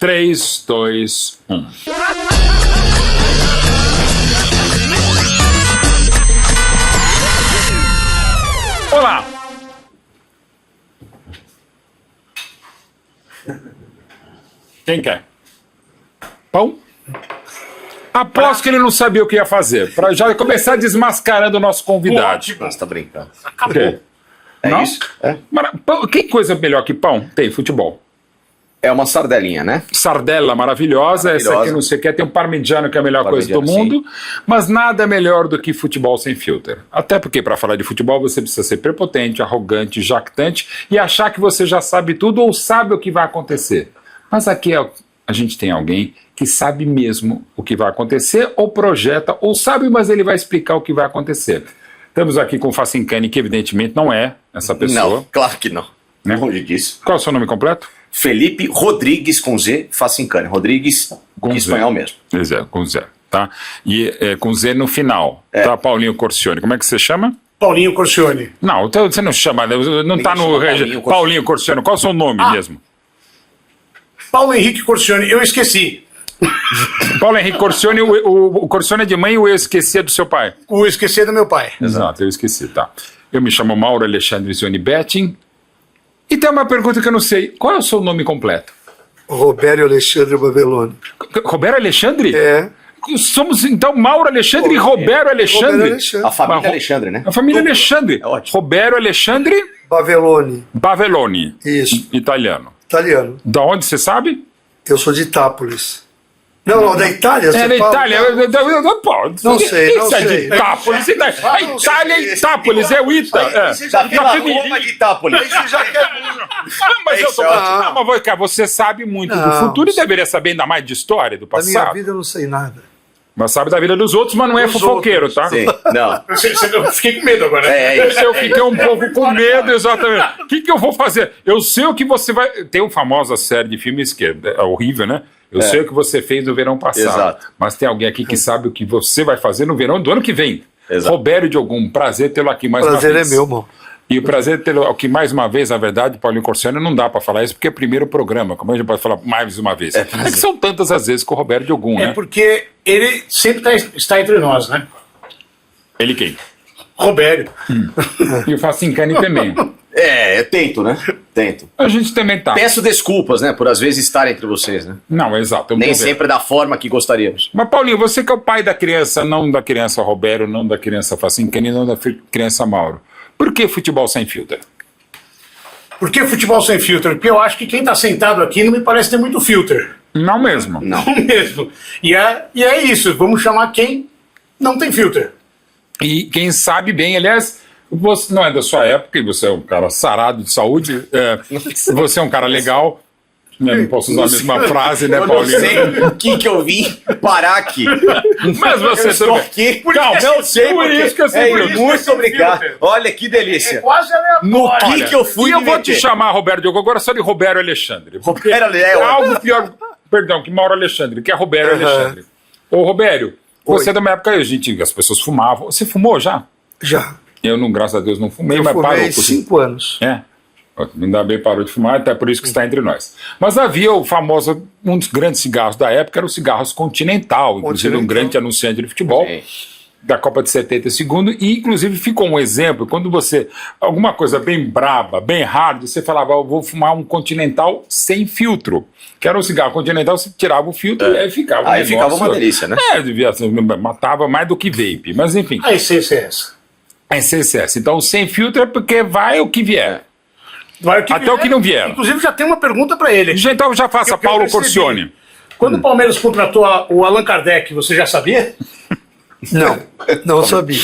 3, 2, 1. Olá! Quem quer? Pão? Aposto que ele não sabia o que ia fazer, para já começar desmascarando o nosso convidado. Nossa, tá brincando. Acabou. É Não? isso? É. Pão, que coisa melhor que pão tem futebol? É uma sardelinha, né? Sardela maravilhosa, essa aqui não sei o que, tem um parmigiano que é a melhor coisa do mundo, mas nada melhor do que futebol sem filter. Até porque para falar de futebol você precisa ser prepotente, arrogante, jactante e achar que você já sabe tudo ou sabe o que vai acontecer. Mas aqui a gente tem alguém que sabe mesmo o que vai acontecer, ou projeta, ou sabe, mas ele vai explicar o que vai acontecer. Estamos aqui com o Facincani, que evidentemente não é essa pessoa. Não, claro que não. Né? Longe disso. Qual é o seu nome completo? Felipe Rodrigues com Z, Facincani. Rodrigues com espanhol mesmo. Exato, com Z, tá? E com Z no final, tá? Paulinho Corcione. Como é que você chama? Paulinho Corcione. Não, então você não chama, não tá no... Paulinho Corcione, qual é o seu nome mesmo? Paulo Henrique Corcione, eu esqueci. Paulo Henrique Corcione, o Corcione é de mãe ou eu esqueci é do seu pai? O esqueci é do meu pai. Exato, eu esqueci, tá. Eu me chamo Mauro Alexandre Zioni Betting. E tem uma pergunta que eu não sei. Qual é o seu nome completo? Robério Alexandre Bavelone. Roberto Alexandre? É. Somos, então, Mauro Alexandre e Roberto Alexandre. Roberto Alexandre. A família Alexandre, né? A família Alexandre. É ótimo. Roberto Alexandre Bavelone. Bavelloni. Isso. Italiano. Italiano. Da onde você sabe? Eu sou de Itápolis. Não, da Itália? É da Itália. Não sei, não sei. Itápolis. A Itália é Itápolis, é o Ita. Da Vila Roma de Itápolis. Isso já quer... Mas eu tô... Não, mas cara, você sabe muito do futuro e deveria saber ainda mais de história do Da minha passado. vida eu não sei nada. Mas sabe da vida dos outros, mas não é Dos fofoqueiro, outros. tá? Sim, não. Eu fiquei com medo agora. É isso. Eu fiquei um pouco com medo, exatamente. O que eu vou fazer? Eu sei o que você vai... Tem uma famosa série de filmes que é horrível, né? Eu sei o que você fez no verão passado. Exato. Mas tem alguém aqui que sabe o que você vai fazer no verão do ano que vem. Exato. Roberto de algum prazer tê-lo aqui mais uma Prazer vez. é meu, irmão. E o prazer tê-lo aqui mais uma vez, na verdade, Paulinho Corcione, não dá para falar isso porque é o primeiro programa. Como a gente pode falar mais uma vez? É que são tantas as vezes com o Roberto de algum, É né? porque ele sempre está entre nós, né? Ele quem? Robério. E o Facincani também. É, tento, né? Tento. A gente também tá. Peço desculpas, né? Por às vezes estar entre vocês, né? Não, exato. Nem sempre da forma que gostaríamos. Mas, Paulinho, você que é o pai da criança, não da criança Roberto, não da criança Facincani, não da criança Mauro. Por que futebol sem filtro? Por que futebol sem filtro? Porque eu acho que quem está sentado aqui não me parece ter muito filtro. Não mesmo. Não. Não mesmo. E é isso. Vamos chamar quem não tem filtro. E quem sabe bem, aliás, você não é da sua época, e você é um cara sarado de saúde, você é um cara legal, né, não posso usar a mesma frase, né, Eu não Paulinho? sei o que eu vim parar aqui. Mas você Eu estou também. aqui. Calma, Não sei por porque. isso que eu sei. Muito obrigado. Olha que É delícia. quase aleatório. No que eu fui E eu me vou te meter? chamar, Roberto Diogo, agora só de Roberto Alexandre. Roberto, É algo pior, perdão, que Mauro Alexandre, que é Roberto Alexandre. Ô, Roberto, você é da minha época, as pessoas fumavam. Você fumou já? Já. Eu, não, graças a Deus, não fumei, Eu mas parou. fumei 5 anos. É. Ainda bem parou de fumar, até por isso que está entre nós. Mas havia o famoso, um dos grandes cigarros da época era o cigarros Continental, inclusive um grande anunciante de futebol. Sim. Da Copa de 72, e inclusive ficou um exemplo, quando você, alguma coisa bem braba, bem hard, você falava, eu vou fumar um Continental sem filtro, que era um cigarro Continental, você tirava o filtro e aí ficava Aí ficava uma delícia, né? Matava mais do que vape, mas enfim. A essência é essa. A essência é essa. Então sem filtro é porque vai o que vier. Vai o que Até o que não vier. Inclusive já tem uma pergunta para ele. Então já faça, Eu Paulo percebi. Corcione. Quando o Palmeiras contratou o Allan Kardec, você já sabia? Não sabia.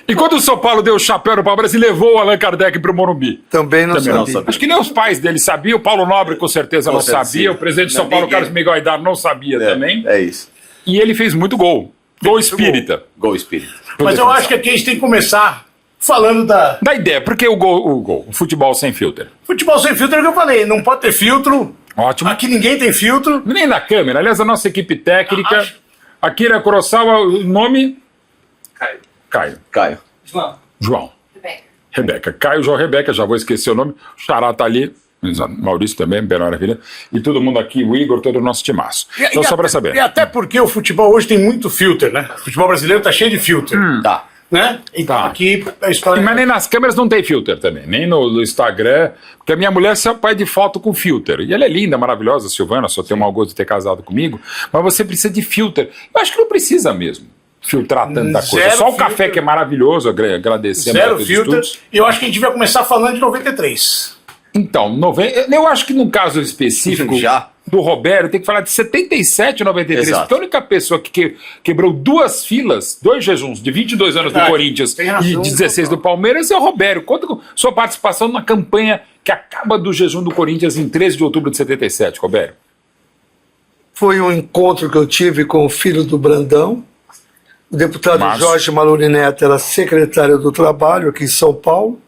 E quando o São Paulo deu o chapéu no Palmeiras e levou o Allan Kardec para o Morumbi? Também não Também não sabia. sabia. Acho que nem os pais dele sabiam, o Paulo Nobre com certeza não sabia, o presidente de São Paulo, Carlos Miguel Aidar, não sabia também. É isso. E ele fez muito gol. Gol espírita. Gol espírita. Mas eu acho que aqui a gente tem que começar falando da... Da ideia, por que o futebol sem filtro? Futebol sem filtro é o que eu falei, não pode ter filtro. Ótimo. Aqui ninguém tem filtro. Nem na câmera. Aliás, a nossa equipe técnica, Akira Kurosawa, o nome... Caio. João. Rebeca. Rebeca. Caio, João, Rebeca, já vou esquecer o nome. O Xará tá ali. Exato. Maurício também, bem maravilha. E todo mundo aqui, o Igor, todo o nosso timaço. Então, só para saber. E até porque o futebol hoje tem muito filter, né? O futebol brasileiro tá cheio de filter. Tá. Né? Então aqui a história... Mas nem nas câmeras não tem filter também, nem no Instagram, porque a minha mulher é pai de foto com filter, e ela é linda, maravilhosa, Silvana, só tem o mau gosto de ter casado comigo, mas você precisa de filter. Eu acho que não precisa mesmo filtrar tanta coisa, só o café que é maravilhoso, agradecendo zero filter, e eu acho que a gente vai começar falando de 93. Então, eu acho que no caso específico do Roberto, tem que falar de 77 e 93, Exato. porque a única pessoa que quebrou 2 filas, 2 jejuns, de 22 anos do Corinthians e 16 do Palmeiras, é o Roberto. Conta com sua participação na campanha que acaba do jejum do Corinthians em 13 de outubro de 77, Roberto. Foi um encontro que eu tive com o filho do Brandão. O deputado Jorge Maluri Neto era secretário do Trabalho aqui em São Paulo.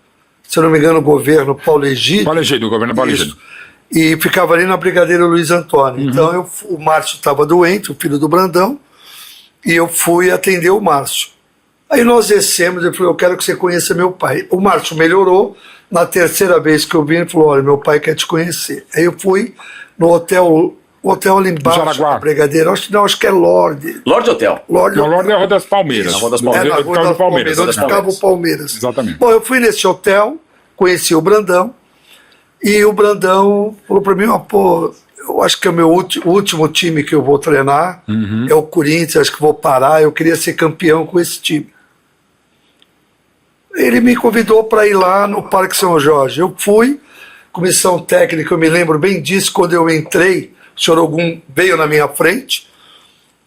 Se eu não me engano, o governo Paulo Egídio. O governo Paulo Egídio. E ficava ali na Brigadeiro Luiz Antônio. Então o Márcio estava doente, o filho do Brandão, e eu fui atender o Márcio. Aí nós descemos, ele falou, eu quero que você conheça meu pai. O Márcio melhorou, na terceira vez que eu vim, ele falou, olha, meu pai quer te conhecer. Aí eu fui no hotel ali embaixo, na Brigadeiro, acho que é Lorde. Lorde Hotel. Lorde é a Rua das Palmeiras. Na Rua das Palmeiras. Na Rua das Palmeiras, onde ficava o Palmeiras. Exatamente. Bom, eu fui nesse hotel, conheci o Brandão, e o Brandão falou para mim, pô, eu acho que é o meu último time que eu vou treinar, é o Corinthians, acho que vou parar, eu queria ser campeão com esse time. Ele me convidou para ir lá no Parque São Jorge. Eu fui, comissão técnica, eu me lembro bem disso, quando eu entrei, o senhor Ogum veio na minha frente,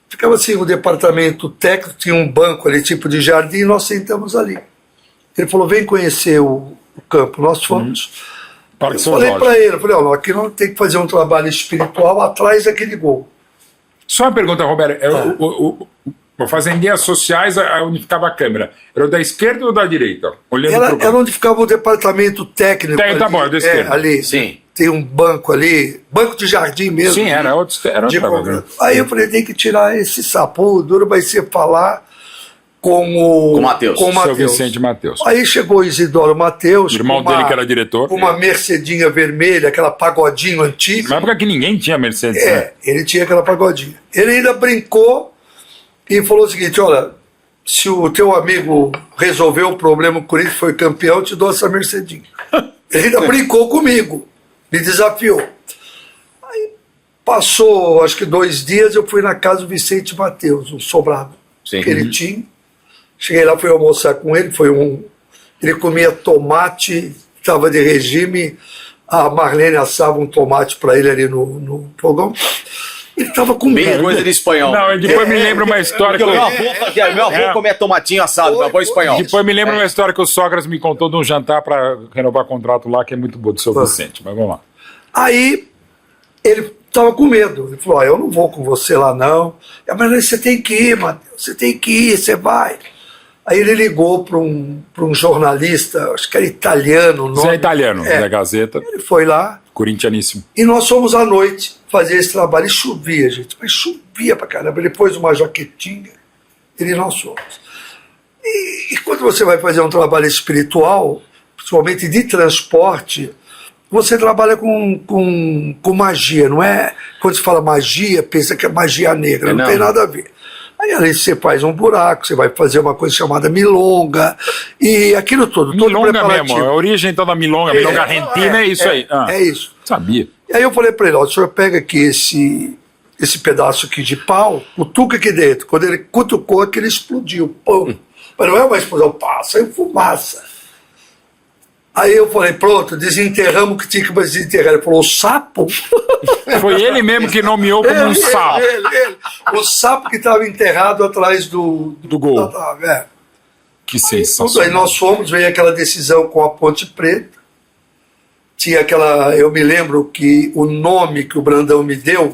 ficava assim, o departamento técnico, tinha um banco ali, tipo de jardim, e nós sentamos ali. Ele falou, vem conhecer o campo. Nós fomos. Eu falei para ele, olha, aqui nós temos que fazer um trabalho espiritual atrás daquele gol. Só uma pergunta, Roberto. Vou fazer em guias sociais onde ficava a câmera. Era da esquerda ou da direita? Era onde ficava o departamento técnico. Tá bom, da esquerda. Ali. Sim. Tem um banco ali, banco de jardim mesmo. Sim, era outro. Aí eu falei, tem que tirar esse sapo, duro vai ser falar com o Matheus. Seu Vicente Matheus. Aí chegou o Isidoro Matheus. O irmão dele que era diretor. Com uma Mercedinha vermelha, aquela pagodinho antigo. Na época que ninguém tinha Mercedes. Ele tinha aquela pagodinha. Ele ainda brincou e falou o seguinte, olha, se o teu amigo resolveu o problema, o Corinthians foi campeão, eu te dou essa Mercedinha. Ele ainda brincou comigo, me desafiou. Aí passou, acho que 2 dias, eu fui na casa do Vicente Matheus, um sobrado que ele tinha. Cheguei lá, fui almoçar com ele, ele comia tomate, estava de regime, a Marlene assava um tomate para ele ali no fogão. Ele estava com medo. Bem coisa de espanhol. Não, depois me lembra uma história que meu avô comia tomatinho assado, meu avô espanhol. Depois me lembra uma história que o Sócrates me contou de um jantar para renovar contrato lá, que é muito boa do seu Vicente, mas vamos lá. Aí ele estava com medo, ele falou, eu não vou com você lá não. Mas você tem que ir, Matheus, você tem que ir, você vai. Aí ele ligou para um jornalista, acho que era italiano. Você é italiano, da Gazeta. Ele foi lá. Corintianíssimo. E nós fomos à noite fazer esse trabalho. E chovia, gente. Mas chovia pra caramba. Ele pôs uma jaquetinha. E nós fomos. E quando você vai fazer um trabalho espiritual, principalmente de transporte, você trabalha com magia. Não é quando se fala magia, pensa que é magia negra. Não tem nada a ver. Aí ali você faz um buraco, você vai fazer uma coisa chamada milonga, e aquilo todo. Milonga mesmo, a origem então da milonga argentina é isso aí. É isso. Sabia. E aí eu falei para ele, o senhor pega aqui esse pedaço aqui de pau, cutuca aqui dentro. Quando ele cutucou, aquele explodiu. Pum. Mas não é uma explosão, pá, saiu fumaça. Aí eu falei, pronto, desenterramos o que tinha que desenterrar. Ele falou, o sapo? Foi ele mesmo que nomeou como um sapo. Ele. O sapo que estava enterrado atrás do gol. Que sensacional. Aí nós fomos, veio aquela decisão com a Ponte Preta. Tinha aquela, eu me lembro que o nome que o Brandão me deu,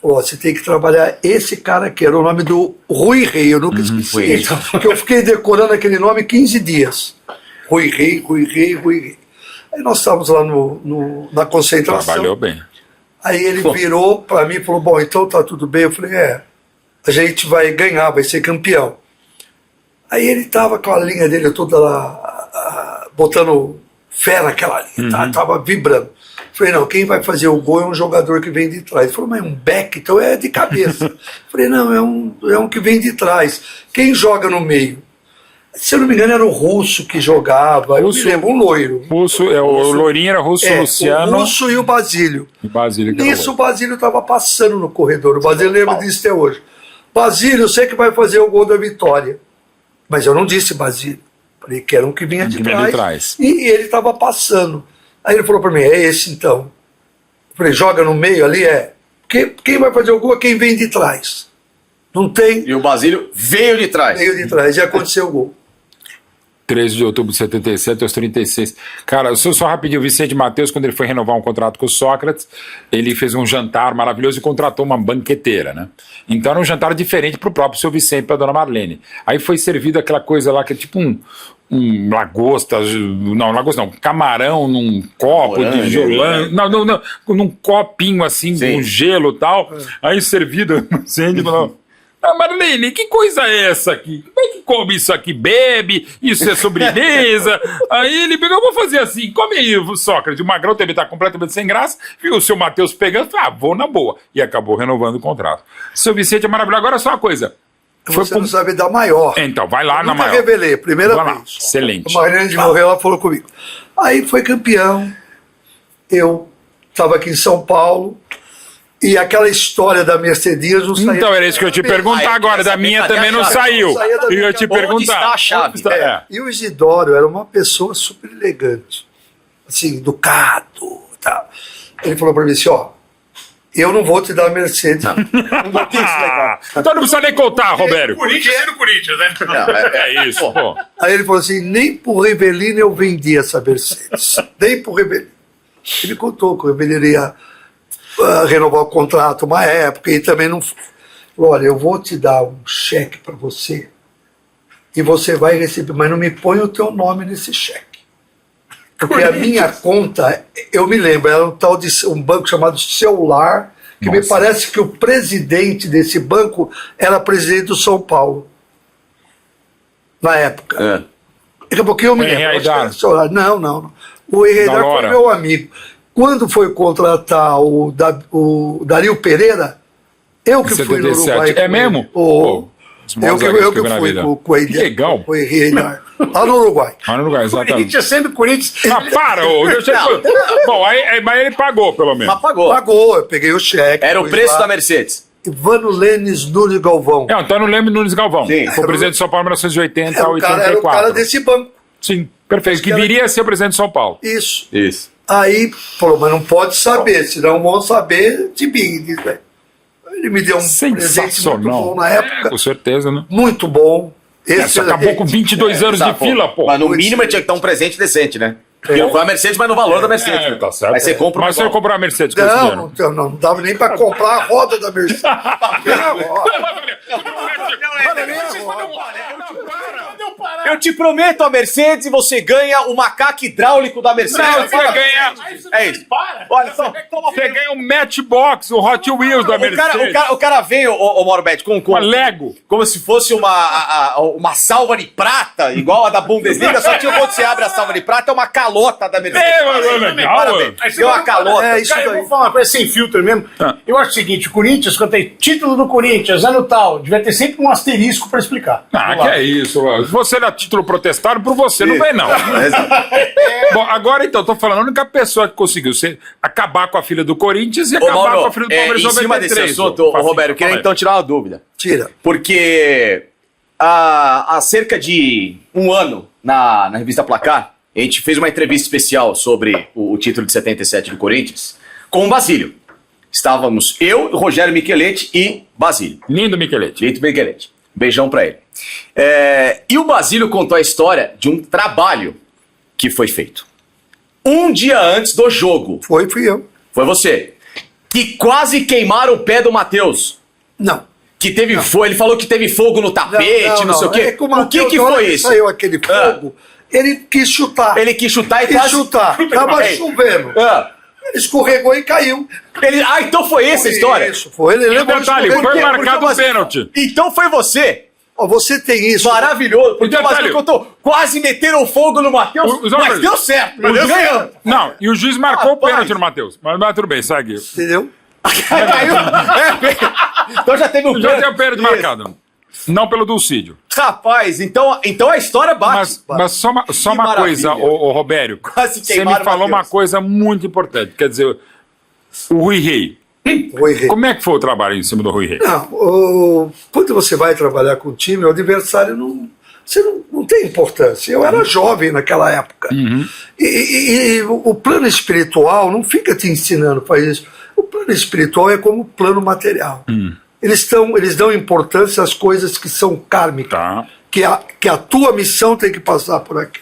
você tem que trabalhar esse cara aqui, era o nome do Rui Rei, eu nunca esqueci. Porque eu fiquei decorando aquele nome 15 dias. Rui Rei. Aí nós estávamos lá na concentração. Trabalhou bem. Aí ele virou para mim e falou, bom, então tá tudo bem. Eu falei, a gente vai ganhar, vai ser campeão. Aí ele tava com a linha dele toda lá, botando fé naquela linha, tava vibrando. Falei, não, quem vai fazer o gol é um jogador que vem de trás. Ele falou, mas é um back, então é de cabeça. Falei, não, é um que vem de trás. Quem joga no meio? Se eu não me engano, era o Russo que jogava. Eu me lembro, um loiro. O loirinho era Russo, Luciano. O Russo e o Basílio. Que Nisso o Basílio estava passando no corredor. O Basílio lembra disso até hoje. Basílio, eu sei que vai fazer o gol da vitória. Mas eu não disse Basílio. Falei que era um que vinha de trás. E ele estava passando. Aí ele falou para mim, é esse então. Eu falei, joga no meio ali? Quem vai fazer o gol é quem vem de trás. Não tem... E o Basílio veio de trás. Veio de trás e aconteceu o gol. 13 de outubro de 77 aos 36. Cara, só rapidinho, o Vicente Matheus, quando ele foi renovar um contrato com o Sócrates, ele fez um jantar maravilhoso e contratou uma banqueteira, né? Então era um jantar diferente pro próprio seu Vicente, pra dona Marlene. Aí foi servido aquela coisa lá que é tipo um lagosta, não, camarão num copo de gelão, não, num copinho assim, com gelo e tal. Aí servido, Vicente falou... Marlene, que coisa é essa aqui? Como é que come isso aqui? Bebe? Isso é sobremesa? Aí ele pegou, vou fazer assim, come aí, Sócrates. O Magrão também tá completamente sem graça, viu o seu Matheus pegando, vou na boa. E acabou renovando o contrato. Seu Vicente é maravilhoso. Agora só uma coisa. Você não sabe da maior. Então, vai lá na maior. Eu revelei, primeira vez. Lá. Excelente. A Marlene de morrer, ela falou comigo. Aí foi campeão. Eu estava aqui em São Paulo. E aquela história da Mercedes não saiu. Então, era isso que eu te perguntar agora. Da minha também não saiu. E eu te perguntar. Onde está a chave? E o Isidoro era uma pessoa super elegante. Assim, educado. Tá. Ele falou para mim assim, eu não vou te dar a Mercedes. Não vou ter isso legal. Então não precisa nem contar, Roberto. Corinthians, né? É isso, pô. Aí ele falou assim, nem pro Rivelino eu vendi essa Mercedes. Nem pro Rivelino. Ele contou que o Rivelino ia... renovar o contrato uma época e também não... Olha, eu vou te dar um cheque para você e você vai receber, mas não me põe o teu nome nesse cheque. Porque a minha conta, eu me lembro, era um tal de um banco chamado Celular, que me parece que o presidente desse banco era presidente do São Paulo. Na época. Daqui a pouquinho eu me lembro. Não. O Henriadar foi meu amigo. Quando foi contratar o Dario Pereira, eu que fui no Uruguai. É mesmo? Eu que fui com ele. Que legal. Com o Henriadar. Lá no Uruguai. Exatamente. Corinthians sendo Corinthians. Bom, mas ele pagou, pelo menos. Mas pagou. Pagou, eu peguei o cheque. Era o preço da Mercedes. Ivano Lênis Nunes Galvão. Antônio Leme Nunes Galvão. Sim. Foi presidente de São Paulo em 1980 a 84. Era o cara desse banco. Sim, perfeito. Que viria a ser o presidente de São Paulo. Isso. Aí falou, mas não pode saber, senão vão saber de mim. Ele me deu um presente muito bom na época. Com certeza, né? Muito bom. Esse acabou com 22 anos de fila, pô. Mas no mínimo ele tinha que dar um presente decente, né? Porque não foi a Mercedes, mas no valor da Mercedes. Tá certo. Aí você compra mas você comprou a Mercedes com não dava nem pra comprar a roda da Mercedes. Eu te prometo a Mercedes e você ganha o macaco hidráulico da Mercedes. Não, você ganha. É isso. Olha só. Você ganha um Matchbox, o Hot Wheels da Mercedes. O cara vem, o Morbete, com Lego. Como se fosse uma salva de prata, igual a da Bundesliga, só que quando você abre a salva de prata é uma calota da Mercedes. Legal. Deu uma calota. Isso eu vou falar uma coisa sem filtro mesmo. Eu acho o seguinte, o Corinthians, quando tem título do Corinthians, ano tal, devia ter sempre um asterisco pra explicar. Que é isso. Se você dá título protestado, por você não vem, não. Bom, agora então, tô falando, a única pessoa que conseguiu acabar com a filha do Corinthians e acabar com a filha do Palmeiras em cima desse assunto, Roberto, eu queria então tirar uma dúvida. Tira. Porque há cerca de um ano, na revista Placar, a gente fez uma entrevista especial sobre o título de 77 do Corinthians com o Basílio. Estávamos eu, Rogério Micheletti e Basílio. Lindo Micheletti. Beijão pra ele. E o Basílio contou a história de um trabalho que foi feito. Um dia antes do jogo. Fui eu. Foi você. Que quase queimaram o pé do Matheus. Não. Que teve fogo. Ele falou que teve fogo no tapete, não sei o quê. O que foi isso? Saiu aquele fogo. Ele quis chutar. Ele quis chutar e quase... Tava chovendo. Ele escorregou e caiu. Então foi essa a história? Isso, foi. Ele levou detalhe, foi marcado o pênalti. Então foi você você tem isso. Maravilhoso, porque o detalhe, Matheus quase meteram fogo no Matheus, mas deu certo. Mas ganhou. Não, e o juiz marcou o pênalti no Matheus. Mas tudo bem, segue. Entendeu? Então já teve um Já tem o pênalti marcado. Não pelo Dulcídio. Rapaz, então a história bate. Mas só uma coisa, ô Robério. Quase você me falou uma coisa muito importante. Quer dizer, o Rui Rei. Como é que foi o trabalho em cima do Rui Rei? Não, quando você vai trabalhar com o time, o adversário você não tem importância. Eu era jovem naquela época. E o plano espiritual não fica te ensinando para isso. O plano espiritual é como o plano material. Eles dão importância às coisas que são kármicas, que a tua missão tem que passar por aqui.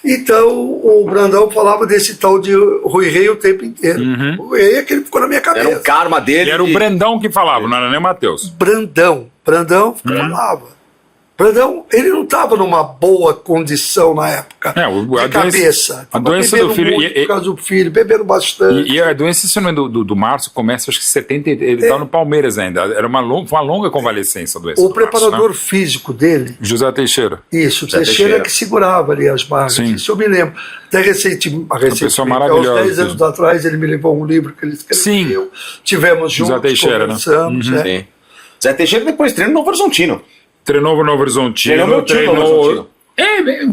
Então, o Brandão falava desse tal de Rui Rei o tempo inteiro. O Rui Rei é que ele ficou na minha cabeça. Era o karma dele. E era o Brandão que falava, não era nem o Matheus. Brandão falava. Brandão, ele não estava numa boa condição na época, de cabeça. A doença do filho... Por causa do filho, bebendo bastante. E a doença, se não é do Márcio, começa acho que 70... Ele estava no Palmeiras ainda. Era uma longa convalescência a doença o preparador físico dele... José Teixeira. Isso, Teixeira que segurava ali as barras. Isso eu me lembro. Até recentemente, maravilhosa, aos 10 anos atrás, ele me levou um livro que ele escreveu. Tivemos juntos, conversamos. Sim. Zé Teixeira depois treina no Novo Horizontino. Treinou no Novo Horizontino. Treinou...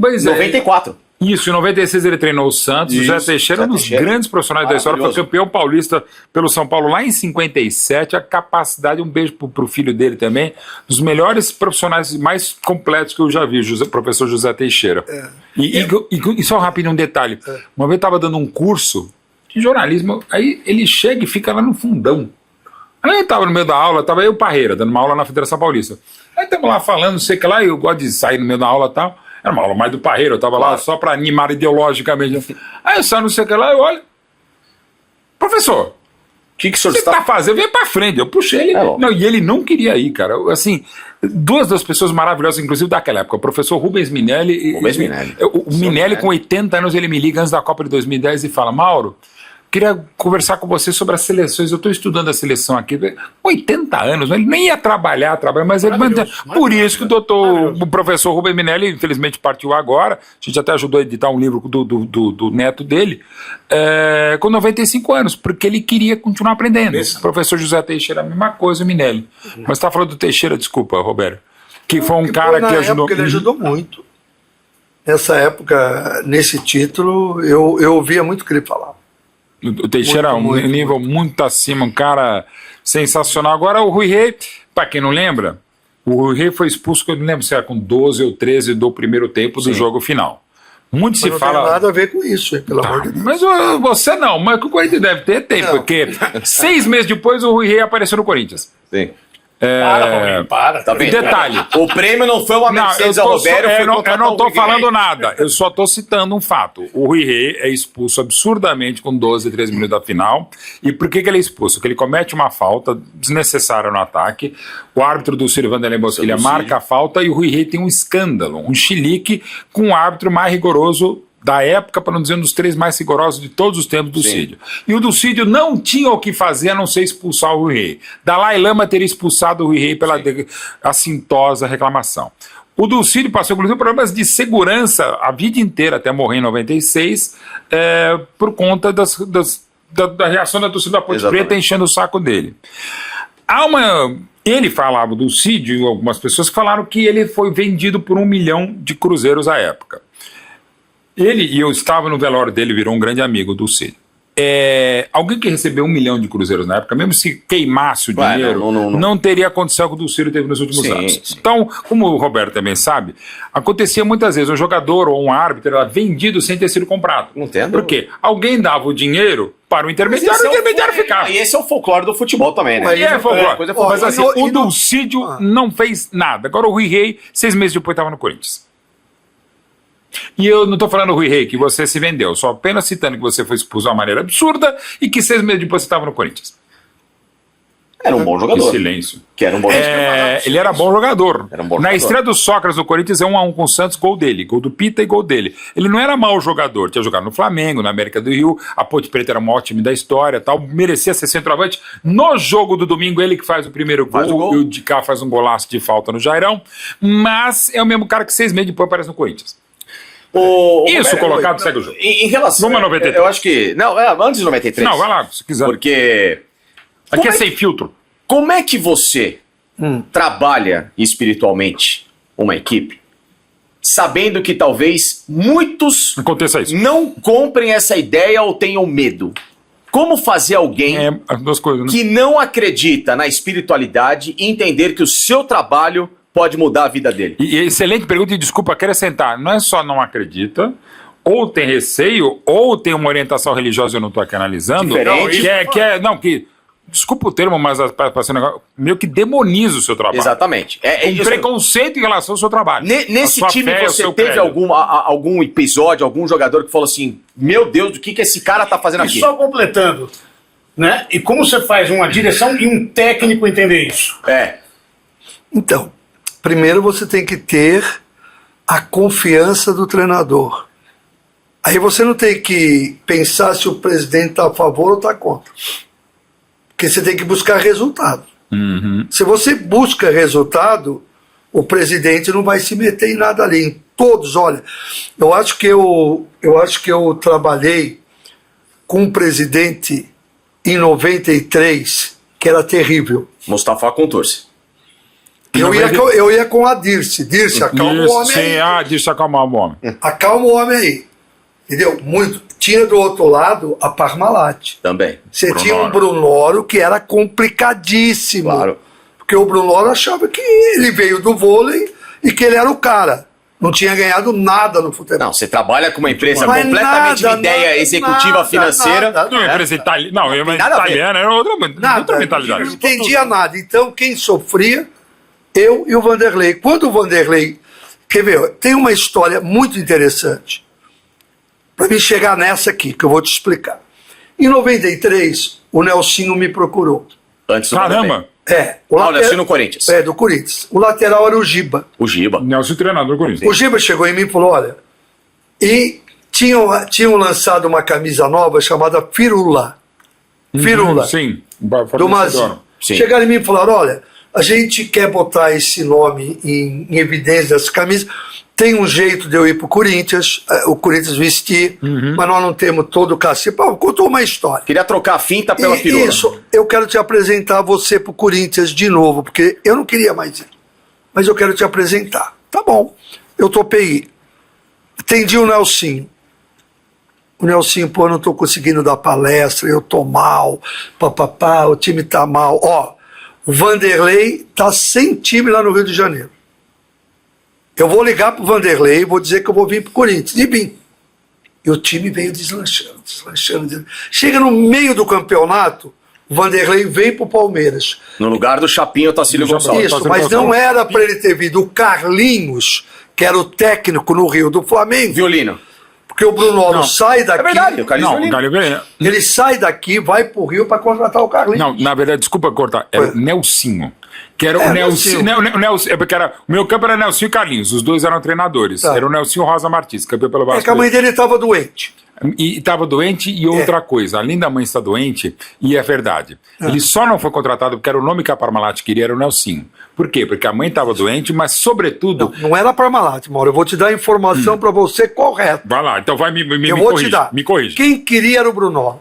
Pois 94. Isso, em 96 ele treinou o Santos. O Zé Teixeira é um dos grandes profissionais da história. Foi campeão paulista pelo São Paulo lá em 57. A capacidade, um beijo pro filho dele também, dos melhores profissionais mais completos que eu já vi, o professor José Teixeira. E só rapidinho um detalhe. Uma vez eu estava dando um curso de jornalismo, aí ele chega e fica lá no fundão. Aí eu estava no meio da aula, estava eu e o Parreira, dando uma aula na Federação Paulista. Aí estamos lá falando, não sei o que lá, eu gosto de sair no meio da aula e tal. Era uma aula mais do Parreira, eu estava lá só para animar ideologicamente. Aí eu saio, não sei o que lá, eu olho. Professor, o que você está fazendo? Vem para frente. Eu puxei ele. Não, e ele não queria ir, cara. Assim, duas das pessoas maravilhosas, inclusive daquela época, o professor Rubens Minelli. O Minelli, com 80 anos, ele me liga antes da Copa de 2010 e fala: Mauro, queria conversar com você sobre as seleções. Eu estou estudando a seleção aqui. 80 anos, ele nem ia trabalhar, mas ele... Por isso que o professor Rubem Minelli, infelizmente, partiu agora. A gente até ajudou a editar um livro do neto dele, com 95 anos, porque ele queria continuar aprendendo. O professor José Teixeira, a mesma coisa, o Minelli. Mas você está falando do Teixeira, desculpa, Roberto, que foi um cara que ajudou... Ele ajudou muito. Nessa época, nesse título, eu ouvia muito o que ele falava. O Teixeira é um nível muito acima, um cara sensacional. Agora o Rui Rei, para quem não lembra, o Rui Rei foi expulso, eu não lembro se era com 12 ou 13 do primeiro tempo do jogo final. Muito se fala... Não tem nada a ver com isso, pelo amor de Deus. Mas você não, mas o Corinthians deve ter, porque 6 meses depois o Rui Rei apareceu no Corinthians. Sim. Para. Tá bem. Detalhe. O prêmio não foi uma Mercedes ao Roberto. Eu não estou falando nada, eu só estou citando um fato. O Rui Rei é expulso absurdamente com 12, 13 minutos da final. E por que ele é expulso? Porque ele comete uma falta desnecessária no ataque. O árbitro do Ciro Vanderlei Bosquilha marca a falta e o Rui Rei tem um escândalo, um chilique com o árbitro mais rigoroso da época, para não dizer um dos 3 mais rigorosos de todos os tempos do Cídio. E o do Cídio não tinha o que fazer a não ser expulsar o Rui Rei. Dalai Lama teria expulsado o Rui Rei pela assintosa reclamação. O Dulcídio passou, inclusive, problemas de segurança a vida inteira, até morrer em 96, por conta da reação da torcida da Ponte Preta enchendo o saco dele. Ele falava do Dulcídio, e algumas pessoas falaram que ele foi vendido por 1 milhão de cruzeiros à época. E eu estava no velório dele, virou um grande amigo do Cídio. Alguém que recebeu 1 milhão de cruzeiros na época, mesmo se queimasse o dinheiro, não teria acontecido o que o Dulcídio teve nos últimos anos. Sim. Então, como o Roberto também sabe, acontecia muitas vezes um jogador ou um árbitro era vendido sem ter sido comprado. Entendo. Por quê? Alguém dava o dinheiro para o intermediário e o intermediário ficava. E esse é o folclore do futebol também, né? Mas assim, o Dulcídio não fez nada. Agora o Rui Rei, 6 meses depois, estava no Corinthians. E eu não estou falando, Rui Rei, que você se vendeu, só apenas citando que você foi expulso de uma maneira absurda e que 6 meses depois você estava no Corinthians. Era um bom jogador. Que silêncio. Que era um bom jogador. Ele era bom jogador. Era um bom Na jogador. estreia do Sócrates no Corinthians é 1-1 com o Santos, gol dele. Gol do Pita e gol dele. Ele não era mau jogador. Tinha jogado no Flamengo, na América do Rio. A Ponte Preta era o maior time da história, tal. Merecia ser centroavante. No jogo do domingo, ele que faz o primeiro gol. E o de cá faz um golaço de falta no Jairão. Mas é o mesmo cara que 6 meses depois aparece no Corinthians. Isso, colocado, segue o jogo. Em relação... Vamos a 93. Eu acho que... Não, antes de 93. Não, vai lá, se quiser. Porque... Aqui é sem filtro. Como é que você trabalha espiritualmente uma equipe sabendo que talvez muitos Aconteça isso. não comprem essa ideia ou tenham medo? Como fazer alguém As duas coisas, né? que não acredita na espiritualidade entender que o seu trabalho pode mudar a vida dele? E excelente pergunta, e desculpa acrescentar, não é só não acredita, ou tem receio, ou tem uma orientação religiosa, eu não estou aqui analisando, Diferente. desculpa o termo, mas para ser um negócio, meio que demoniza o seu trabalho. Exatamente. Um preconceito em relação ao seu trabalho. Nesse A sua time fé, o você seu teve crédito. algum episódio, algum jogador que falou assim, meu Deus, o que esse cara tá fazendo E aqui? só completando, né? E como você faz uma direção e um técnico entender isso? Então, primeiro você tem que ter a confiança do treinador. Aí você não tem que pensar se o presidente está a favor ou está contra. Porque você tem que buscar resultado. Se você busca resultado, o presidente não vai se meter em nada ali. Em todos, olha, eu acho que eu trabalhei com um presidente em 93 que era terrível. Mustafa Contursi. Eu ia com a Dirce. Dirce, acalma o homem aí. Dirce, acalma o homem. Acalma o homem aí. Entendeu? Tinha do outro lado a Parmalat. Também. Você tinha um Brunoro que era complicadíssimo. Claro. Porque o Brunoro achava que ele veio do vôlei e que ele era o cara. Não tinha ganhado nada no futebol. Não, você trabalha com uma empresa Mas completamente nada, de ideia nada, executiva nada, financeira. nada. Não, é empresa italiana. Não, é uma nada a ver. italiana, era outra Nada. mentalidade. Não entendia nada. Então, quem sofria, eu e o Vanderlei. Quando o Vanderlei... Quer ver? Tem uma história muito interessante. Para mim chegar nessa aqui, que eu vou te explicar. Em 93, o Nelsinho me procurou. Antes do Caramba! O Nelsinho no Corinthians. Do Corinthians. O lateral era o Giba. O Giba. Nelson, treinador do Corinthians. O Giba chegou em mim e falou, olha... E tinham lançado uma camisa nova chamada Firula. Firula. Sim. Do Mazinho. Chegaram em mim e falaram, olha, a gente quer botar esse nome em evidência dessa camisa... Tem um jeito de eu ir pro Corinthians, o Corinthians vestir, mas nós não temos todo o cacife. Contou uma história. Queria trocar a finta pela firula. Isso, eu quero te apresentar você pro Corinthians de novo, porque eu não queria mais ir. Mas eu quero te apresentar. Tá bom, eu topei ir. Atendi o Nelsinho. O Nelsinho, pô, eu não tô conseguindo dar palestra, eu tô mal, papapá, o time tá mal. Ó, o Vanderlei tá sem time lá no Rio de Janeiro. Eu vou ligar pro Vanderlei e vou dizer que eu vou vir pro Corinthians. E vim. E o time veio deslanchando. Chega no meio do campeonato, o Vanderlei vem pro Palmeiras. No lugar do Chapinho Tacílio Gonçalves. Isso, mas não era para ele ter vindo o Carlinhos, que era o técnico no Rio do Flamengo. Violino. Porque o Brunoro sai daqui. É verdade, o Carlinhos Violino. Ele sai daqui, vai pro Rio para contratar o Carlinhos. Não, na verdade, desculpa cortar, era o Nelsinho. Que era o Nelsinho. Porque o meu campo era Nelsinho e Carlinhos, os dois eram treinadores. Era o Nelsinho Rosa Martins, campeão pelo Vasco. É que a mãe dele estava doente. E estava doente, e outra coisa, além da mãe estar doente, e é verdade, ele só não foi contratado porque era o nome que a Parmalat queria, era o Nelsinho. Por quê? Porque a mãe estava doente, mas sobretudo... Não era a Parmalat, Mauro, eu vou te dar a informação para você correta. Vai lá, então vai me vou corrigir, te dar. Me corrige. Quem queria era o Brunoro.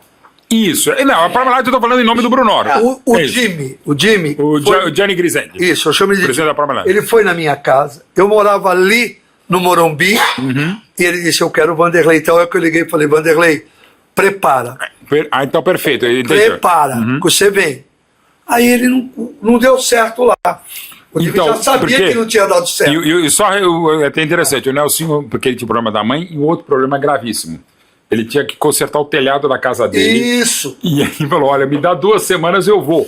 Isso, não, a Parmalat eu tô falando em nome do Brunoro. O Jimmy. O Gianni Grisendi. Isso, eu chamo ele de presidente da Parmalat. Ele foi na minha casa, eu morava ali no Morumbi, e ele disse, eu quero o Vanderlei. Então é que eu liguei e falei, Vanderlei, prepara. Então perfeito. Prepara, que você vem. Aí ele não deu certo lá. O Jimmy já sabia que não tinha dado certo. É até interessante, o Nelsinho, porque ele tinha problema da mãe, e um outro problema gravíssimo. Ele tinha que consertar o telhado da casa dele. Isso. E aí falou, olha, me dá 2 semanas, eu vou.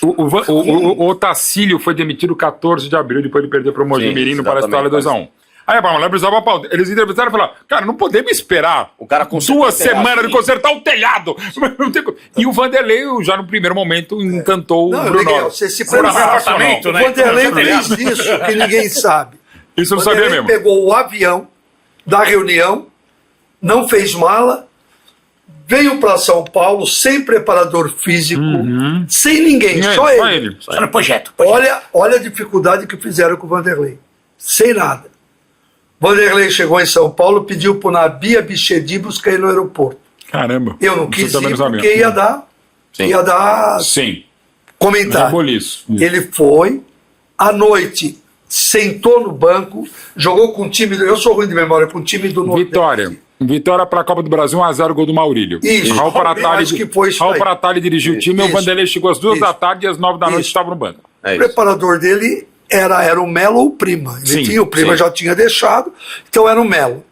O Otacílio foi demitido 14 de abril, depois de perder para o Mogi Mirim no Palestra 2-1. Aí a Palmeiras precisava pau. Eles entrevistaram e falaram, cara, não podemos esperar O cara consertou 2 o telhado, semanas de sim. consertar o telhado. E o Vanderlei, já no primeiro momento, encantou Não, o Bruno. Miguel, você se Foi no prepara. apartamento, O né? Vanderlei fez isso que ninguém sabe. Isso eu não O sabia Vanderlei mesmo. pegou o avião da reunião, não fez mala, veio para São Paulo sem preparador físico, sem ninguém, só ele. Só no projeto. Olha a dificuldade que fizeram com o Vanderlei. Sem nada. Vanderlei chegou em São Paulo, pediu pro Nabi Abichedi buscar ele no aeroporto. Caramba. Eu não Você quis também ir não sabia. porque ia dar Sim. comentário. Reboliço. Ele foi, à noite, sentou no banco, jogou com o time, eu sou ruim de memória, com o time do Nordeste. Vitória para a Copa do Brasil, 1x0, gol do Maurílio. Isso. Raul Acho que foi isso Raul aí. Paratali dirigiu o time, Isso. o Vanderlei chegou às 2 Isso. da tarde e às 9 da noite Isso. estava no banco. É O isso. preparador dele era o Melo ou o Prima. Sim, O Prima já tinha deixado, então era o Melo.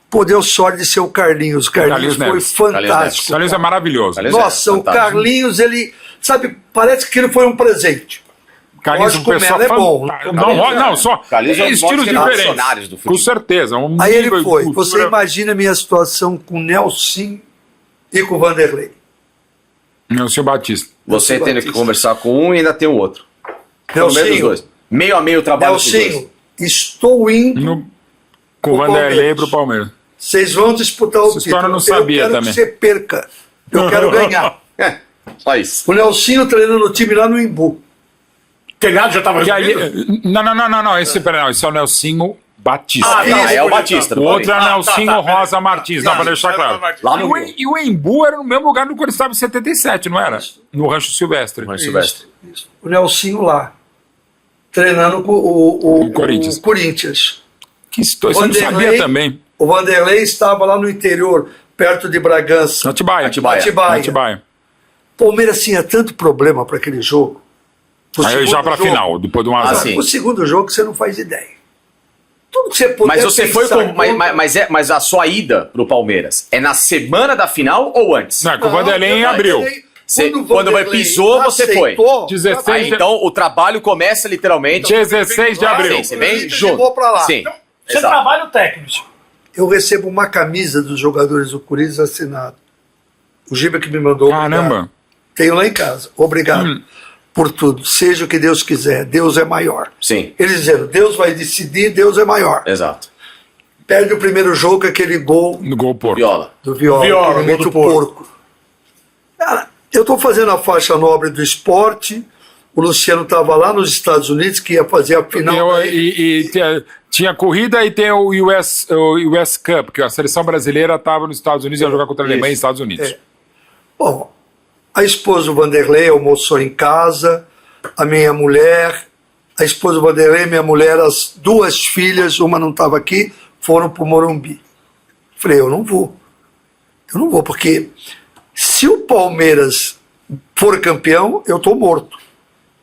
Pô, deu sorte de ser o Carlinhos. O Carlinhos foi Neves. fantástico. Carlinhos é maravilhoso. Carlinhos Nossa, o fantástico. Carlinhos, ele... Sabe, parece que ele foi um presente. Carlinhos Lógico, um pessoal o Melo é bom. fantástico. Carlinhos Não, só Carlinhos é um dos estilos maiores diferentes. revolucionários do Com futebol. certeza. Aí ele nível de foi. cultura- Você imagina a minha situação com o Nelson e com o Vanderlei. Nelson Batista. Você Nelson tendo Batista. que conversar com um e ainda tem o outro. Pelo menos os dois. Meio a meio o trabalho dos dois. Nelsinho, estou indo. Com o O Vanderlei Palmeiras. pro Palmeiras. Vocês vão disputar o Essa história eu não título. sabia eu quero também. que você perca. Eu quero ganhar. É, só isso. O Nelsinho treinando o time lá no Imbu. O telhado já estava Que aí- resolvido? não. Esse é o Nelsinho Batista. Ah, tá, é o Batista. O do outro é o Palmeiras. Nelsinho tá, Rosa Martins, dá pra deixar claro. Lá no Rio. E o Embu era no mesmo lugar do que ele estava em 77, não era? No Rancho Silvestre. Mas Silvestre. Isso. O Nelsinho lá. Treinando com o Corinthians. o Corinthians. Que história, você não sabia também. O Vanderlei estava lá no interior, perto de Bragança. Atibaia. Atibaia. Palmeiras tinha tanto problema para aquele jogo. O Aí segundo já pra jogo- final, depois do 1 a 0. sim. O segundo jogo você não faz ideia. Tudo que você puder Mas você foi pensar com. Mas a sua ida pro Palmeiras é na semana da final ou antes? Não, com o Vanderlei em abril. Quando vai pisou, você foi. 16 Aí então o trabalho começa literalmente. 16 de abril. Sim, você vem Ele junto. levou pra lá. Sim. Você Exato. trabalha o técnico. Eu recebo uma camisa dos jogadores do Corinthians assinado. O Giba que me mandou. Caramba. Obrigado. Tenho lá em casa. Obrigado por tudo. Seja o que Deus quiser. Deus é maior. Sim, Eles dizendo, Deus vai decidir, Deus é maior. exato. Perde o primeiro jogo, aquele gol No gol porco. Viola. do Viola. Viola, ele gol mete do o porco. Cara, eu estou fazendo a faixa nobre do esporte. O Luciano estava lá nos Estados Unidos, que ia fazer a final. Tinha corrida e tem o US Cup, que a seleção brasileira estava nos Estados Unidos e ia jogar contra a Alemanha e Estados Unidos. Bom, a esposa do Vanderlei almoçou em casa, a minha mulher, a esposa do Vanderlei, minha mulher, as duas filhas, uma não estava aqui, foram para o Morumbi. Falei, eu não vou, porque se o Palmeiras for campeão, eu estou morto.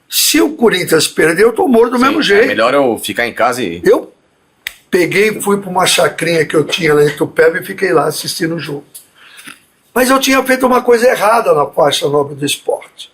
Se o Corinthians perder, eu estou morto do mesmo É jeito. melhor eu ficar em casa e. Eu peguei e fui para uma chacrinha que eu tinha lá em Itupeva e fiquei lá assistindo o jogo. Mas eu tinha feito uma coisa errada na faixa nobre do esporte.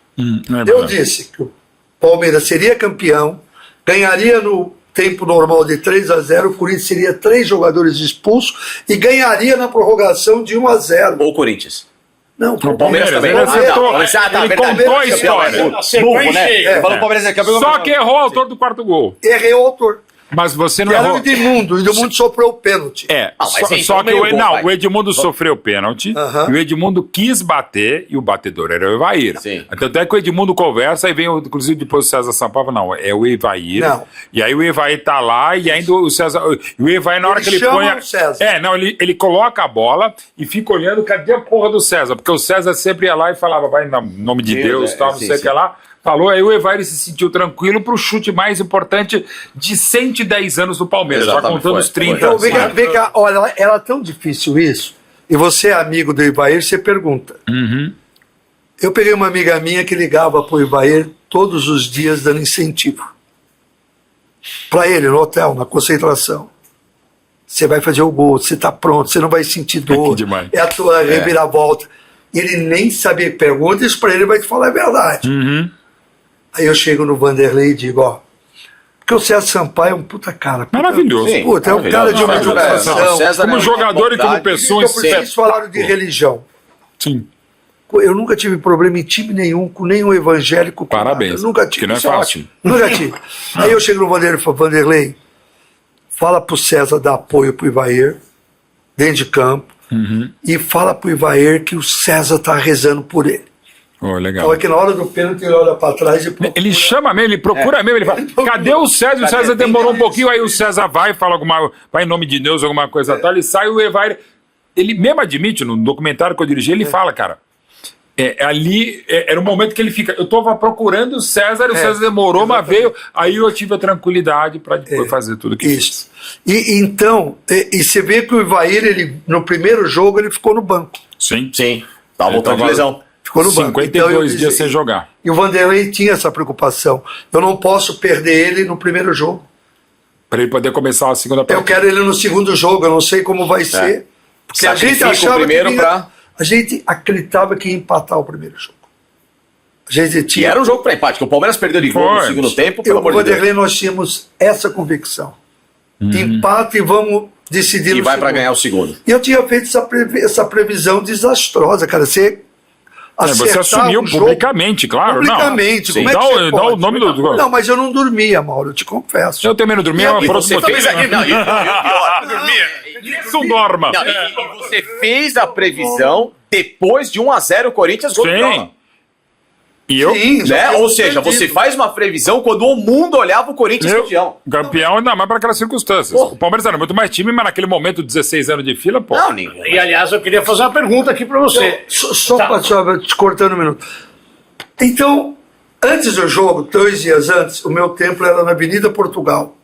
Eu disse que o Palmeiras seria campeão, ganharia no tempo normal de 3-0, o Corinthians seria 3 jogadores expulsos e ganharia na prorrogação de 1-0. Ou Corinthians. Não, O Palmeiras também. Palmeiras. Ele acertou, Ele ele verdade. contou a Palmeiras história. campeão. Burro, né? É. Falou Palmeiras é campeão. Só que errou o autor do quarto gol. Errei o autor. Mas você não Era o errou. Edmundo. O Edmundo sofreu o pênalti. É, Ah, mas só então que meio gol, vai. o Edmundo sofreu pênalti Aham. e o Edmundo quis bater e o batedor era o Evair. Sim. Tanto é que o Edmundo conversa e vem, inclusive, depois o César Sampaio, não, é o Evair. Não. E aí o Evair tá lá e ainda o César. O Evair, na hora Ele que ele chama põe. o César. Ele coloca a bola e fica olhando cadê a porra do César, porque o César sempre ia lá e falava, vai, em nome de Deus, tal, não sim, sei o sim. que lá. Falou, aí o Evair se sentiu tranquilo pro chute mais importante de 110 anos do Palmeiras, já Exatamente, contando foi, os 30. Então, vem cá, olha, era tão difícil isso, e você é amigo do Ivair, você pergunta. Eu peguei uma amiga minha que ligava pro Ivair todos os dias dando incentivo. Para ele, no hotel, na concentração. Você vai fazer o gol, você tá pronto, você não vai sentir dor. Que demais. É a tua reviravolta. Ele nem sabia, pergunta isso para ele, vai te falar a verdade. Aí eu chego no Vanderlei e digo, ó, Porque o César Sampaio é um puta cara. Maravilhoso. Sim, Puta, é um cara de uma educação. Como jogador e como pessoa. Vocês falaram de religião. Sim. Eu nunca tive problema em time nenhum, com nenhum evangélico. Parabéns. Eu nunca tive. Que não é fácil. Nunca tive. Aí eu chego no Vanderlei e falo, Vanderlei, fala pro César dar apoio pro Ivair, dentro de campo, e fala pro Ivair que o César tá rezando por ele. Oh, legal. Então é que na hora do pênalti ele olha pra trás e procura. Ele chama mesmo, ele procura mesmo, ele fala, cadê o César? O César demorou um pouquinho, aí o César vai, fala vai em nome de Deus, alguma coisa tal, ele sai, o Ivair, ele mesmo admite, no documentário que eu dirigi, ele fala, cara, ali era o momento que ele fica, eu tava procurando o César, e o César demorou, mas veio, aí eu tive a tranquilidade para depois fazer tudo que isso. E então, você vê que o Ivair, ele, no primeiro jogo, ele ficou no banco. Sim. Sim, tava voltando de lesão. Ficou no banco. 52 dias sem jogar. E o Vanderlei tinha essa preocupação. Eu não posso perder ele no primeiro jogo. Para ele poder começar a segunda partida. Eu quero ele no segundo jogo, eu não sei como vai ser. Porque a gente achava a gente acreditava que ia empatar o primeiro jogo. A gente tinha... E era um jogo para empate, que o Palmeiras perdeu de gol no segundo tempo, pelo amor de Deus. O Vanderlei, nós tínhamos essa convicção. Empate e vamos decidir e vai para ganhar o segundo. E eu tinha feito essa previsão desastrosa, cara. Você assumiu publicamente, claro. Publicamente. Não. Como é que dá o nome do... Não, mas eu não dormia, Mauro, eu te confesso. Eu também não dormia, mas você fez aqui... Não, pior. Isso dorma. Você fez a previsão depois de 1-0 o Corinthians contra. E eu, né? Ou seja, você faz uma previsão quando o mundo olhava o Corinthians campeão. Campeão ainda mais para aquelas circunstâncias. O Palmeiras era muito mais time, mas naquele momento, 16 anos de fila, pô. Não, e aliás, eu queria fazer uma pergunta aqui para você. Só te cortando um minuto. Então, antes do jogo, 2 dias antes, o meu templo era na Avenida Portugal.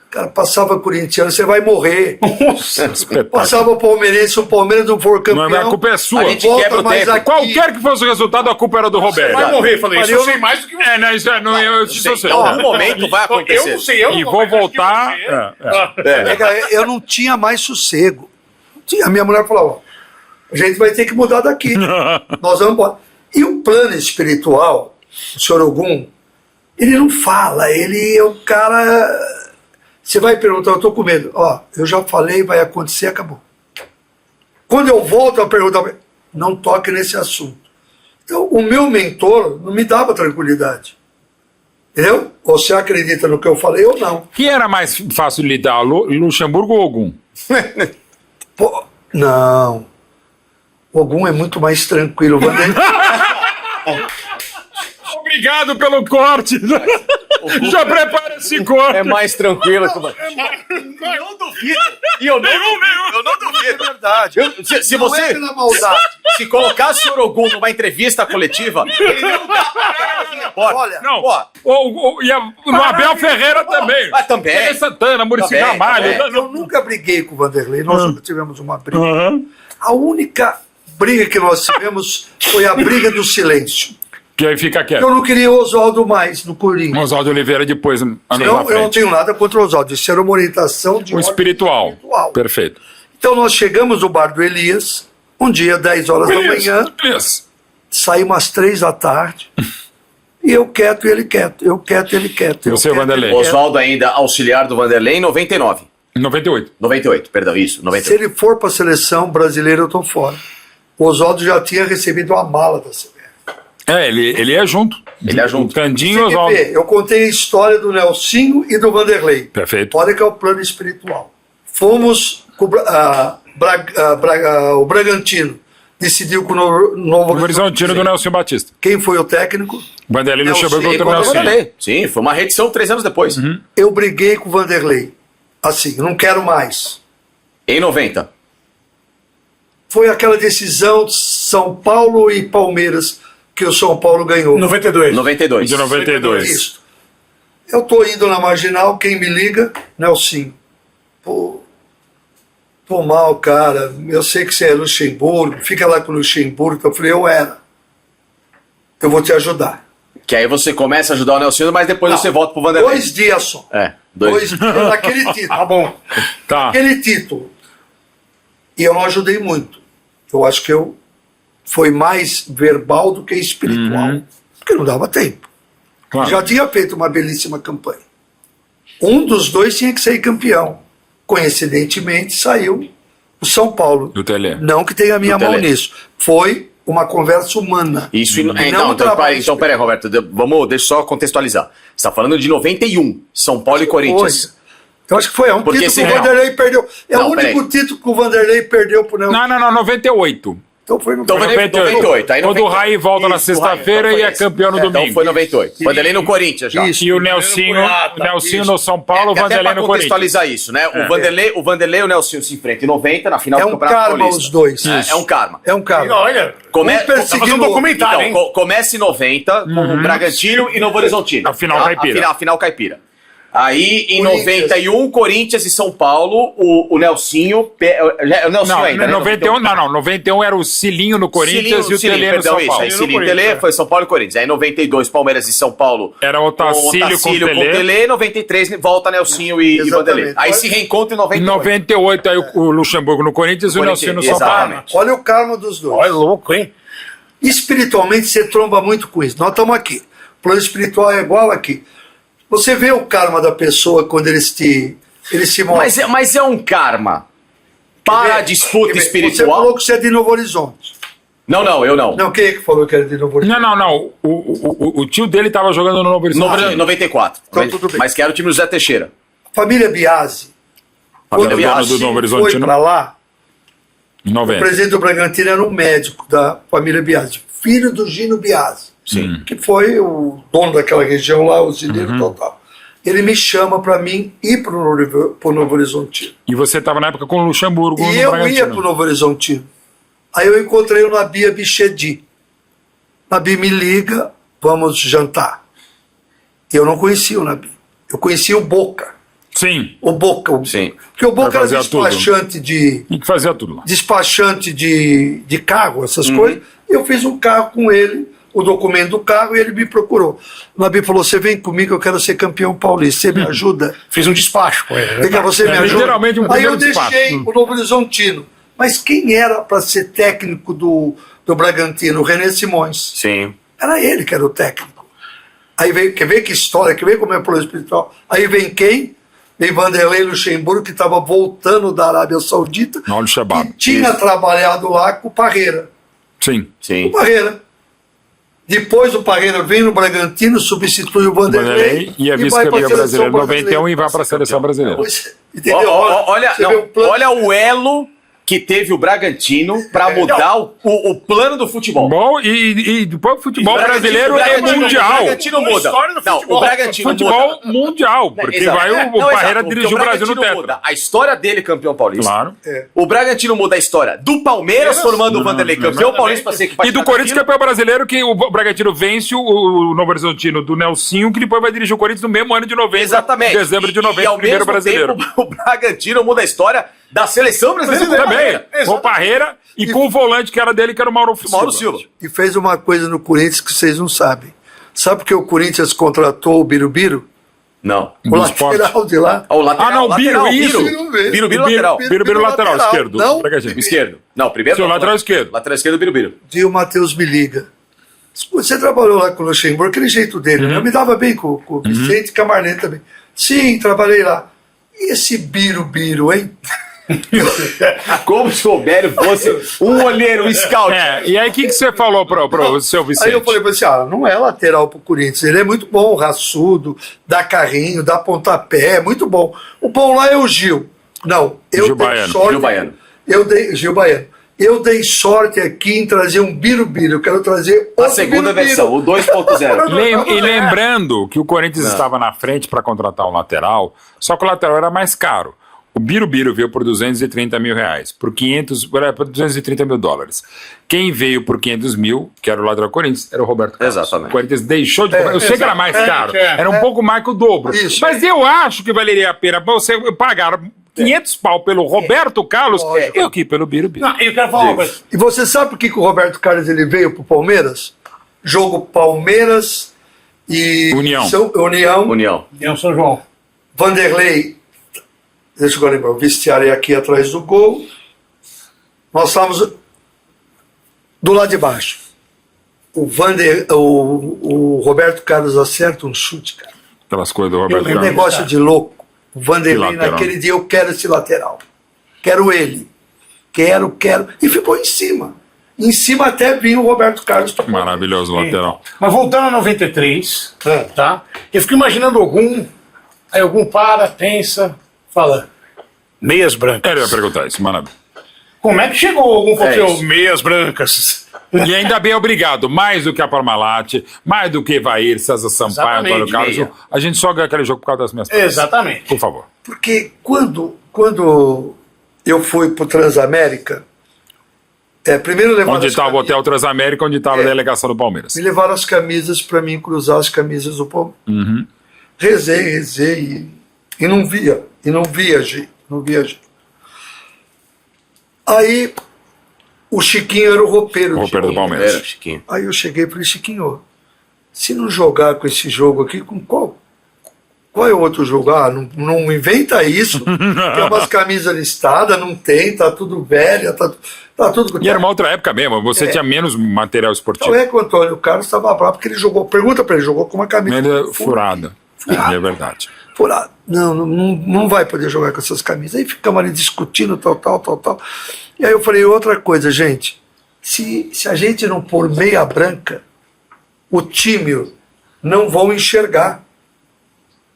Cara, passava corintiano, você vai morrer. Nossa, passava o palmeirense, se o Palmeiras não for campeão... Não, a culpa é sua. A gente quebra o tempo. Aqui. Qualquer que fosse o resultado, a culpa era do Roberto. Você vai morrer, falei isso. Eu sei mais do que você. Não, isso não, eu sei. Em algum momento vai acontecer. Eu não sei, eu não E vou voltar... Eu não tinha mais sossego. A minha mulher falou, a gente vai ter que mudar daqui. Nós vamos embora. E o plano espiritual, o senhor Ogum, ele não fala, ele é um cara... Você vai perguntar, eu estou com medo. Eu já falei, vai acontecer, acabou. Quando eu volto a perguntar, não toque nesse assunto. Então, o meu mentor não me dava tranquilidade. Entendeu? Você acredita no que eu falei ou não? Quem era mais fácil de lidar, Luxemburgo ou Ogum? Não. O Ogum é muito mais tranquilo. Obrigado pelo corte. Já prepara esse corte. É mais tranquilo. Eu não duvido. E eu não duvido. É verdade. Se você se colocasse o Orogum numa entrevista coletiva, ele não dá pra Olha, não. No Abel Ferreira também. Mas também. Santana, Muricy Ramalho. Eu nunca briguei com o Vanderlei, nós nunca tivemos uma briga. A única briga que nós tivemos foi a briga do silêncio. Que aí fica quieto. Eu não queria o Oswaldo mais no Corinthians. Oswaldo Oliveira depois. Eu não tenho nada contra o Oswaldo. Isso era uma orientação de espiritual. Perfeito. Então nós chegamos no bar do Elias, um dia, 10 horas da manhã. Saímos às 3 da tarde. E eu quieto e ele quieto. Eu quieto e ele quieto. Você, Vanderlei. Oswaldo ainda auxiliar do Vanderlei em 99. 98, perdão, isso. 98. Se ele for para a seleção brasileira, eu estou fora. O Oswaldo já tinha recebido a mala da CBF. Ele é junto. Ele é junto. Candinho e Oswaldo. Eu contei a história do Nelsinho e do Vanderlei. Perfeito. Olha que é o plano espiritual. Fomos com o Bragantino. Decidiu com o Novo Horizontino do Nelson Batista. Quem foi o técnico? Vanderlei Luxemburgo contra o Nelson. Sim, foi uma reedição 3 anos depois. Eu briguei com o Vanderlei. Assim, não quero mais. Em 90. Foi aquela decisão de São Paulo e Palmeiras que o São Paulo ganhou. 92. De 92. Isso. Eu tô indo na Marginal, quem me liga? Nelsinho. Pô, tô mal, cara. Eu sei que você é Luxemburgo, fica lá com o Luxemburgo. Eu falei, eu era. Eu vou te ajudar. Que aí você começa a ajudar o Nelson, mas depois você volta pro Vanderlei. 2 dias só. 2 dias naquele título. Tá bom. Tá. Aquele título. E eu não ajudei muito. Eu acho que foi mais verbal do que espiritual. Porque não dava tempo. Claro. Já tinha feito uma belíssima campanha. Um dos dois tinha que sair campeão. Coincidentemente, saiu o São Paulo. Do Tele. Não que tenha a minha mão nisso. Foi uma conversa humana. Isso então, peraí, Roberto, deixa eu só contextualizar. Você está falando de 91, São Paulo e Corinthians. Eu acho que foi. É um título que o Vanderlei perdeu. É o único título que o Vanderlei perdeu pro Nelson. Não, 98. Então foi no 98. Aí quando o Raí volta na sexta-feira e é campeão no domingo. Então foi 98. Vanderlei no Corinthians já. E o Nelsinho no São Paulo, o Vanderlei no Corinthians. Contextualizar isso, né? O Vanderlei e o Nelsinho se enfrentam em 90 na final do Campeonato Paulista. É um karma os dois. É um karma. É um karma. Olha, Fazer um documentário, hein? Começa em 90 com o Bragantino e Novo Horizontino. A final caipira. A final caipira. Aí, em 91, Corinthians e São Paulo, o Nelsinho... O Nelsinho ainda, né? 91 era o Cilinho no Corinthians e o Tele no São Paulo. Aí Cilinho e Tele foi São Paulo e Corinthians. Aí, 92, Palmeiras e São Paulo. Era o Otacílio com o Tele. 93, volta Nelsinho e Vanderlei. Aí se reencontra em 98. Em 98, aí o Luxemburgo no Corinthians e o Nelsinho no São Paulo. Olha o karma dos dois. Olha, louco, hein? Espiritualmente, você tromba muito com isso. Nós estamos aqui. O plano espiritual é igual aqui. Você vê o karma da pessoa quando eles se mostram. Mas é um karma para a disputa espiritual. Você falou que você é de Novo Horizonte. Não, eu não. Não, quem é que falou que era de Novo Horizonte? Não. O tio dele estava jogando no Novo Horizonte. Em 94. Então, tudo bem. Mas que era o time do Zé Teixeira. Família Biasi. Família Biasi do Novo Horizonte, foi para lá. 90. O presidente do Bragantino era um médico da família Biasi, filho do Gino Biasi. Sim. Que foi o dono daquela região lá, o Zineiro total. Ele me chama para mim ir para o Novo Horizontino. E você estava na época com o Luxemburgo E eu ia para o Novo Horizontino. Aí eu encontrei o Nabi Abichedi. Nabi me liga, vamos jantar. Eu não conhecia o Nabi. Eu conhecia o Boca. Sim. O Boca. Sim. Porque o Boca era despachante E que fazia tudo lá. Despachante de carro, essas coisas. Eu fiz um carro com ele, o documento do carro, e ele me procurou. O Nabi falou: você vem comigo, eu quero ser campeão paulista. Você me ajuda? Fiz um despacho com ele. Você me ajuda? Literalmente um Aí eu despacho. deixei o Novo Horizontino. Mas quem era para ser técnico do Bragantino? O René Simões. Sim. Era ele que era o técnico. Aí veio, quer ver que história, quer ver como é o plano espiritual? Aí vem quem? Vem Vanderlei Luxemburgo, que estava voltando da Arábia Saudita, que tinha trabalhado lá com o Parreira. Sim. O Parreira. Depois o Parreira vem no Bragantino, substitui o Vanderlei e é vice-campeão brasileiro. 91 e vai para a seleção brasileira. Entendeu? Olha o elo que teve o Bragantino para mudar o plano do futebol. Bom, e depois o futebol brasileiro é mundial. O Bragantino muda. O Bragantino futebol mundial, porque vai o Parreira dirigir o Brasil no teto. A história dele campeão paulista. Claro. O Bragantino muda a história do Palmeiras formando o Vanderlei campeão paulista para ser e do Corinthians campeão brasileiro, que o Bragantino vence o Novo Horizontino do Nelsinho, que depois vai dirigir o Corinthians no mesmo ano de 90. Exatamente. Dezembro de 90, o primeiro brasileiro. O Bragantino muda a história da seleção brasileira também. Com o Parreira e com o volante que era dele, que era o Mauro Silva. E fez uma coisa no Corinthians que vocês não sabem. Sabe por que o Corinthians contratou o Birubiru? Não. O lateral de lá. O lateral, Birubiru lateral. Birubiru lateral esquerdo. Não, esquerdo. Não, primeiro. Seu lateral esquerdo. Lateral esquerdo, Birubiru. E o Matheus me liga. Você trabalhou lá com o Luxemburgo, aquele jeito dele. Eu me dava bem com o Vicente Camarnet também. Sim, trabalhei lá. E esse Birubiru, hein? Como se o Bério fosse um olheiro, um scout. E aí o que você falou pro seu Vicente? Aí eu falei pra ele não é lateral pro Corinthians, ele é muito bom, raçudo, dá carrinho, dá pontapé, é muito bom. O bom lá é o Gil. Não, eu dei sorte. Gil Baiano. Gil Baiano. Eu dei sorte aqui em trazer um Birubiru, eu quero trazer a segunda versão, o 2.0. E lembrando que o Corinthians estava na frente para contratar um lateral, só que o lateral era mais caro. O Birubiru veio por R$230 mil, por 230 mil dólares. Quem veio por 500 mil, que era o lateral do Corinthians, era o Roberto Carlos. Exatamente. O Corinthians deixou de... eu sei que era mais caro, era um pouco mais que o dobro. Isso. Mas eu acho que valeria a pena você pagar 500 pau pelo Roberto Carlos e aqui pelo Birubiru. Não, eu quero falar uma coisa. E você sabe por que o Roberto Carlos ele veio pro Palmeiras? Jogo Palmeiras e... União. União São João. Vanderlei... Deixa eu lembrar, o vestiário é aqui atrás do gol. Nós estávamos do lado de baixo. O Roberto Carlos acerta um chute, cara. Aquelas coisas do Roberto Um Carlos. negócio de louco. O Vanderlei, Que lateral. naquele dia, eu quero esse lateral. Quero ele. Quero. E ficou em cima. Em cima até vinha o Roberto Carlos. Maravilhoso lateral. Mas voltando a 93, tá? Eu fico imaginando aí algum para, pensa, fala, meias brancas. Eu ia perguntar isso, maravilha. Como é que chegou algum É falou, isso. meias brancas? E ainda bem, obrigado. Mais do que a Parmalat, mais do que Evair, César Sampaio, Exatamente, Antônio Carlos. meia. A gente só ganha aquele jogo por causa das minhas palavras. Exatamente. Por favor. Porque quando eu fui pro Transamérica, primeiro levaram Onde as estava o camisas- Hotel Transamérica, onde estava a delegação do Palmeiras. Me levaram as camisas para mim cruzar as camisas do Palmeiras. Uhum. Rezei e não via jeito. Aí o Chiquinho era o roupeiro. O roupeiro do Palmeiras. Era, Chiquinho. Aí eu cheguei e falei, Chiquinho, se não jogar com esse jogo aqui, com qual é o outro jogo? Ah, não inventa isso. Tem umas camisas listadas, não tem, tá tudo velho, tá tudo... E era uma outra época mesmo, você tinha menos material esportivo. Então é que o Antônio Carlos estava bravo, porque ele jogou, pergunta para ele, jogou com uma camisa Ainda furada. É verdade. furada. Não vai poder jogar com essas camisas. Aí ficamos ali discutindo, tal. E aí eu falei, outra coisa, gente, se a gente não pôr meia branca, o time não vão enxergar.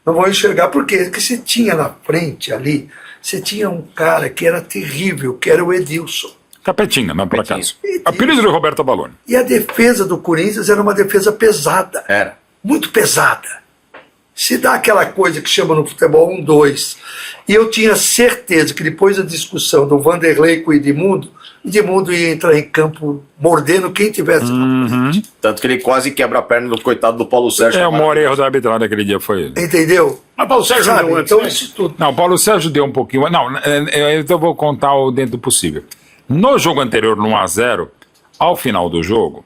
Não vão enxergar, por quê? Porque você tinha na frente ali, você tinha um cara que era terrível, que era o Edilson. Capetinha, não por acaso. Apelido do Roberto Baloni. E a defesa do Corinthians era uma defesa pesada. Era. Muito pesada. Se dá aquela coisa que chama no futebol 1-2. E eu tinha certeza que depois da discussão do Vanderlei com o Edmundo ia entrar em campo mordendo quem tivesse na frente. Tanto que ele quase quebra a perna do coitado do Paulo Sérgio. O maior erro da arbitragem daquele dia foi ele. Entendeu? Mas Paulo Sérgio Sabe? não antes, Então né? isso tudo. Não, o Paulo Sérgio deu um pouquinho. Não, eu vou contar o dentro do possível. No jogo anterior, no 1-0, ao final do jogo,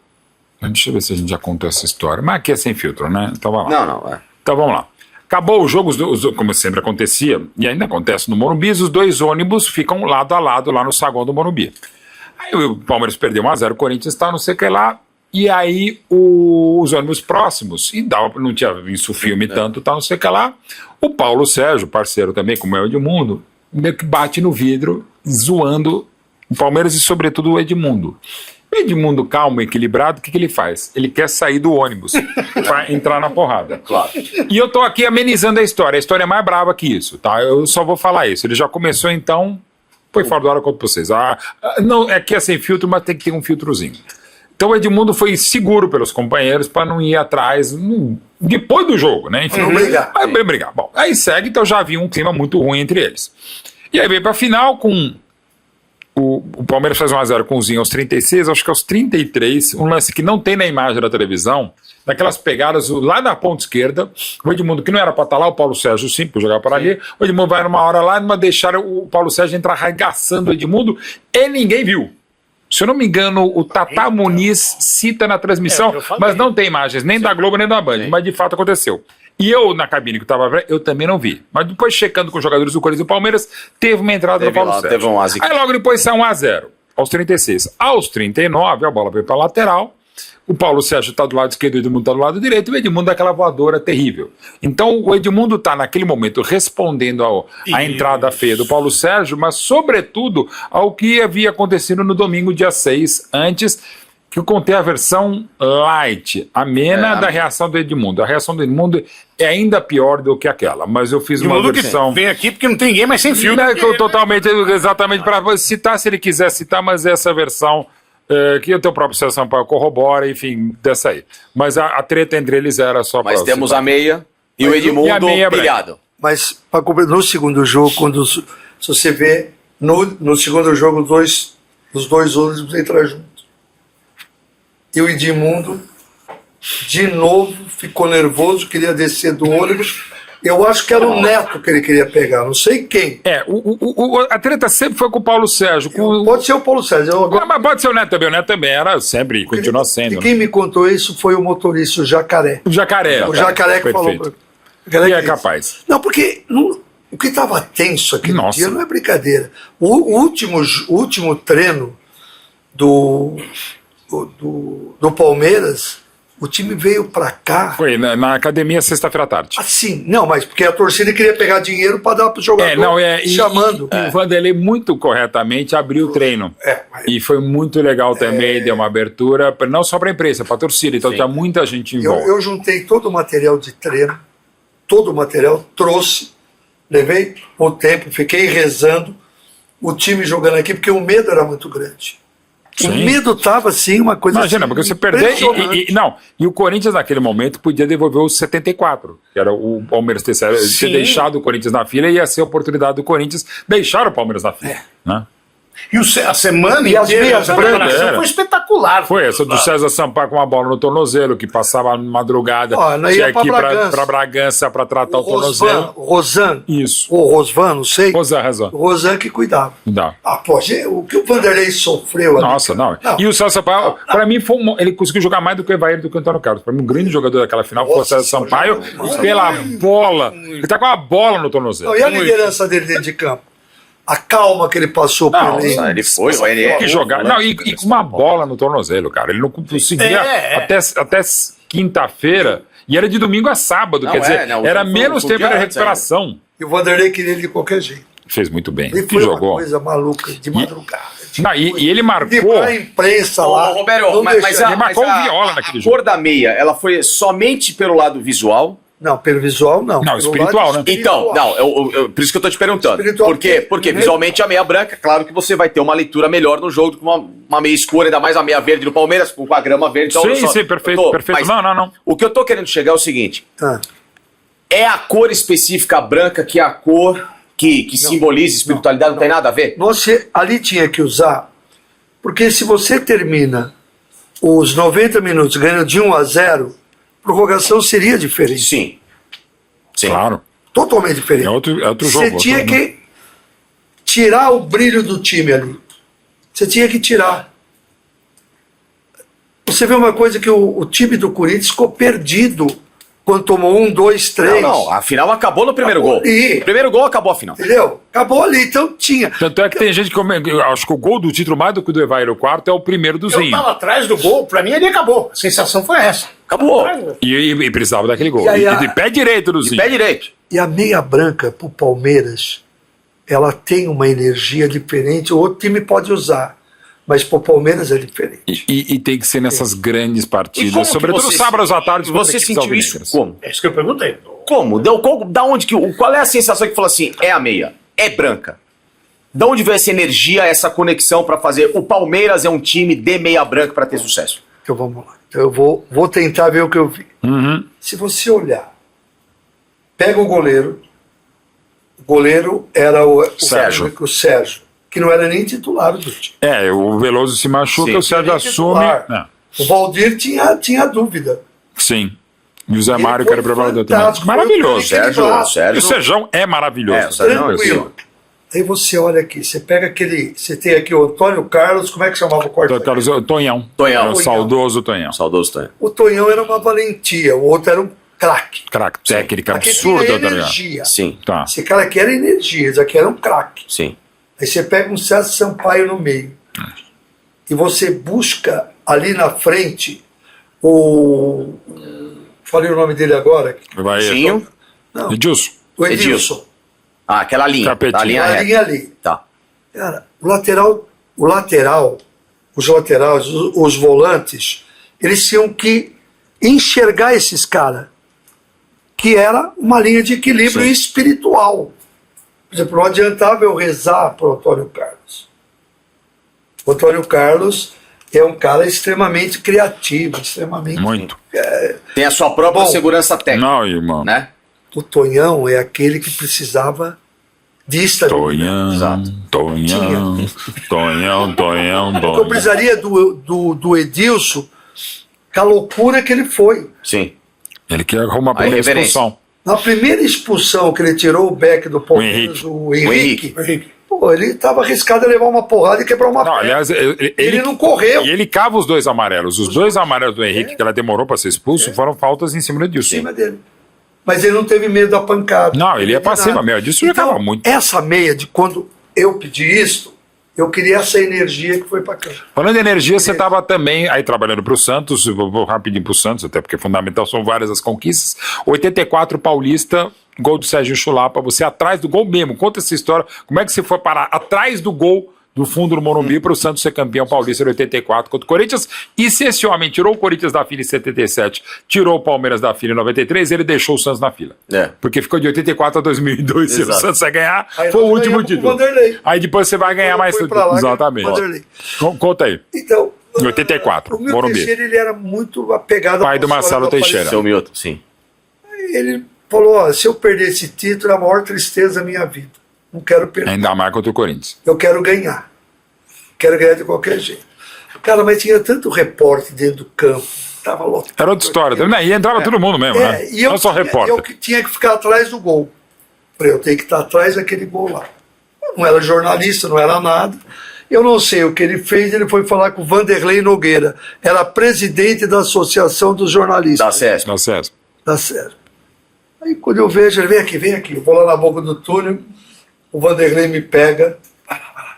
deixa eu ver se a gente já contou essa história, mas aqui é sem filtro, né? Então vamos lá. Não. Então vamos lá. Acabou o jogo, como sempre acontecia, e ainda acontece no Morumbi, os dois ônibus ficam lado a lado lá no saguão do Morumbi. Aí o Palmeiras perdeu 1-0, o Corinthians está não sei o que lá, e aí os ônibus próximos, e não tinha visto filme tanto, não sei o que lá, o Paulo Sérgio, parceiro também, como é o Edmundo, meio que bate no vidro, zoando o Palmeiras e sobretudo o Edmundo. O Edmundo, calmo, equilibrado, o que ele faz? Ele quer sair do ônibus para entrar na porrada. Claro. E eu tô aqui amenizando a história é mais brava que isso, tá? Eu só vou falar isso. Ele já começou, então, foi fora do ar, eu conto pra vocês. Não, é que é sem filtro, mas tem que ter um filtrozinho. Então o Edmundo foi seguro pelos companheiros para não ir atrás depois do jogo, né? Enfim, Não brigar. brigar. Bom, aí segue, então já havia um clima muito ruim entre eles. E aí veio pra final com... O Palmeiras faz 1-0 com o Zinho aos 36, acho que aos 33, um lance que não tem na imagem da televisão, daquelas pegadas lá na ponta esquerda, o Edmundo, que não era para estar lá, o Paulo Sérgio sim, para jogar para ali, o Edmundo vai numa hora lá, mas deixaram o Paulo Sérgio entrar arregaçando o Edmundo, e ninguém viu. Se eu não me engano, o Tata Muniz cita na transmissão, mas não tem imagens, nem da Globo, nem da Band, mas de fato aconteceu. E eu, na cabine que estava, eu também não vi. Mas depois, checando com os jogadores do Corinthians e do Palmeiras, teve uma entrada do Paulo Sérgio. Teve um Aí logo depois sai 1-0, aos 36. Aos 39, a bola veio para a lateral, o Paulo Sérgio está do lado esquerdo, o Edmundo está do lado direito, e o Edmundo dá aquela voadora terrível. Então o Edmundo está, naquele momento, respondendo à entrada feia do Paulo Sérgio, mas, sobretudo, ao que havia acontecido no domingo, dia 6, antes... que eu contei a versão light, amena da reação do Edmundo. A reação do Edmundo é ainda pior do que aquela, mas eu fiz uma versão... Vem aqui porque não tem ninguém mais sem fio. Totalmente, exatamente, para citar, se ele quiser citar, mas essa versão que o teu próprio César Sampaio corrobora, enfim, dessa aí. Mas a treta entre eles era só... Mas temos a meia e o Edmundo pilhado. Mas no segundo jogo, se você vê, no segundo jogo, os dois ônibus entram juntos. E o Edmundo, de novo, ficou nervoso, queria descer do ônibus. Eu acho que era o Neto que ele queria pegar, não sei quem. A treta sempre foi com o Paulo Sérgio. Pode ser o Paulo Sérgio. Mas pode ser o Neto também. O Neto também era sempre e continua sendo. E quem me contou isso foi o motorista, o Jacaré. O Jacaré. O Jacaré que falou. E é capaz. Não, porque o que estava tenso aquele dia não é brincadeira. O último treino do Palmeiras O time veio pra cá. Foi na academia sexta-feira à tarde. Assim, não, mas porque a torcida queria pegar dinheiro para dar pro jogador, chamando. E o Vanderlei muito corretamente abriu o treino. E foi muito legal também, deu uma abertura, não só para a imprensa, para a torcida. Então tinha muita gente em volta. Eu juntei todo o material de treino, todo o material, trouxe, levei o tempo, fiquei rezando, o time jogando aqui, porque o medo era muito grande. Sim. O medo estava assim, uma coisa Imagina, assim, porque você perder. E o Corinthians, naquele momento, podia devolver os 74, que era o Palmeiras ter deixado o Corinthians na fila e ia ser a oportunidade do Corinthians deixar o Palmeiras na fila. Né? E a semana e as inteira meias a brancas foi espetacular. Foi essa do César Sampaio com uma bola no tornozelo, que passava madrugada, tinha que ir para Bragança para tratar o tornozelo. Rosan. Isso. Ou Rosvan, não sei. Rosan. O Rosan que cuidava. Não. O que o Vanderlei sofreu ali. Nossa, não. E o César Sampaio, para mim, ele conseguiu jogar mais do que o Evair do que o Antônio Carlos. Para mim, um grande jogador daquela final foi o César Sampaio, pela bola. Ele tá com a bola no tornozelo. E a liderança dele dentro de campo? A calma que ele passou por ele. Ele foi, que jogar. Não, e com uma bola no tornozelo, cara. Ele não conseguia até quinta-feira, e era de domingo a sábado, quer dizer, era menos tempo de recuperação. E o Vanderlei queria ele de qualquer jeito. Fez muito bem. Ele foi uma coisa maluca, de madrugada. E ele marcou. A imprensa lá. Roberto, ele marcou o Viola naquele jogo. A cor da meia, ela foi somente pelo lado visual? Não, pelo visual não. Não, espiritual, né? Então, por isso que eu tô te perguntando. Por quê? Porque visualmente a meia branca, claro que você vai ter uma leitura melhor no jogo do que uma meia escura, ainda mais a meia verde do Palmeiras, com a grama verde. Então sim, perfeito. Mas não. O que eu tô querendo chegar é o seguinte. É a cor específica branca que é a cor que simboliza espiritualidade, não tem nada a ver? Você ali tinha que usar, porque se você termina os 90 minutos ganhando de 1-0, prorrogação seria diferente. Sim. Claro. Totalmente diferente. É outro jogo. Você tinha que tirar o brilho do time ali. Você tinha que tirar. Você vê uma coisa que o time do Corinthians ficou perdido quando tomou 1, 2, 3. Não, a final acabou no primeiro gol. Ali. O primeiro gol acabou a final. Entendeu? Acabou ali, então tinha. Tanto é que tem gente que acho que o gol do título mais do que o do Evair, o quarto, é o primeiro do Zinho. Eu tava atrás do gol, pra mim ali acabou. A sensação foi essa. Acabou. E precisava daquele gol. E de pé direito do Zinho. De pé direito. E a meia branca pro Palmeiras, ela tem uma energia diferente. O outro time pode usar, mas pro Palmeiras é diferente. E tem que ser nessas grandes partidas, sobretudo sábados à tarde. Você sentiu isso como? É isso que eu perguntei. Como? Da onde qual é a sensação que falou assim, é a meia, é branca? Da onde veio essa energia, essa conexão para fazer o Palmeiras é um time de meia branca para ter sucesso? Então vamos lá. Então eu vou tentar ver o que eu vi. Se você olhar, pega o goleiro era o Sérgio, que não era nem titular do time. O Veloso se machuca, o Sérgio assume. O Valdir tinha dúvida. Sim. E o Zé Mário, que era preparador também. Maravilhoso. Sérgio. E o Sérgio é maravilhoso. Tranquilo. Aí você olha aqui, você pega você tem aqui o Antônio Carlos, como é que chamava o quarto? Tonhão. Tonhão. Saudoso Tonhão. O Tonhão era uma valentia, o outro era um craque. Craque, técnica absurda. Energia. Sim. Tá. Esse cara aqui era energia, esse aqui era um craque. Sim. Aí você pega um César Sampaio no meio. E você busca ali na frente falei o nome dele agora. Edinho? Não. Edilson. O Edilson. Aquela linha. Capetinho. A linha linha ali. Tá. Cara, os laterais, os volantes, eles tinham que enxergar esses caras, que era uma linha de equilíbrio espiritual. Por exemplo, não adiantava eu rezar para o Antônio Carlos. O Antônio Carlos é um cara extremamente criativo, extremamente... Muito. Tem a sua própria segurança técnica. Não, irmão. Né? O Tonhão é aquele que precisava de estabilidade. Tonhão. Eu precisaria do Edilson com a loucura que ele foi. Sim. Ele quer arrumar a primeira expulsão. Na primeira expulsão que ele tirou o back do Palmeiras, o Henrique. Pô, ele estava arriscado a levar uma porrada e quebrar uma perna. Aliás, ele não correu. E ele cava os dois amarelos. Os dois amarelos do Henrique, que ela demorou para ser expulso, foram faltas em cima disso. Em cima dele. Mas ele não teve medo da pancada. Não, ele ia pra cima mesmo. Disso já tava muito. Essa meia de quando eu pedi isso, Eu queria essa energia que foi para cá. Falando em energia, você estava também aí trabalhando para o Santos, vou rapidinho para o Santos, até porque é fundamental, são várias as conquistas. 84 Paulista, gol do Sérgio Chulapa, você atrás do gol mesmo. Conta essa história, como é que você foi parar atrás do gol do fundo do Morumbi para o Santos ser campeão paulista em 84 contra o Corinthians? E se esse homem tirou o Corinthians da fila em 77, tirou o Palmeiras da fila em 93, ele deixou o Santos na fila. Porque ficou de 84 a 2002, se o Santos vai ganhar, aí foi o último título. Aí depois você vai ganhar mais tudo. Exatamente. Conta aí. Então, em 84, o Milton Morumbi. Teixeira, ele era muito apegado Pai do Marcelo Teixeira. Seu Milton, sim. Ele falou, ó, se eu perder esse título, é a maior tristeza da minha vida. Não quero perder. Ainda mais contra o Corinthians. Eu quero ganhar. Quero ganhar de qualquer jeito. Cara, mas tinha tanto repórter dentro do campo. Tava lotado. Era outra história. E entrava todo mundo mesmo, né? E não só repórter. Eu tinha que ficar atrás do gol. Falei, eu tenho que estar atrás daquele gol lá. Eu não era jornalista, não era nada. Eu não sei o que ele fez. Ele foi falar com o Vanderlei Nogueira. Era presidente da Associação dos Jornalistas. Da SESP. Da SESP. Aí quando eu vejo, ele vem aqui. Eu vou lá na boca do túnel. O Vanderlei me pega.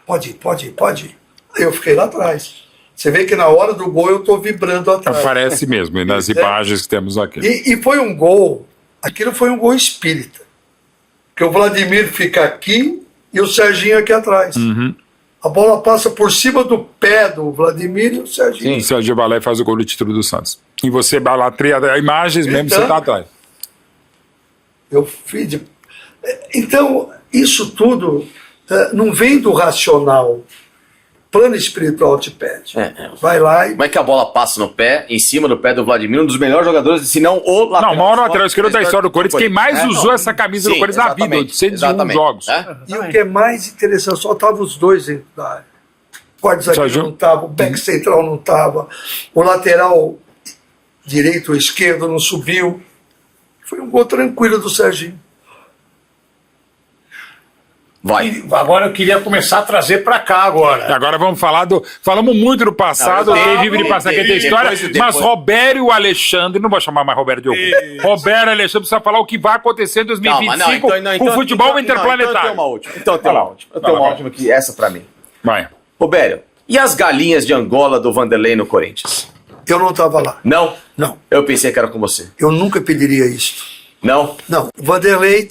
Pode ir. Aí eu fiquei lá atrás. Você vê que na hora do gol eu estou vibrando atrás. Aparece mesmo, nas imagens que temos aqui. E foi um gol, aquilo foi um gol espírita. Porque o Vladimir fica aqui e o Serginho aqui atrás. A bola passa por cima do pé do Vladimir e o Serginho. Sim, o Serginho Balé faz o gol do título do Santos. E você balatria imagens mesmo, você está atrás. Eu fiz. Então, isso tudo não vem do racional. Plano espiritual te pede. Vai lá e... Como é que a bola passa no pé, em cima do pé do Vladimir, um dos melhores jogadores, se não o lateral. Não, o maior lateral esquerdo da história do Corinthians, quem mais usou essa camisa do Corinthians na vida, 101 jogos. E o que é mais interessante, só estavam os dois dentro da área. O guarda-zagueiro não estava, o back central não estava, o lateral direito ou esquerdo não subiu. Foi um gol tranquilo do Serginho. Vai. Agora eu queria começar a trazer para cá agora. Agora vamos falar falamos muito do passado, quem vive de passado, quem tem história, mas Roberto Alexandre, não vou chamar mais Roberto Diogo. Roberto Alexandre precisa falar o que vai acontecer em 2025 com o futebol interplanetário. Então tem uma última. Eu tenho uma última aqui, essa pra mim. Vai. Roberto, e as galinhas de Angola do Vanderlei no Corinthians? Eu não estava lá. Não? Não. Eu pensei que era com você. Eu nunca pediria isso. Não? Não. O Vanderlei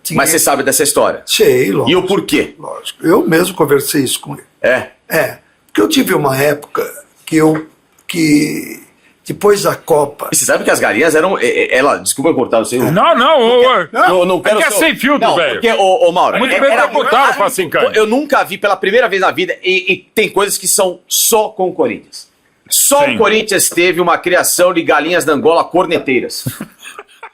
tinha... Mas você sabe dessa história? Sei, lógico. E o porquê? Lógico. Eu mesmo conversei isso com ele. Porque eu tive uma época que depois da Copa... E você sabe que as galinhas eram... desculpa eu cortar você. Não quero que é sem filtro, velho. Porque, ô Mauro... Muito bem perguntado, Facincani. Eu nunca vi pela primeira vez na vida, e tem coisas que são só com o Corinthians. Só o Corinthians teve uma criação de galinhas da Angola corneteiras.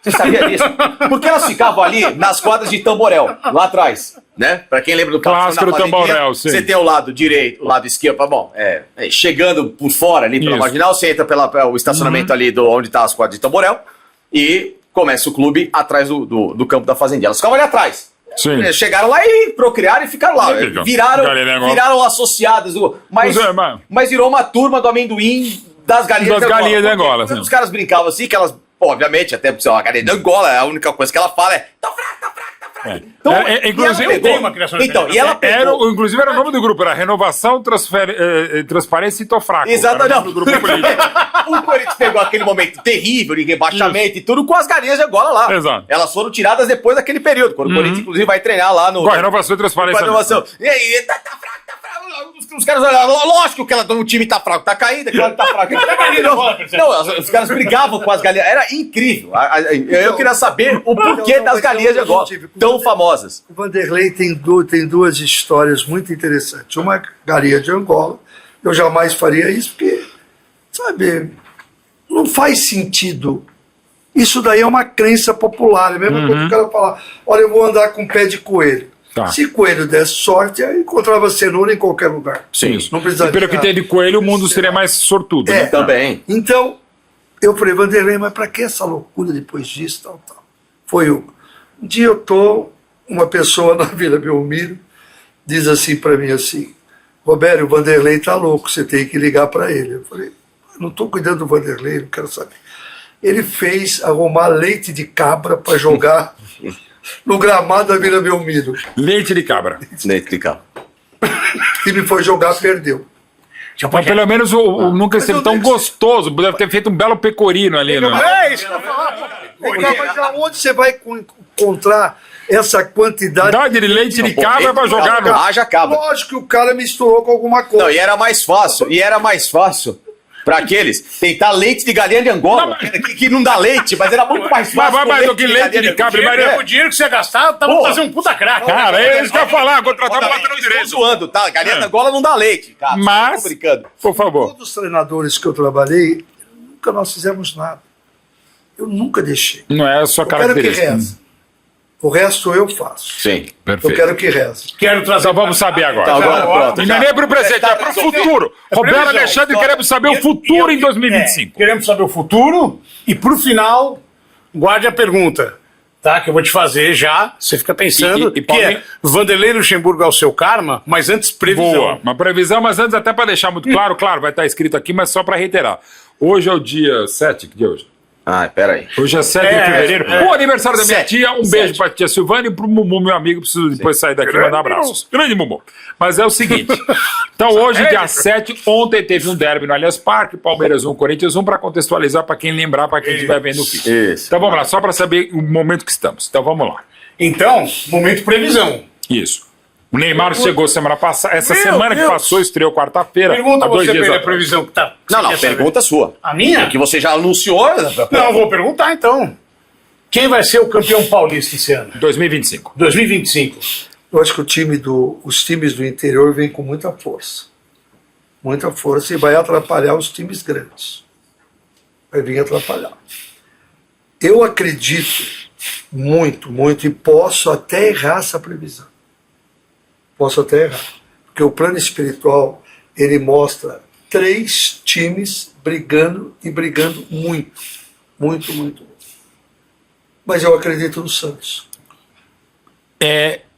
Você sabia disso? Porque elas ficavam ali nas quadras de Tamborel, lá atrás, né? Pra quem lembra do clássico do Tamborel, sim. Você tem o lado direito, o lado esquerdo, chegando por fora ali pela Marginal, você entra pelo estacionamento ali onde tá as quadras de Tamborel e começa o clube atrás do campo da Fazendinha. Elas ficavam ali atrás. Sim. Chegaram lá e procriaram e ficaram lá. Viraram associadas, mas virou uma turma do amendoim das galinhas da Angola. Os caras brincavam assim, que elas... Obviamente, até porque a galinha da Angola, a única coisa que ela fala é tá fraco. Então, inclusive, tem uma criação e ela pegou... Inclusive era o nome do grupo, era Renovação, Transparência e Tô Fraco. Exatamente. O Corinthians pegou aquele momento terrível de rebaixamento e tudo com as galinhas de Angola lá. Exato. Elas foram tiradas depois daquele período, quando o Corinthians, inclusive, vai treinar lá no... Com a Renovação e Transparência. E aí, tá fraco. Os caras olharam, lógico que o time tá fraco, tá caído, claro que tá fraco. Não, os caras brigavam com as galinhas, era incrível. Eu queria saber o porquê das galinhas de Angola, tão famosas. O Vanderlei tem duas histórias muito interessantes. Uma é galinha de Angola, eu jamais faria isso, porque, sabe, não faz sentido. Isso daí é uma crença popular, é a mesma coisa que o cara falar, olha, eu vou andar com pé de coelho. Tá. Se coelho desse sorte, aí encontrava cenoura em qualquer lugar. Sim. Não precisa e pelo que tem de coelho, o mundo seria mais sortudo. Né? Também. Então, eu falei, Vanderlei, mas para que essa loucura depois disso? Tal. Foi um dia uma pessoa na Vila Belmiro diz assim para mim assim, Roberto, o Vanderlei tá louco, você tem que ligar para ele. Eu falei, não estou cuidando do Vanderlei, não quero saber. Ele fez arrumar leite de cabra para jogar no gramado da Vila Belmiro. Leite de cabra. Leite de cabra. O time foi jogar, perdeu. Mas pelo menos nunca esteve tão gostoso. Deve ter feito um belo pecorino ali. É isso que eu falar. Mas aonde você vai encontrar essa quantidade de leite de cabra pra jogar no... Haja cabra. Lógico que o cara misturou com alguma coisa. Não, e era mais fácil pra aqueles tentar leite de galinha de Angola, que não dá leite, mas era muito mais fácil. Mas do que leite de cabra. O dinheiro que você gastar, tava fazendo um puta craque. Cara, é isso que eu ia falar, contratar o lateral direito. Zoando, tá? Galinha de Angola não dá leite, cara. Mas, por favor. Todos os treinadores que eu trabalhei, nunca nós fizemos nada. Eu nunca deixei. Não é a sua característica. Quero que reze. O resto eu faço. Sim. Perfeito. Eu quero que reze. Quero trazer. Então vamos saber agora. Então, agora, pronto. E não é nem pro presente, é pro futuro. Roberto Alexandre, queremos saber o futuro em 2025. Queremos saber o futuro e pro final, guarde a pergunta, tá? Que eu vou te fazer já. Você fica pensando que é Vanderlei Luxemburgo é o seu karma, mas antes previsão. Boa, uma previsão, mas antes até para deixar muito claro, vai estar escrito aqui, mas só para reiterar. Hoje é o dia 7, que dia é hoje? Peraí. Hoje é 7 de fevereiro. O aniversário da minha tia. Beijo pra tia Silvana e pro Mumu, meu amigo. Preciso depois sair daqui e mandar abraços. Grande Mumu. Mas é o seguinte. Então, hoje, dia 7, ontem teve um derby no Allianz Parque, Palmeiras 1, Corinthians 1, para contextualizar, para quem lembrar, para quem estiver vendo o vídeo. Isso. Então, vamos lá, só para saber o momento que estamos. Então, vamos lá. Então, momento previsão. Isso. O Neymar chegou semana passada. Essa semana que passou, estreou quarta-feira. Pergunta há 2 você dias pela atrás. previsão que tá. Não, pergunta sua. A minha? Que você já anunciou. Não, vou perguntar então. Quem vai ser o campeão paulista esse ano? 2025. 2025. Eu acho que os times do interior vêm com muita força. Muita força e vai atrapalhar os times grandes. Vai vir atrapalhar. Eu acredito muito, muito, e posso até errar essa previsão. Posso até errar. Porque o plano espiritual, ele mostra 3 times brigando e brigando muito. Muito, muito. Mas eu acredito no Santos.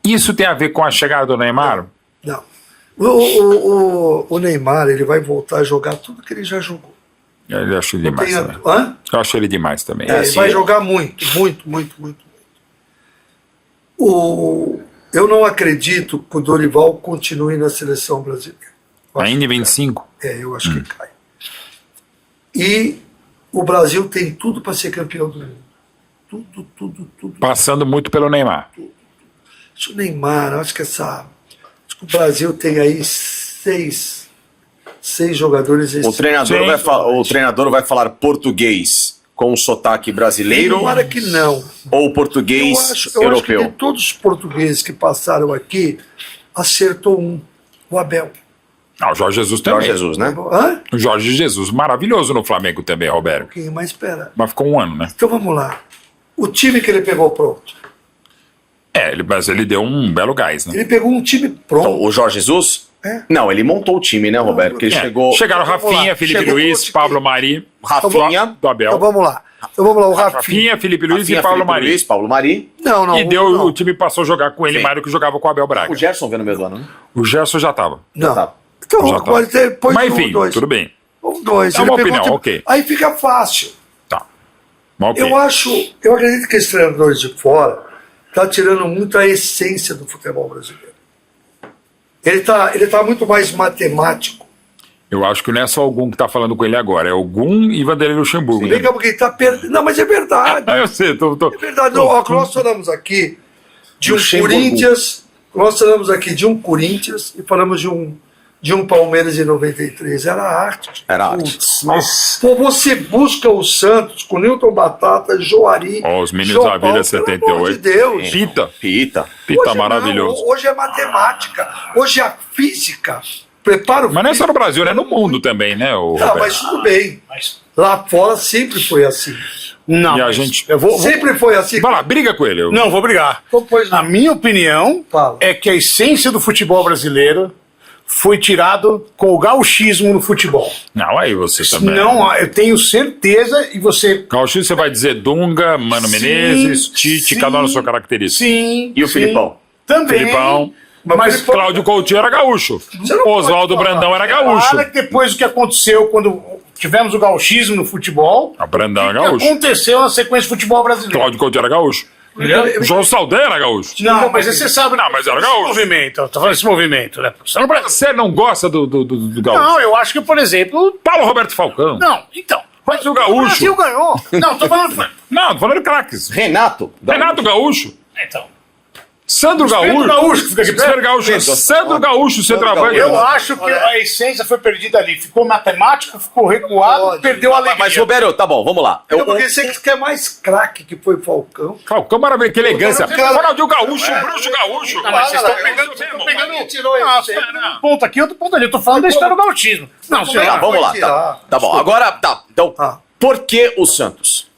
Isso tem a ver com a chegada do Neymar? Não. O Neymar, ele vai voltar a jogar tudo que ele já jogou. Eu acho ele demais também. Hã? Eu acho ele demais também. Ele vai jogar muito, muito, muito, muito. Eu não acredito que o Dorival continue na seleção brasileira. Ainda em 25? Eu acho que cai. E o Brasil tem tudo para ser campeão do mundo. Tudo. Passando muito pelo Neymar. O Neymar, acho que o Brasil tem aí 6 jogadores. O treinador vai falar português com um sotaque brasileiro? Tomara que não. Ou português europeu? Eu acho que de todos os portugueses que passaram aqui, acertou o Abel. O Jorge Jesus também. Jorge Jesus, né? O Jorge Jesus, maravilhoso no Flamengo também, Roberto. Mas espera. Mas ficou 1 ano, né? Então vamos lá. O time que ele pegou pronto. Mas ele deu um belo gás, né? Ele pegou um time pronto. Então, o Jorge Jesus? Não, ele montou o time, né, Roberto? Porque ele chegou... Chegaram Rafinha, Felipe Luiz, Pablo Mari. Rafinha. Do Abel. Então vamos lá. O Rafinha, Felipe Luiz e Pablo Mari. Paulo Mari. Não. E o time passou a jogar com ele, Mário, que jogava com o Abel Braga. O Gerson veio no meio do ano, né? O Gerson já estava. Não. Então pode ter... Mas enfim, tudo bem. Ou 2. É uma opinião, ok. Aí fica fácil. Tá. Okay. Eu acredito que esses treinadores de fora estão tirando muito a essência do futebol brasileiro. Ele tá muito mais matemático. Eu acho que não é só algum que está falando com ele agora, é algum e Vanderlei Luxemburgo. Vem cá, porque ele tá perdendo. Não, mas é verdade. Eu sei, É verdade. Nós falamos aqui de um Corinthians, e falamos de um Palmeiras em 93. Era arte. Era arte. Mas você busca o Santos com Newton Batata, Joari. Os meninos da Vila 78. Pelo amor de Deus. Pita Hoje maravilhoso. Hoje é matemática. Hoje é a física. Preparo. Mas não é só no Brasil, é no mundo também, né? Mas tudo bem. Lá fora sempre foi assim. Não, e a gente... Sempre foi assim. Vai lá, briga com ele. Não, vou brigar. A minha opinião é que a essência do futebol brasileiro foi tirado com o gauchismo no futebol. Não, aí você também. Não, eu tenho certeza e você... Gauchismo você vai dizer Dunga, Mano Menezes, Tite, cada um na sua característica. Sim. E o Filipão? Também. Filipão. Mas Cláudio Coutinho era gaúcho. Oswaldo Brandão era gaúcho. Claro que depois do que aconteceu quando tivemos o gauchismo no futebol, A Brandão é o que gaúcho. aconteceu na sequência do futebol brasileiro? Cláudio Coutinho era gaúcho. João Saldanha, gaúcho. Não, mas você sabe. Não, mas era gaúcho. Movimento, tô falando desse movimento, né? Você não gosta do gaúcho? Não, eu acho que, por exemplo. Paulo Roberto Falcão. Não, então. Mas o gaúcho. O Brasil ganhou. Não, tô falando. Não, tô falando de craques. Renato Gaúcho. Então. Sandro Gaúcho. Gaúcho, fica aqui. Sandro Gaúcho. Sandro Gaúcho, centroavante. Eu acho que a essência foi perdida ali. Ficou matemático, ficou recuado, perdeu a alegria. Mas, Roberto, tá bom, vamos lá. Porque você quer mais craque que foi Falcão. Falcão, maravilha, que elegância. Ronaldinho Gaúcho, Bruxo Não, Gaúcho. mas vocês estão pegando um ponto aqui, outro ponto ali. Eu tô falando da história do gauchismo. Não, senhor. Tá, vamos lá. Tá bom. Agora, tá. Então, por que o Santos?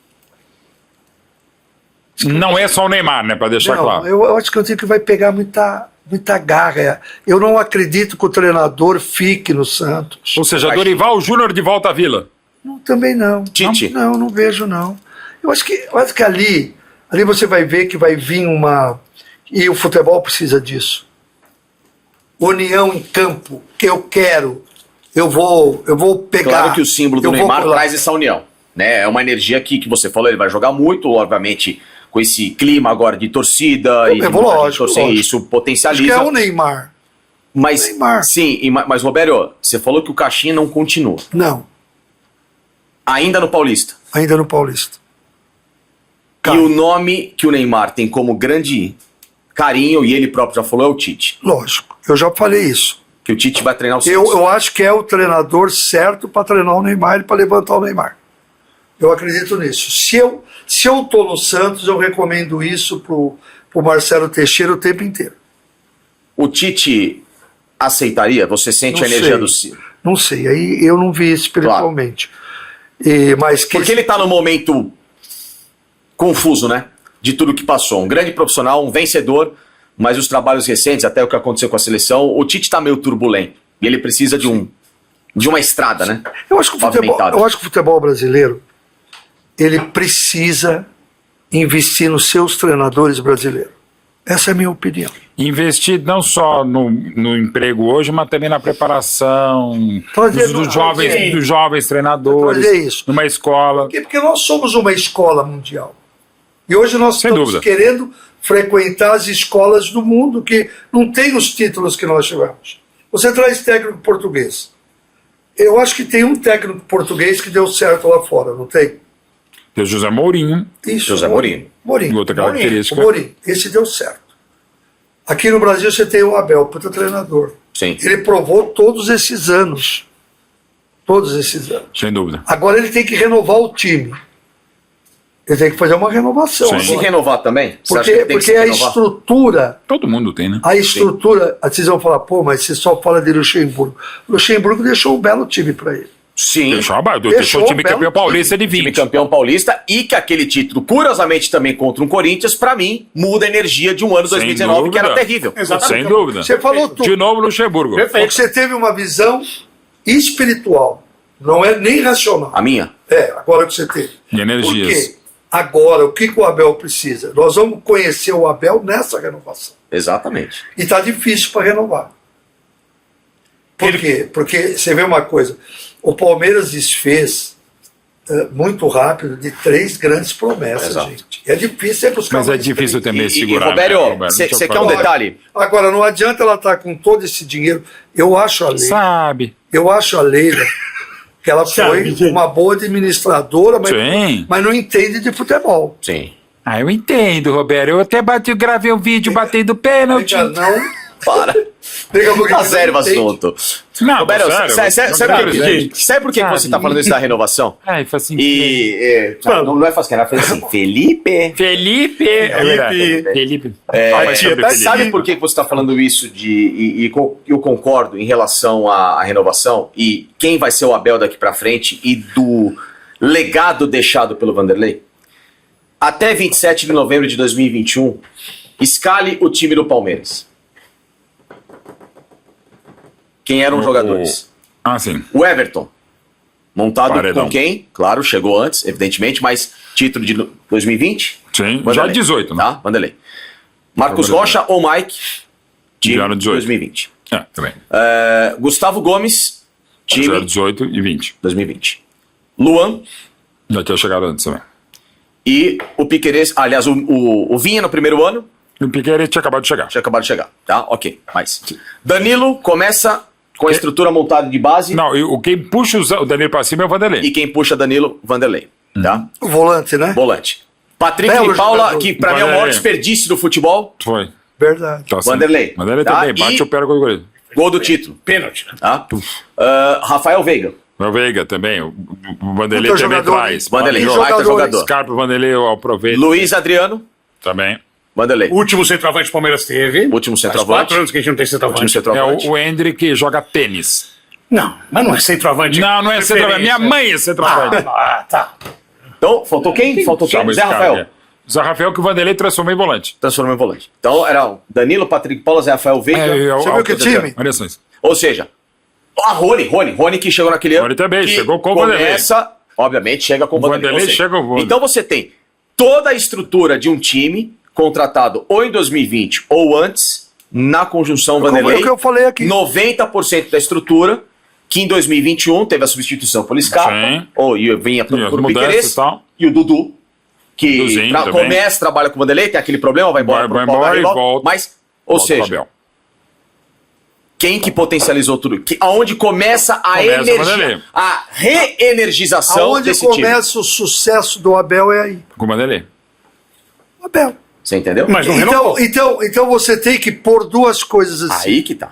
Não é só o Neymar, né? Pra deixar claro. Eu acho que eu tenho que vai pegar muita garra. Eu não acredito que o treinador fique no Santos. Ou seja, Dorival Júnior de volta à Vila. Não, também não. Tite? Não vejo, não. Eu acho que ali você vai ver que vai vir uma... E o futebol precisa disso. União em campo, que eu quero. Eu vou pegar... Claro que o símbolo do Neymar traz essa união. Né? É uma energia que você falou, ele vai jogar muito, obviamente... com esse clima agora de torcida lógico. Isso potencializa. Acho que é o Neymar. Sim, mas Roberto, você falou que o Caixinha não continua. Não. Ainda no Paulista. Ainda no Paulista. E o nome que o Neymar tem como grande carinho, e ele próprio já falou, é o Tite. Lógico, eu já falei isso. Que o Tite vai treinar o Santos. Eu acho que é o treinador certo para treinar o Neymar e para levantar o Neymar. Eu acredito nisso. Se eu estou no Santos, eu recomendo isso pro Marcelo Teixeira o tempo inteiro. O Tite aceitaria? Você sente a energia do Ciro? Não sei, aí eu não vi espiritualmente. Claro. Porque ele está num momento confuso, né? De tudo que passou. Um grande profissional, um vencedor, mas os trabalhos recentes, até o que aconteceu com a seleção, o Tite está meio turbulento. E ele precisa de uma estrada, né? Eu acho que o futebol brasileiro ele precisa investir nos seus treinadores brasileiros. Essa é a minha opinião. Investir não só no emprego hoje, mas também na preparação dos jovens treinadores, isso. numa escola. Porque nós somos uma escola mundial. E hoje nós estamos querendo frequentar as escolas do mundo que não tem os títulos que nós tivemos. Você traz técnico português. Eu acho que tem um técnico português que deu certo lá fora, não tem? Tem o José Mourinho. Isso, José Mourinho. Outra característica. Mourinho. Esse deu certo. Aqui no Brasil você tem o Abel, puta treinador. Sim. Ele provou todos esses anos. Todos esses anos. Sem dúvida. Agora ele tem que renovar o time. Ele tem que fazer uma renovação. Tem que renovar também? Porque a estrutura... Todo mundo tem, né? A estrutura... Vocês vão falar, você só fala de Luxemburgo. Luxemburgo deixou um belo time para ele. Sim. Deixou o time campeão paulista de 20. Time campeão paulista e que aquele título, curiosamente também contra um Corinthians, pra mim, muda a energia de um ano 2019 que era terrível. Exatamente. Sem dúvida. Você falou tudo. De novo Luxemburgo. Porque você teve uma visão espiritual, não é nem racional. A minha? Agora que você teve. De energias. Por quê? Agora, o que o Abel precisa? Nós vamos conhecer o Abel nessa renovação. Exatamente. E está difícil para renovar. Por quê? Porque você vê uma coisa, o Palmeiras desfez muito rápido de 3 grandes promessas, Exato. gente. É difícil buscar. Mas é difícil também segurar. Roberto, você quer um detalhe? Agora, não adianta ela estar com todo esse dinheiro. Eu acho a Leila que ela foi uma boa administradora, mas não entende de futebol. Sim. Eu entendo, Roberto. Eu até gravei um vídeo batendo pênalti. Não. Para. Tá sério o assunto. Não, Roberto, sabe por que você tá falando isso da renovação? Faz assim. Não é fácil, ela fez assim, Felipe. Sabe por que você tá falando isso e eu concordo em relação à renovação e quem vai ser o Abel daqui pra frente e do legado deixado pelo Vanderlei? Até 27 de novembro de 2021, escale o time do Palmeiras. Quem eram os jogadores? Sim. O Everton. Montado Paredão. com quem? Claro, chegou antes, evidentemente, mas título de 2020? Sim, Vanderlei. já 18, né? Tá, Vanderlei. Marcos Rocha ou Mike? Time 2020. Também. Gustavo Gomes, time 18 e 20. 2020. Luan. Já tinha chegado antes também. E o Piquerez, aliás, o Vinha no primeiro ano. O Piquerez tinha acabado de chegar. Tinha acabado de chegar, tá? Ok, mas Danilo começa com a estrutura montada de base. Não, quem puxa o Danilo pra cima é o Vanderlei. E quem puxa Danilo, Vanderlei, tá? O volante, né? Volante. Patrick Belo e Paula, jogador. que pra mim é o maior desperdício do futebol. Foi. Verdade. Tá, Vanderlei. Vanderlei tá? também, bate E o pé no gol do goleiro. gol do título. Pênalti. Tá? Rafael Veiga. O Veiga também, o Vanderlei Puta também jogador, traz. Vanderlei, Jogadores. baita jogador. Scarpa, o Vanderlei aproveita Luiz Adriano. também. Vanderlei. Último centroavante que o Palmeiras teve. Último Faz centroavante. 4 anos que a gente não tem centroavante. Último centroavante. O Hendrick joga tênis. Não, mas não é centroavante. Não é centroavante. Minha mãe é centroavante. Tá. Então, faltou quem? Faltou quem? Chama Zé esse cara, Rafael. é. Zé Rafael que o Vanderlei transformou em volante. Transformou em volante. Então, era Danilo, Patrick Paula, Zé Rafael Veiga. Você viu que time? Olha só isso. Ou seja, a Rony que chegou naquele ano. Rony também, que chegou com o Vanderlei. Começa, obviamente, chega com o Vanderlei. Vanderlei Ou seja, chega com o Vanderlei. Então você tem toda a estrutura de um time contratado ou em 2020 ou antes, na conjunção Vanderlei. É o que eu falei aqui. 90% da estrutura, que em 2021 teve a substituição pelo Scarpa, Sim. ou vinha E as pro mudanças Piquerez, e tal. e o Dudu, que Duduzinho também. começa, trabalha com o Vanderlei, tem aquele problema, vai embora Vai pro Paulo embora e Arriba, volta. mas, ou Volta pro seja, Abel. quem que potencializou tudo? Aonde começa a Começa o Vanderlei. energia, a reenergização Aonde desse time. começa o sucesso do Abel é aí. Com o Vanderlei. O Abel. Você entendeu? Mas não renovou. Então você tem que pôr duas coisas assim. Aí que tá.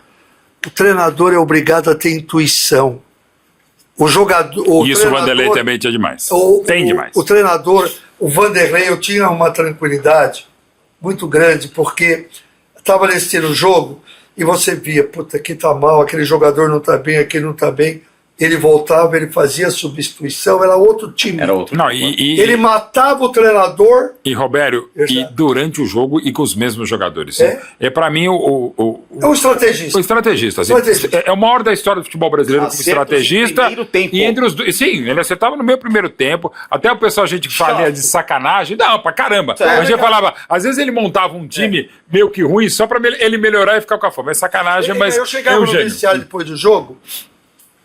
O treinador é obrigado a ter intuição. O jogador. Isso o Vanderlei também tinha demais. Tem demais. O treinador, o Vanderlei, eu tinha uma tranquilidade muito grande, porque estava assistindo o jogo e você via, puta, aqui tá mal, aquele jogador não tá bem, aquele não tá bem. Ele voltava, ele fazia a substituição, era outro time. Era outro. Não, Ele matava o treinador. E Robério, Exato. e durante o jogo e com os mesmos jogadores. É para mim É um estrategista. o estrategista. Assim, Estrategista. É o maior da história do futebol brasileiro como Acertos estrategista. no primeiro tempo. E entre os dois. Sim, ele acertava no meio primeiro tempo. Até o pessoal, a gente fazia de sacanagem. Não, pra caramba. A gente falava, às vezes ele montava um time meio que ruim só pra ele melhorar e ficar com a fome. É sacanagem, mas Eu chegava é um no gênio. vestiário depois do jogo,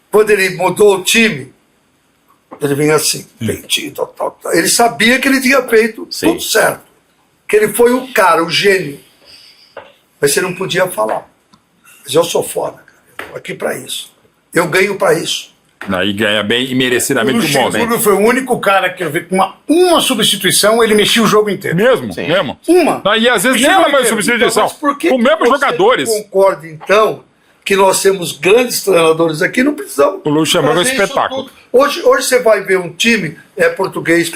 quando ele mudou o time, ele vinha assim, peitinho, tal. Ele sabia que ele tinha feito Sim. tudo certo. Que ele foi o cara, o gênio. Mas você não podia falar. Mas eu sou foda, cara. Eu tô aqui pra isso. Eu ganho pra isso. Aí ganha bem e merecidamente O com o Monza. Luxemburgo foi o único cara que eu vi com uma substituição, ele mexia o jogo inteiro. Mesmo? Sim. Mesmo? Uma. E às vezes Chegou nem era mais inteiro. substituição. Mas por que Com os que mesmos você jogadores. concorda, então, que nós temos grandes treinadores aqui, não precisamos. O Luxemburgo é um fazer isso espetáculo. tudo. Hoje você vai ver um time, é português.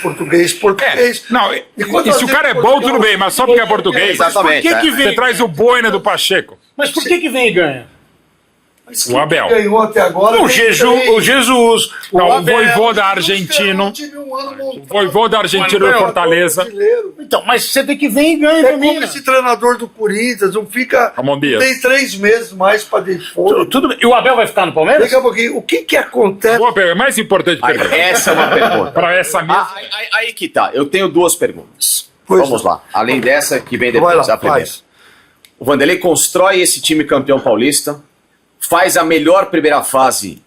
Não, e quantas se o cara é vezes bom, Portugal- tudo bem, mas só porque é português. Exatamente. Por que Você vem? traz o Boina do Pacheco. Mas por que vem e ganha? Mas O Abel. quem ganhou até agora. O tem Jesus, três. o Jesus, Não, o Abel. Voivoda Um argentino. time, um ano montado. Voivoda argentino do Mas, Fortaleza. Brasileiro. Então, mas você tem que vir e ganha É também. como esse treinador do Corinthians, não fica. Ramon Dias. Tem 3 meses mais para depois. Tudo bem. E o Abel vai ficar no Palmeiras? Daqui a pouquinho, o que acontece? Boa pergunta, mais importante Aí, pergunta. essa é uma pergunta. Para essa mesa. Aí que tá. Eu tenho duas perguntas. Pois Vamos não. lá. Além dessa que vem Vai depois, lá, a primeira. faz. O Vanderlei constrói esse time campeão paulista, faz a melhor primeira fase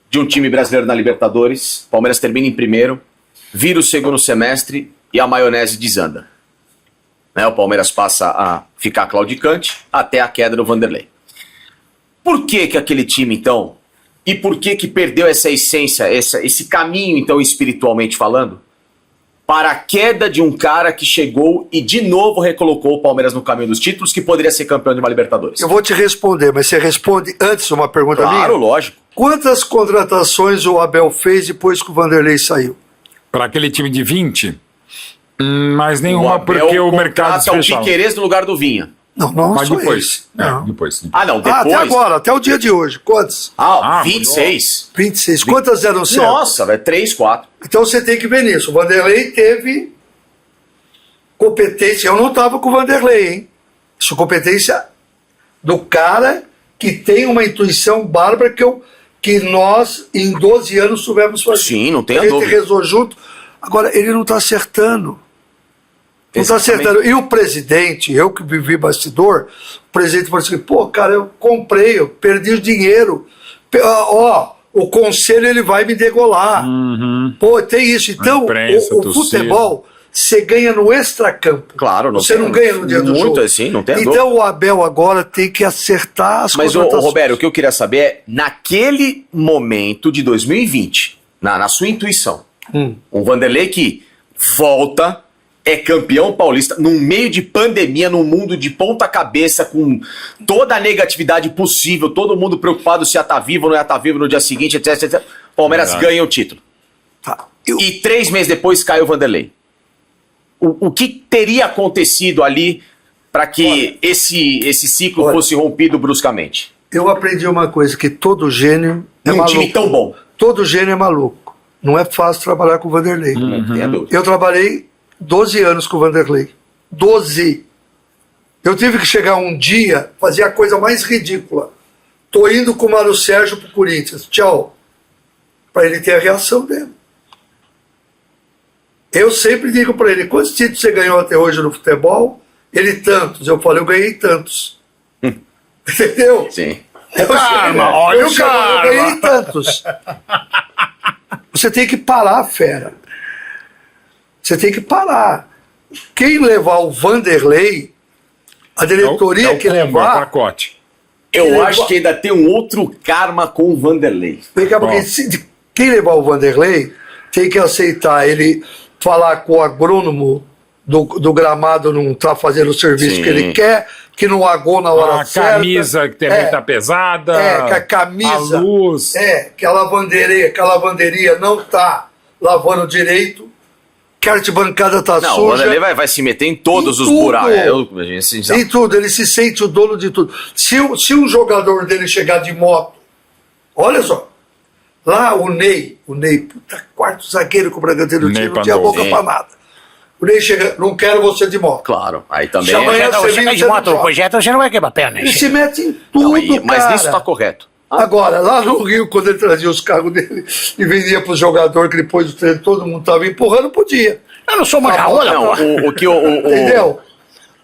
de um time brasileiro na Libertadores. Palmeiras termina em primeiro, vira o segundo semestre e a maionese desanda. Né, o Palmeiras passa a ficar claudicante até a queda do Vanderlei. Por que que aquele time, então, e por que que perdeu essa essência, esse caminho, então, espiritualmente falando, para a queda de um cara que chegou e de novo recolocou o Palmeiras no caminho dos títulos, que poderia ser campeão de uma Libertadores? Eu vou te responder, mas você responde antes uma pergunta Claro, minha. lógico. Quantas contratações o Abel fez depois que o Vanderlei saiu? Para aquele time de 20, mas nenhuma, porque o mercado se é o fechava. Piquerez no lugar do Vinha. Não Mas só depois. esse. É, Não. depois. Sim. Ah, não, depois. Até agora, até o dia de hoje. Quantos? 26. 26. Quantas eram certas? Nossa, velho, 3, 4. Então você tem que ver nisso. O Vanderlei teve competência. Eu não estava com o Vanderlei, hein? Isso é competência do cara que tem uma intuição bárbara que nós, em 12 anos, soubemos fazer. Sim, não tem a A gente dúvida. rezou junto. Agora, ele não está acertando. Não está Exatamente. acertando. E o presidente, eu que vivi bastidor, o presidente falou assim, pô, cara, eu comprei, eu perdi o dinheiro. O conselho ele vai me degolar. Pô, tem isso. Então, imprensa, o torcida. futebol, você ganha no extracampo. Claro, você não ganha no dia do jogo. Muito assim, não tem Então o Abel agora tem que acertar as Mas, Roberto, o que eu queria saber é, naquele momento de 2020, na sua intuição, um Vanderlei que volta, é campeão paulista, num meio de pandemia, num mundo de ponta cabeça, com toda a negatividade possível, todo mundo preocupado se ia estar vivo ou não ia estar vivo no dia seguinte, etc, etc. Palmeiras ganha o título. Tá. E 3 meses depois cai o Vanderlei. O que teria acontecido ali para que esse ciclo fosse rompido bruscamente? Eu aprendi uma coisa, que todo gênio é maluco. Um time tão bom. Todo gênio é maluco. Não é fácil trabalhar com o Vanderlei. Eu trabalhei 12 anos com o Vanderlei. 12. Eu tive que chegar um dia, fazer a coisa mais ridícula. Tô indo com o Mário Sérgio pro Corinthians. Tchau. Para ele ter a reação dele. Eu sempre digo para ele, quantos títulos você ganhou até hoje no futebol? Ele, tantos. Eu falei, eu ganhei tantos. Entendeu? Sim. Olha o karma. Eu ganhei tantos. Você tem que parar, fera. Você tem que parar. Quem levar o Vanderlei, a diretoria que levar... pacote. Eu acho que ainda tem um outro karma com o Vanderlei. Porque quem levar o Vanderlei tem que aceitar ele falar com o agrônomo do gramado não tá fazendo o serviço que ele quer, que não agou na hora certa. A camisa que também tá pesada. Que a camisa... A luz. Que a lavanderia não tá lavando direito, que a arquibancada tá suja. Não, o Vanderlei vai se meter em todos os buracos. Em tudo, ele se sente o dono de tudo. Se um jogador dele chegar de moto, olha só, lá o Ney, puta, quarto zagueiro com o Bragantino, não tinha boca pra nada. O Ney chega, não quero você de moto. Claro, aí também... Se amanhã você chega de moto no projeto, você não vai quebrar a perna. Ele se mete em tudo, mas nisso tá correto. Agora, lá no Rio, quando ele trazia os carros dele e vendia pro jogador, que depois do treino todo mundo tava empurrando, podia. Eu não sou uma carola, não. Entendeu?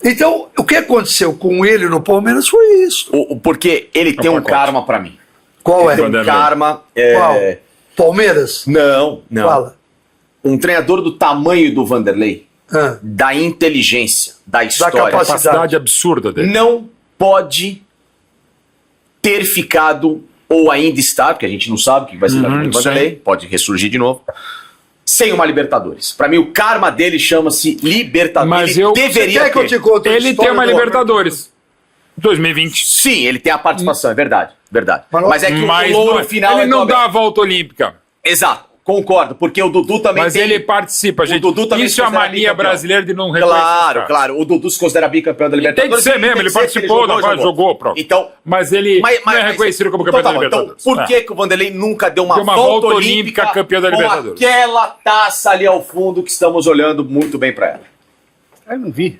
Então, o que aconteceu com ele no Palmeiras foi isso. Porque ele tem um karma pra mim. Qual ele tem um karma... Qual? Palmeiras? Não. Fala. Um treinador do tamanho do Vanderlei, da inteligência, da história... Da capacidade absurda dele. Não pode ter ficado, ou ainda estar, porque a gente não sabe o que vai ser da vida do Vanderlei, pode ressurgir de novo, sem uma Libertadores. Pra mim, o karma dele chama-se Libertadores. Mas ele deveria ter. Ele tem uma Libertadores. 2020. Sim, ele tem a participação, é verdade. Mas é que o final... Ele não dá a volta olímpica. Exato. Concordo, porque o Dudu também Mas ele participa, gente. O Dudu também isso é a mania brasileira de não reconhecer. Claro. O Dudu se considera bicampeão da Libertadores. Tem que ser mesmo, ele participou, jogou, pronto. Então, mas ele não é reconhecido como campeão da Libertadores. Então, por que o Vanderlei nunca deu uma volta olímpica campeão da Libertadores? Com aquela taça ali ao fundo que estamos olhando muito bem para ela? Eu não vi.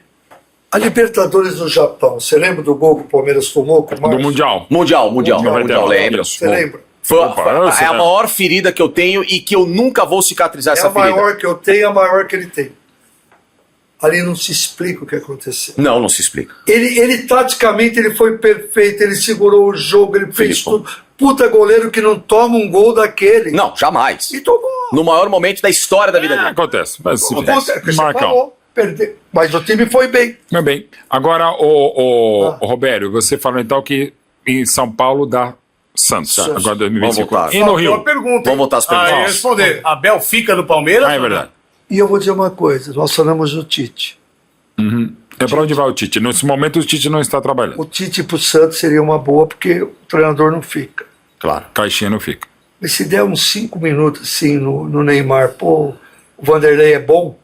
A Libertadores do Japão, você lembra do gol que o Palmeiras tomou com o Do Mundial. Mundial, lembra? Você lembra? É a maior ferida que eu tenho e que eu nunca vou cicatrizar essa ferida. É a maior que eu tenho, a maior que ele tem. Ali não se explica o que aconteceu. Não se explica. Ele taticamente ele foi perfeito, ele segurou o jogo, ele fez tudo. Puta goleiro que não toma um gol daquele. Não, jamais. E tomou. No maior momento da história da vida dele. Acontece. Mas mas o time foi bem. Foi bem. Agora, o Robério, você falou então que em São Paulo dá Santos. Agora 2025. E no Rio? Pergunta, vamos voltar às perguntas. Responder. Abel fica no Palmeiras? É verdade. E eu vou dizer uma coisa, nós falamos do Tite. É para onde vai o Tite? Nesse momento o Tite não está trabalhando. O Tite pro Santos seria uma boa, porque o treinador não fica. Claro. Caixinha não fica. Mas se der uns 5 minutos assim no Neymar, o Vanderlei é bom,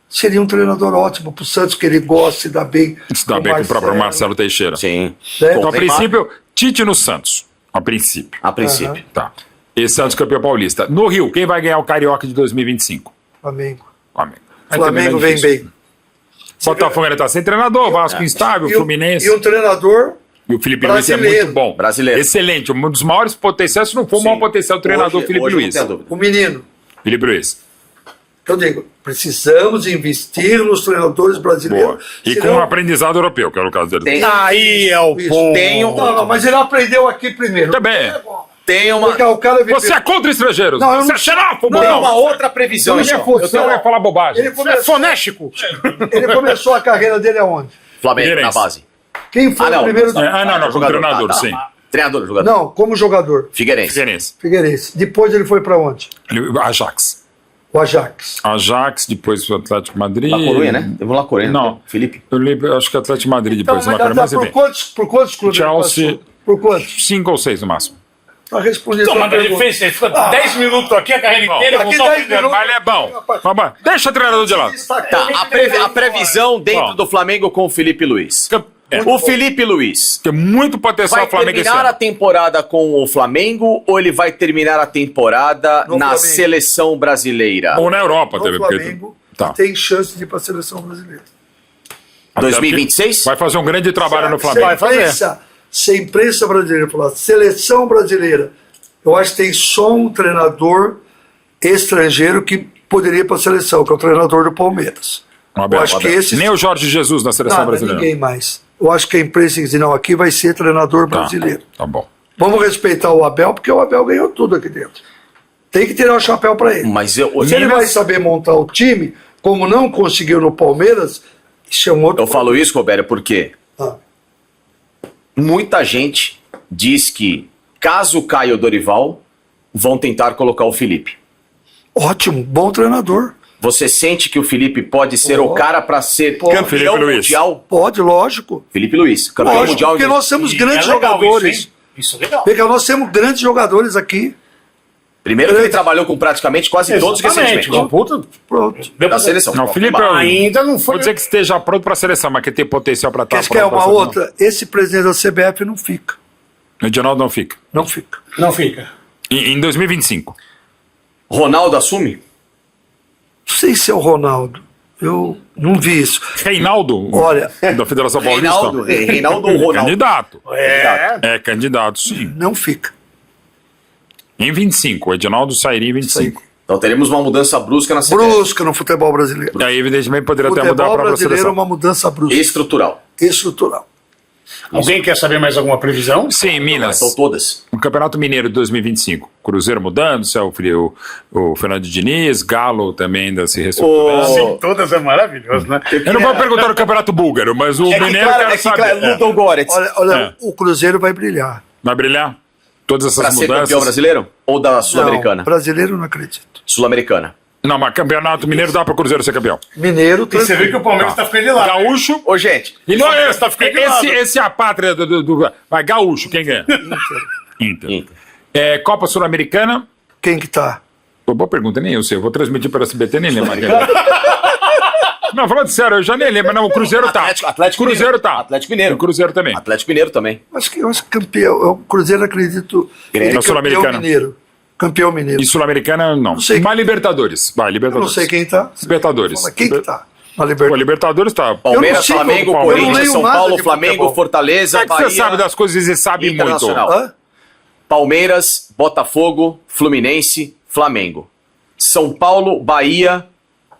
seria um treinador ótimo pro Santos, que ele gosta, se dá bem. Se dá bem com o próprio Marcelo Teixeira. Sim. Então, a princípio, Tite no Santos. A princípio. Tá. E Santos campeão paulista. No Rio, quem vai ganhar o Carioca de 2025? Flamengo. Flamengo vem bem. Botafogo ainda está sem treinador, Vasco instável, Fluminense. E um treinador E o Felipe Luiz é muito bom. Brasileiro. Excelente. Um dos maiores potenciais, se não for o maior potencial, o treinador Felipe Luiz. O menino. Felipe Luiz. Eu digo, precisamos investir nos treinadores brasileiros. Boa. E com um aprendizado europeu, que era o caso dele. Aí é o ponto. Não, mas ele aprendeu aqui primeiro. Também. Tem uma... O cara Você é contra estrangeiros. Não, eu você não- é xenófobo. Tem uma outra previsão. Eu ia falar bobagem. Ele começou, Fonéstico. ele começou a carreira dele aonde? Flamengo, na Figueirense. base. Quem foi o primeiro... Não, como treinador, tá. sim. Treinador, jogador. Não, como jogador. Figueirense. Figueirense. Figueirense. Depois ele foi pra onde? Ajax. O Ajax. Ajax, depois o Atlético Madrid. La Coruña, né? Eu vou La Coruña. Não. Felipe. Eu lembro, acho que Atlético Madrid depois. Então, mas por quantos clubes ele Chelsea. passou? Por quantos? 5 ou 6 no máximo. Pra responder Então, essa mas ele pergunta. fez, ele ficou 10 minutos aqui, a carreira inteira, aqui voltou 10 minutos. Mas ele é bom. Deixa o treinador de lado. Tá, a previsão dentro Bom. do Flamengo com o Felipe Luiz. É. O Felipe Luiz Tem muito potencial vai o Flamengo esse terminar a ano. temporada com o Flamengo ou ele vai terminar a temporada No na Flamengo. seleção brasileira? Ou na Europa, No teve. Flamengo Tá. tem chance de ir pra seleção brasileira. Até 2026? Vai fazer um grande trabalho no Flamengo. Vai fazer. Se a imprensa brasileira falar seleção brasileira, eu acho que tem só um treinador estrangeiro que poderia ir para a seleção, que é o treinador do Palmeiras. Abel, Eu acho que esse... Nem o Jorge Jesus na seleção Nada, brasileira. ninguém mais. Eu acho que a imprensa tem que dizer, não, aqui vai ser treinador brasileiro. Tá bom. Vamos respeitar o Abel, porque o Abel ganhou tudo aqui dentro. Tem que tirar o chapéu para ele. Mas Se ele vai saber montar o time, como não conseguiu no Palmeiras, isso é um outro... eu falo isso, Roberto, porque Ah, muita gente diz que, caso caia o Dorival, vão tentar colocar o Felipe. ótimo, bom treinador. Você sente que o Felipe pode ser o cara para ser Pode. campeão Felipe Luiz. mundial? Pode, lógico. Felipe Luiz, campeão Lógico, mundial. porque nós temos grandes legal jogadores. Isso, hein? Isso é legal. Veja, nós temos grandes jogadores aqui. Primeiro que ele trabalhou com praticamente quase todos Exatamente. recentemente. Puta, Pronto. Da seleção. Não, o Felipe ainda não foi. Vou dizer que esteja pronto para a seleção, mas que tem potencial para estar Quer que é uma outra? Esse presidente da CBF não fica. O Edinaldo não fica. Não fica. Não fica. Em 2025. Ronaldo assume? Não sei se é o Ronaldo. Eu não vi isso. Reinaldo, Olha, da Federação Reinaldo Paulista. ou Ronaldo? Candidato. É. É candidato, sim. não fica. Em 25. O Edinaldo sairia em 25. Então teremos uma mudança brusca na CBF. Brusca no futebol brasileiro. E aí, evidentemente, poderia até mudar Futebol a própria brasileiro é seleção. uma mudança brusca. Estrutural. Estrutural. Alguém quer saber mais alguma previsão? Sim, Minas. São todas. O Campeonato Mineiro de 2025. Cruzeiro mudando, se é o Fernando Diniz, Galo também ainda se reestruturando. Sim, todas é maravilhoso, né? Eu não vou perguntar no Campeonato Búlgaro, mas o Mineiro eu quero saber. Ludo Goretz. Olha, o Cruzeiro vai brilhar. Vai brilhar? Todas essas Pra ser campeão mudanças? brasileiro? Ou da Sul-Americana? Não, brasileiro não acredito. Sul-Americana. Não, mas Campeonato Mineiro dá para o Cruzeiro ser campeão. Mineiro, E você vê que o Palmeiras tá ficando de lado. Gaúcho. Ô, gente, E não é Tá ficando de lado. esse é a pátria do. Vai, Gaúcho, quem ganha? Inter. Inter. É, Copa Sul-Americana. quem que tá? Pô, boa pergunta, nem eu sei. Eu vou transmitir para a SBT, nem lembro. Não, falando sério, eu já nem lembro. Não, o Cruzeiro tá. Atlético Cruzeiro Mineiro. tá. Atlético Mineiro. O Cruzeiro também. Atlético Mineiro também. Eu acho que campeão. O Cruzeiro acredito. Grêmio. ele Na Sul-Americana. Campeão mineiro. Campeão mineiro. E Sul-Americana, não. sei Mas Libertadores. Vai, Eu não Libertadores. sei quem tá. Libertadores. Fala, quem que tá? Na Pô, Libertadores. Libertadores tá. Palmeiras, sei Flamengo, como- eu não Corinthians, leio São nada Paulo, de Flamengo, futebol. Fortaleza, Como é que Bahia, você sabe das coisas e sabe muito? Internacional. Hã? Palmeiras, Botafogo, Fluminense, Flamengo. São Paulo, Bahia,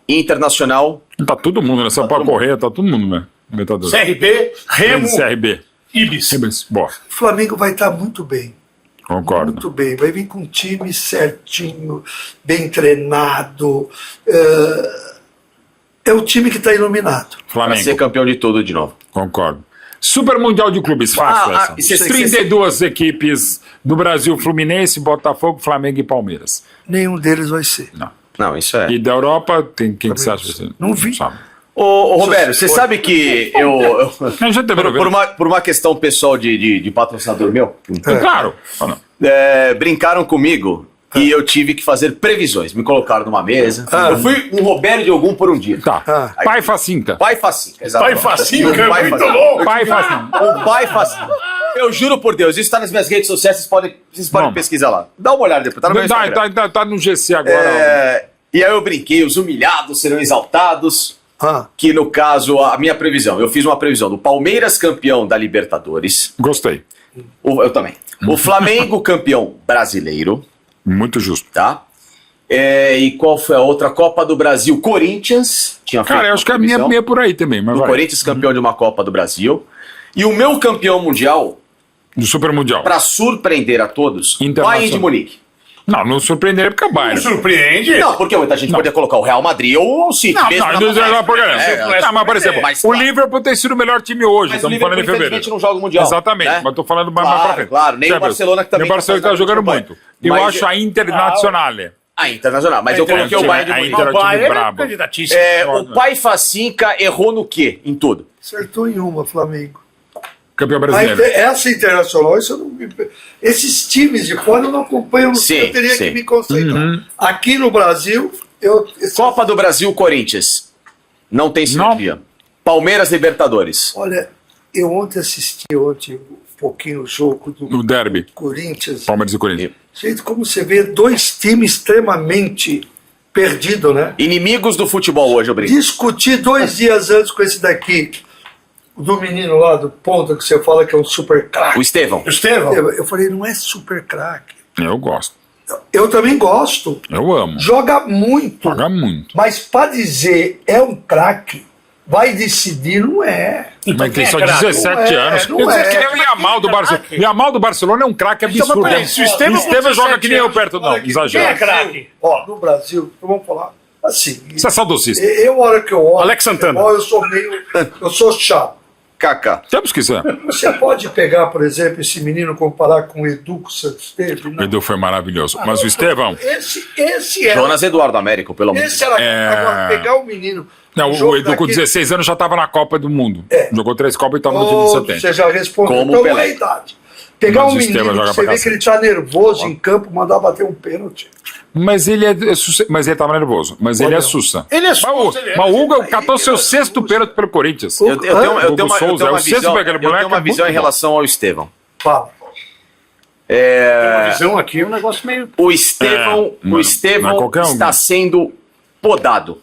Internacional. Tá todo mundo, né? São Paulo Correia, tá todo mundo, né? Libertadores. CRB, Remo, CRB. Ibis. Boa, O Flamengo vai estar muito bem. concordo. Muito bem. Vai vir com um time certinho, bem treinado. É o time que está iluminado. Para ser Flamengo, campeão de tudo de novo. concordo. Super Mundial de Clubes, fácil essa. e cê- 32 equipes do Brasil, Fluminense, Botafogo, Flamengo e Palmeiras. Nenhum deles vai ser. Não. Não, isso é. E da Europa, tem quem que você acha? Não vi. Sabe. Ô, Roberto, você sabe que eu A gente tá vendo. por uma questão pessoal de patrocinador meu, Claro. Ah, não. brincaram comigo e eu tive que fazer previsões. Me colocaram numa mesa. Eu fui um Roberto de algum por um dia. Tá. Ah. Pai Facinca. Pai Facinca, exato. Pai Facinca é Pai muito Facinca. bom. Pai Facinca. O Pai Facinca. Eu juro por Deus, isso está nas minhas redes sociais, vocês podem Vamos. pesquisar lá. Dá uma olhada depois, tá no meu Instagram. Tá no GC agora. E aí eu brinquei, os humilhados serão exaltados, Ah, que no caso, a minha previsão, eu fiz uma previsão do Palmeiras campeão da Libertadores, Gostei. eu também, o Flamengo campeão brasileiro, Muito justo. tá? E qual foi a outra? Copa do Brasil, Corinthians, tinha feito Cara, eu uma acho que a previsão. minha é por aí também, mas O vai. Corinthians campeão de uma Copa do Brasil. E o meu campeão mundial, Do Super Mundial. Para surpreender a todos, Bayern de Munique. Não surpreenderia porque é Bayern. Não surpreende? Não, porque muita gente poderia colocar o Real Madrid ou o City. Mas, por exemplo, o Liverpool tem sido o melhor time hoje. Estamos falando em fevereiro. Não joga o Mundial. Exatamente, mas estou falando mais pra frente. Claro, nem o Barcelona que também... O Barcelona está jogando muito. Eu acho a Internazionale. A Internacional, mas eu coloquei o Bayern de Munique. O Bayern o pai Facinca errou no quê? Em tudo. Acertou em uma, Flamengo. Campeão brasileiro. Essa Internacional, isso eu não me... Esses times de fora eu não acompanho, eu teria que me concentrar. Aqui no Brasil, Copa do Brasil, Corinthians. Não tem simetria. Palmeiras, Libertadores. Olha, eu ontem assisti um pouquinho o jogo do derby. Corinthians. Palmeiras e Corinthians. Gente, como você vê, dois times extremamente perdidos, né? Inimigos do futebol hoje, eu brinco. Discuti 2 dias antes com esse daqui, do menino lá do ponta, que você fala que é um super craque. O Estevão. Eu falei, não é super craque. Eu gosto. Eu também gosto. Eu amo. Joga muito. Mas para dizer é um craque, vai decidir, não é. Mas tem só 17 anos. Não é. O Yamal do Barcelona. O Yamal do Barcelona é um craque absurdo. O Estevão joga que nem eu perto, não. Exagero. Quem é craque? Ó, no Brasil, vamos falar assim. Você é saudosista. A hora que eu olho, Alex Santana. Eu sou chato. Kaká. Temos que ser. Você pode pegar, por exemplo, esse menino comparar com o Edu que o Santos teve? O Edu foi maravilhoso. Mas o Estevão... Esse era... Jonas Eduardo Américo, pelo amor de Deus. Agora, pegar o menino... Não, o Edu com 16 anos já estava na Copa do Mundo. Jogou 3 Copas e estava no time de 70. Você já respondeu. Como então Pelé. não é idade. Pegar um menino que você vê que ele está nervoso em campo, mandar bater um pênalti. Mas ele estava nervoso. Mas ele é Sussa. Ele é Sussa. Mas o Hugo catou seu 6º pênalti pelo Corinthians. Eu tenho uma visão em relação ao Estevão. Fala. Uma visão aqui, um negócio meio... O Estevão está sendo podado.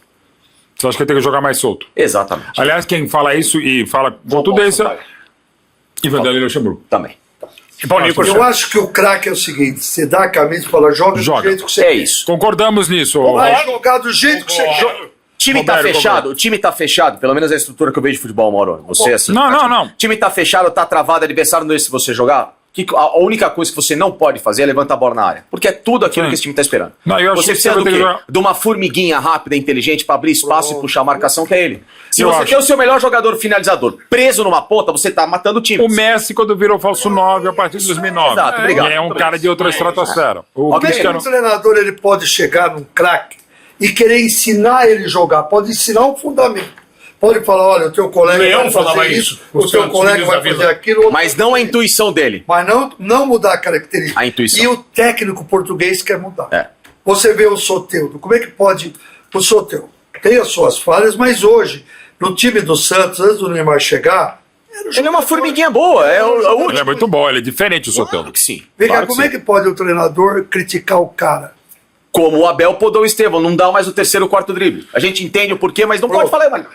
Você acha que ele tem que jogar mais solto? Exatamente. Aliás, quem fala isso e fala com tudo isso e Vanderlei Luxemburgo. Também. Eu acho que o craque é o seguinte: você dá a camisa e fala, joga do jeito que você quer. Isso. Concordamos nisso. Vai jogar do jeito que você quer. Time tá fechado? O time tá fechado, pelo menos a estrutura que eu vejo de futebol, Mauro. Você assim. Não. Time tá fechado, tá travado, adversário não é se você jogar. A única coisa que você não pode fazer é levantar a bola na área. Porque é tudo aquilo que esse time tá esperando. Você precisa do quê? De uma formiguinha rápida, inteligente, pra abrir espaço e puxar a marcação, que é ele. Se você tem o seu melhor jogador finalizador preso numa ponta, você tá matando o time. O Messi, quando virou falso 9, a partir de 2009. Exato, obrigado. Ele é um cara de outra estratosfera. O treinador ele pode chegar num craque e querer ensinar ele a jogar. Pode ensinar um fundamento. Pode falar, olha, o teu colega vai fazer isso, o teu colega vai fazer aquilo. Mas não a intuição dele. Mas não mudar a característica. A intuição. E o técnico português quer mudar. Você vê o Soteldo. Como é que pode... O Soteldo tem as suas falhas, mas hoje, no time do Santos, antes do Neymar chegar... Ele é uma formiguinha boa. Ele é muito bom, ele é diferente do Soteldo. Claro que sim. Vem cá, como é que pode o treinador criticar o cara? Como o Abel podou o Estevão, não dá mais o 3º, 4º drible. A gente entende o porquê, mas não pode falar mais.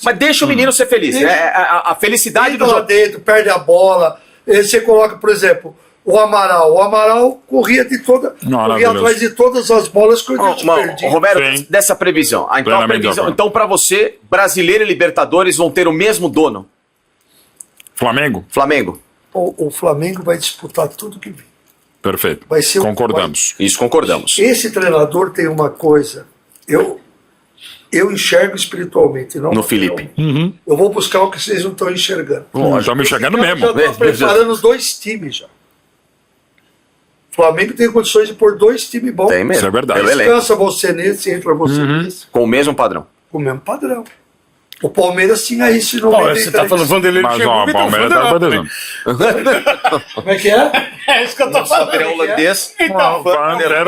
Mas deixa o menino ser feliz. A felicidade do jogo. Dentro, perde a bola. Você coloca, por exemplo, o Amaral. O Amaral corria atrás de todas as bolas que eu perdi. Roberto, dessa previsão. Então, para você, brasileiro e Libertadores vão ter o mesmo dono. Flamengo. O Flamengo vai disputar tudo que vem. Perfeito. Concordamos. Isso, concordamos. Esse treinador tem uma coisa. Eu enxergo espiritualmente. Não no Felipe. Eu vou buscar o que vocês não estão enxergando. Estamos enxergando mesmo. Já estou preparando 2 times já. O Flamengo tem condições de pôr 2 times bons. Tem mesmo. Isso é verdade. Descansa você nesse, entra você nesse. Com o mesmo padrão. Com o mesmo padrão. O Palmeiras tinha isso em 93. Você tá falando Vanderlei Luxemburgo, o Palmeiras tá fazendo. Como é que é? É isso que eu tô falando. É holandês. Então, Vanderlei.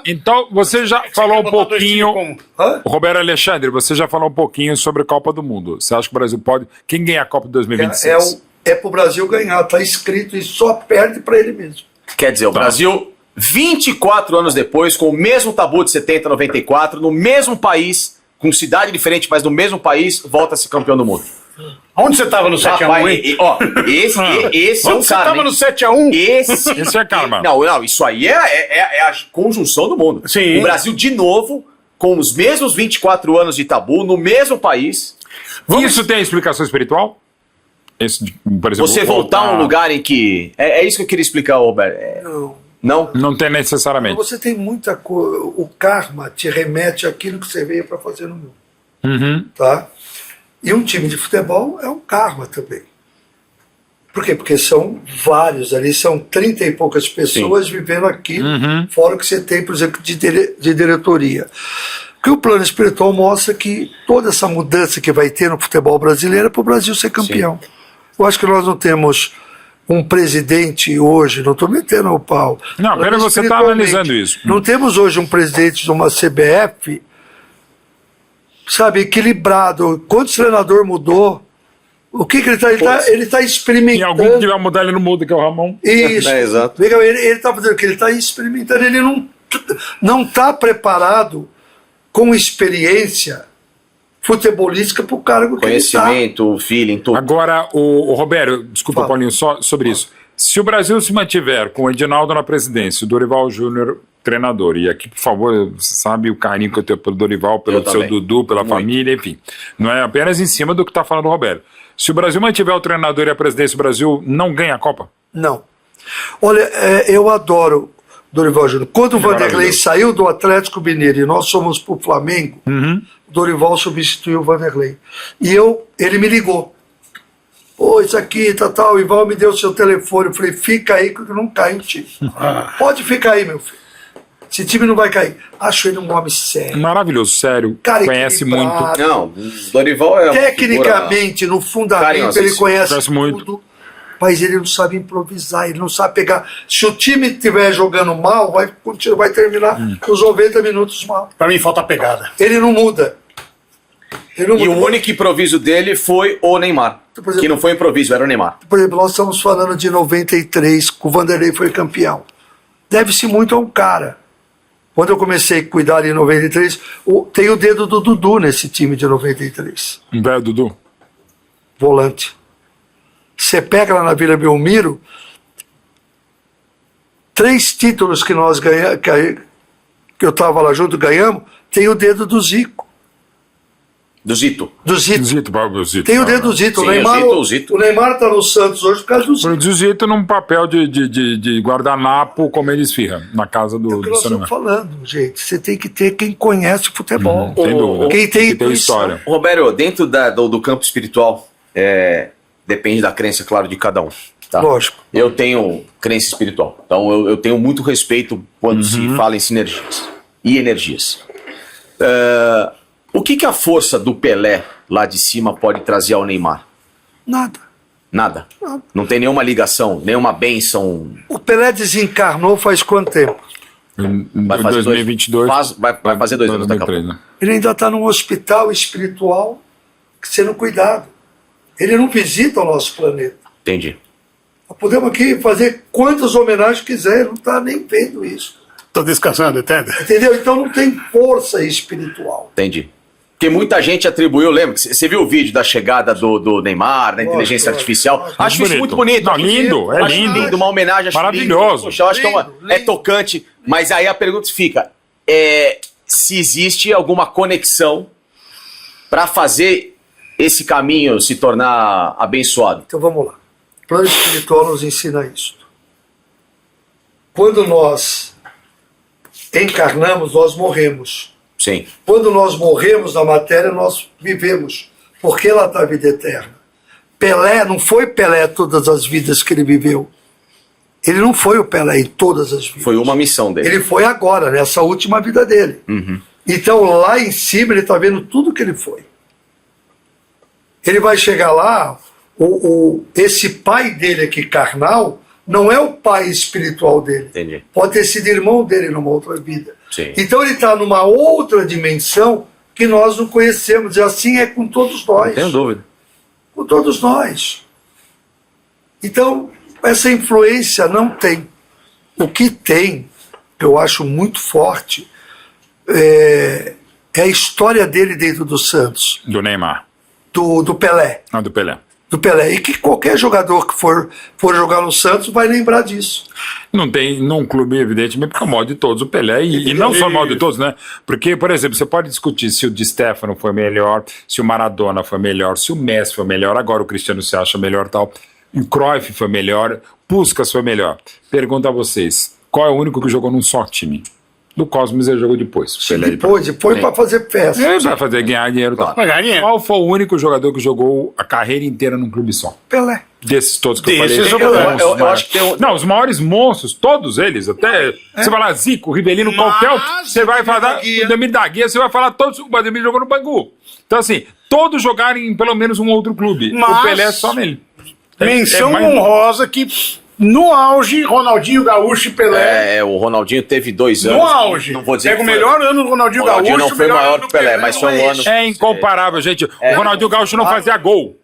Então, você já falou um pouquinho... Roberto Alexandre, você já falou um pouquinho sobre a Copa do Mundo. Você acha que o Brasil pode... Quem ganha a Copa de 2026? É pro Brasil ganhar, tá escrito e só perde pra ele mesmo. Quer dizer, o Brasil, 24 anos depois, com o mesmo tabu de 70, 94, no mesmo país... Com cidade diferente, mas no mesmo país, volta a ser campeão do mundo. Onde você estava no 7x1, hein? Esse é um cara. Você estava no 7x1? Esse é karma. Não, isso aí é a conjunção do mundo. Sim. O Brasil, de novo, com os mesmos 24 anos de tabu, no mesmo país. Isso tem explicação espiritual? Por exemplo, você voltar a um lugar em que... É isso que eu queria explicar, Roberto. Não? Não tem necessariamente. Você tem muita coisa. O karma te remete àquilo que você veio para fazer no mundo. Tá? E um time de futebol é um karma também. Por quê? Porque são vários ali, são 30 e poucas pessoas vivendo aqui, fora o que você tem, por exemplo, de diretoria. Porque o plano espiritual mostra que toda essa mudança que vai ter no futebol brasileiro é para o Brasil ser campeão. Sim. Eu acho que nós não temos um presidente hoje, não estou metendo o pau. Não, apenas você está analisando isso. Não temos hoje um presidente de uma CBF, sabe, equilibrado. Quanto treinador mudou? O que ele está? Ele está experimentando. E algum que tiver mudar, ele não muda, que é o Ramon. Isso. Exato. Ele está fazendo o que? Ele está experimentando. Ele não está preparado com experiência futebolística para o cargo que ele está. Conhecimento, feeling, tudo. Agora, o Roberto, desculpa, Paulinho, só sobre isso. Se o Brasil se mantiver com o Edinaldo na presidência, o Dorival Júnior treinador, e aqui, por favor, sabe o carinho que eu tenho pelo Dorival, pelo seu Dudu, pela família, enfim. Não é apenas em cima do que está falando o Roberto. Se o Brasil mantiver o treinador e a presidência, o Brasil não ganha a Copa? Não. Olha, eu adoro Dorival Júnior. Quando o Vanderlei saiu do Atlético Mineiro e nós fomos para o Flamengo, o Dorival substituiu o Vanderlei. E ele me ligou. Pô, isso aqui, tal, o Ival me deu seu telefone. Eu falei, fica aí que não cai o time. Pode ficar aí, meu filho. Esse time não vai cair. Acho ele um homem sério. Maravilhoso, sério. Cara, conhece muito. Não, Dorival é tecnicamente, no fundamento, ele conhece muito. Tudo. Mas ele não sabe improvisar, ele não sabe pegar. Se o time estiver jogando mal, vai terminar os 90 minutos mal. Para mim falta pegada. Ele não muda. E o único improviso dele foi o Neymar. Por exemplo, que não foi improviso, era o Neymar. Por exemplo, nós estamos falando de 93, que o Vanderlei foi campeão. Deve-se muito a um cara. Quando eu comecei a cuidar em 93, tem o dedo do Dudu nesse time de 93. Um velho Dudu? Volante. Você pega lá na Vila Belmiro, 3 títulos que nós ganhamos, que eu estava lá junto, ganhamos, tem o dedo do Zico. Do Zito. Tem o dedo do Zito. Sim, o Neymar está no Santos hoje por causa do Zito. O Zito num papel de guardanapo comendo esfirra na casa do nós estamos falando, gente. Você tem que ter quem conhece futebol. Sem dúvida. Quem tem história. Roberto, dentro do campo espiritual, depende da crença, claro, de cada um. Tá? Lógico. Eu tenho crença espiritual. Então eu tenho muito respeito quando se fala em sinergias e energias. O que a força do Pelé lá de cima pode trazer ao Neymar? Nada? Não tem nenhuma ligação, nenhuma bênção? O Pelé desencarnou faz quanto tempo? Vai fazer 2022. Vai fazer 2 anos daqui a pouco. Ele ainda está num hospital espiritual sendo cuidado. Ele não visita o nosso planeta. Entendi. Nós podemos aqui fazer quantas homenagens quiser, não está nem vendo isso. Estou descansando, entende? Entendeu? Então não tem força espiritual. Entendi. Porque muita gente atribuiu, lembra? Você viu o vídeo da chegada do Neymar, da inteligência artificial? Acho isso muito bonito. Não, lindo, acho lindo, uma homenagem. Maravilhoso. Poxa, eu acho que é tocante. Mas aí a pergunta fica, se existe alguma conexão para fazer esse caminho se tornar abençoado. Então vamos lá. O plano espiritual nos ensina isso. Quando nós encarnamos, nós morremos. Sim. Quando nós morremos na matéria, nós vivemos, porque ela está a vida eterna. Pelé não foi Pelé todas as vidas que ele viveu. Ele não foi o Pelé em todas as vidas. Foi uma missão dele. Ele foi agora, nessa última vida dele. Então lá em cima ele está vendo tudo que ele foi. Ele vai chegar lá, esse pai dele aqui, carnal, não é o pai espiritual dele. Entendi. Pode ter sido irmão dele numa outra vida. Sim. Então ele está numa outra dimensão que nós não conhecemos. E assim é com todos nós. Não tenho dúvida. Com todos nós. Então, essa influência não tem. O que tem, que eu acho muito forte, é a história dele dentro do Santos. Do Neymar. Do Pelé. Do Pelé. do Pelé. E que qualquer jogador que for jogar no Santos vai lembrar disso. Não tem num clube, evidentemente, porque é o modo de todos o Pelé, e não só o modo de todos, né? Porque, por exemplo, você pode discutir se o Di Stefano foi melhor, se o Maradona foi melhor, se o Messi foi melhor, agora o Cristiano se acha melhor tal, o Cruyff foi melhor, Puskás foi melhor. Pergunto a vocês, qual é o único que jogou num só time? Do Cosmos ele jogou depois. Depois para fazer festa. Ele vai fazer ganhar dinheiro. Tá. Qual foi o único jogador que jogou a carreira inteira num clube só? Pelé. Desses todos que eu falei. Eu acho que tem um... Não, os maiores monstros, todos eles, até você vai lá, Zico, Rivelino, qualquer, você vai falar, o Demir da Guia, você vai falar todos, o Ademir jogou no Bangu. Então assim, todos jogaram em pelo menos um outro clube. O Pelé é só nele. Menção honrosa que... No auge, Ronaldinho Gaúcho e Pelé. O Ronaldinho teve 2 anos. No auge. Não vou dizer pega o melhor ano do Ronaldinho Gaúcho. Não foi maior que o Pelé, mas foi um ano. É incomparável, gente. O Ronaldinho Gaúcho não fazia gol.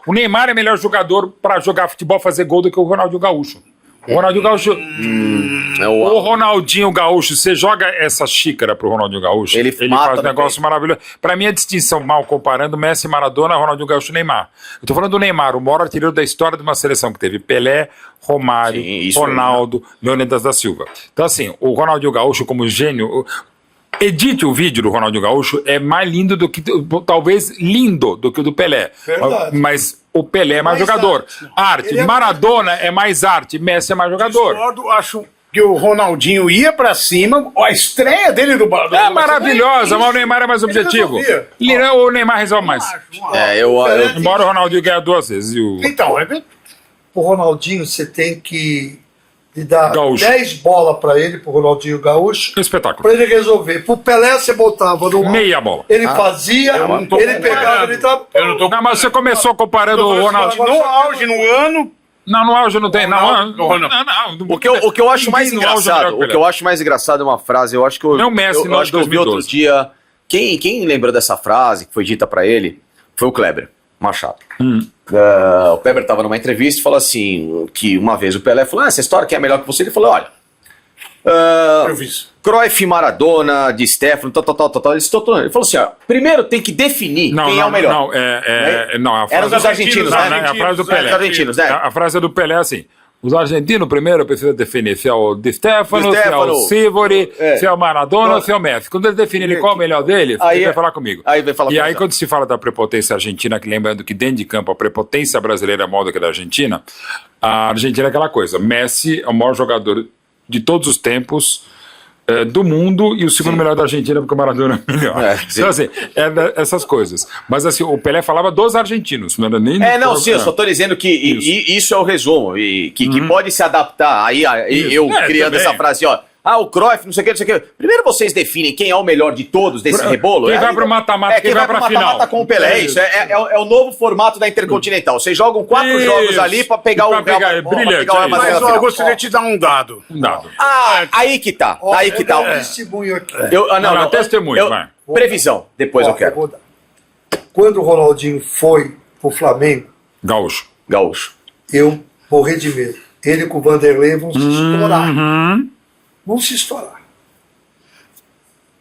O Neymar é melhor jogador para jogar futebol, fazer gol do que o Ronaldinho Gaúcho. O Ronaldinho Gaúcho. O Ronaldinho Gaúcho, você joga essa xícara pro Ronaldinho Gaúcho, ele faz um negócio maravilhoso. Pra mim, a distinção, mal comparando, Messi, Maradona, Ronaldinho Gaúcho e Neymar. Eu tô falando do Neymar, o maior artilheiro da história de uma seleção que teve Pelé, Romário, Ronaldo, Leônidas da Silva. Então, assim, o Ronaldinho Gaúcho, como gênio. Edite o vídeo do Ronaldinho Gaúcho, é mais lindo do que, talvez lindo do que o do Pelé. Verdade. Mas o Pelé é mais jogador. Arte. Maradona é mais arte, Messi é mais jogador. Discordo, acho que o Ronaldinho ia pra cima, a estreia dele do é maravilhosa, mas o Neymar é mais objetivo. O Neymar resolve mais. Embora o Ronaldinho ganhe 2 vezes. Então, o Ronaldinho você tem que dar Gaúcho. 10 bolas pra ele, pro Ronaldinho Gaúcho. Espetáculo. Pra ele resolver. Pro Pelé você botava no meia bola. Ele fazia, ele pegava, ele tava. Não, mas você começou comparando o Ronaldinho. No auge, no ano. Não, no auge não tem, não. O que eu acho mais engraçado, é uma frase, eu acho que eu acho que eu vi outro dia. Quem lembrou dessa frase que foi dita pra ele foi o Kleber Machado. O Kleber estava numa entrevista e falou assim, que uma vez o Pelé falou, essa história que é melhor que você, ele falou, olha, Cruyff, Maradona, Di Stefano, ele falou assim, ó, primeiro tem que definir quem é o melhor. Era dos argentinos, né? A frase do Pelé. A frase do Pelé é assim, os argentinos primeiro precisam definir se é o Di Stefano, se é o Sivori, se é o Maradona ou se é o Messi. Quando eles definirem qual é o melhor dele, ele vai falar comigo. E aí quando se fala da prepotência argentina, que lembrando que dentro de campo a prepotência brasileira é maior do que a da Argentina, a Argentina é aquela coisa, Messi é o maior jogador de todos os tempos do mundo e o segundo melhor da Argentina porque o Maradona é melhor. Então assim, essas coisas. Mas assim, o Pelé falava dos argentinos, não era nem... eu só tô dizendo que isso é o resumo, e que pode se adaptar. Aí eu criando essa frase, ó, o Cruyff, não sei o que. Primeiro vocês definem quem é o melhor de todos desse rebolo. Quem vai pro mata-mata, quem vai pra final. Mata-mata com o Pelé, isso. É o novo formato da Intercontinental. Vocês jogam 4 jogos ali pra pegar o brilhante. Mas eu gostaria de te dar um dado. Aí que tá. Aí que tá. Testemunho aqui. Não, testemunho, vai. Previsão, depois eu quero. Quando o Ronaldinho foi pro Flamengo... Gaúcho. Eu morri de medo. Ele com o Vanderlei vão se estourar. Vão se estourar.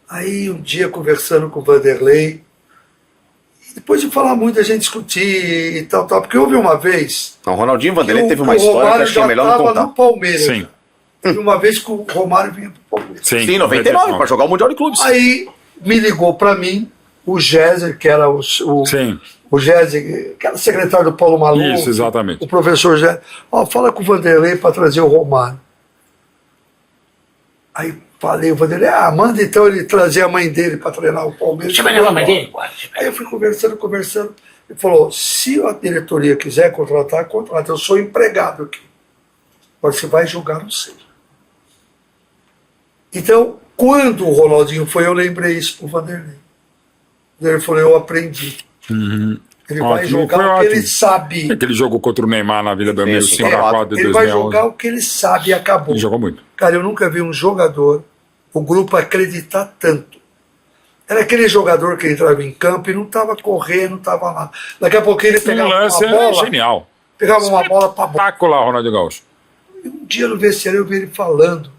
Aí um dia conversando com o Vanderlei, e depois de falar muito, a gente discutir e tal, porque houve uma vez... O Ronaldinho e o Vanderlei teve uma história que achei melhor não contar. No Palmeiras. Sim. E uma vez que o Romário vinha pro Palmeiras. Sim, 99, para jogar o Mundial de Clubes. Aí me ligou para mim o Géser, que era o Géser, que era secretário do Paulo Maluf. Isso, exatamente. O professor Géser. Fala com o Vanderlei para trazer o Romário. Aí falei, o Vanderlei, manda então ele trazer a mãe dele para treinar o Palmeiras. Chama a mãe dele. Aí eu fui conversando. Ele falou, se a diretoria quiser contratar, contrata. Eu sou empregado aqui. Agora você vai jogar, não sei. Então, quando o Ronaldinho foi, eu lembrei isso pro Vanderlei. Ele falou, eu aprendi. Ele vai jogar o que ele sabe. Aquele jogo contra o Neymar na Vila Belmiro, 5-4 de 2011. Ele vai jogar o que ele sabe e acabou. Ele jogou muito. Cara, eu nunca vi um jogador, o grupo acreditar tanto. Era aquele jogador que entrava em campo e não estava correndo, não estava lá. Daqui a pouco ele pegava uma bola. Genial. Pegava uma bola para bola. Espetacular, Ronaldinho Gaúcho. Um dia no vestiário eu vi ele falando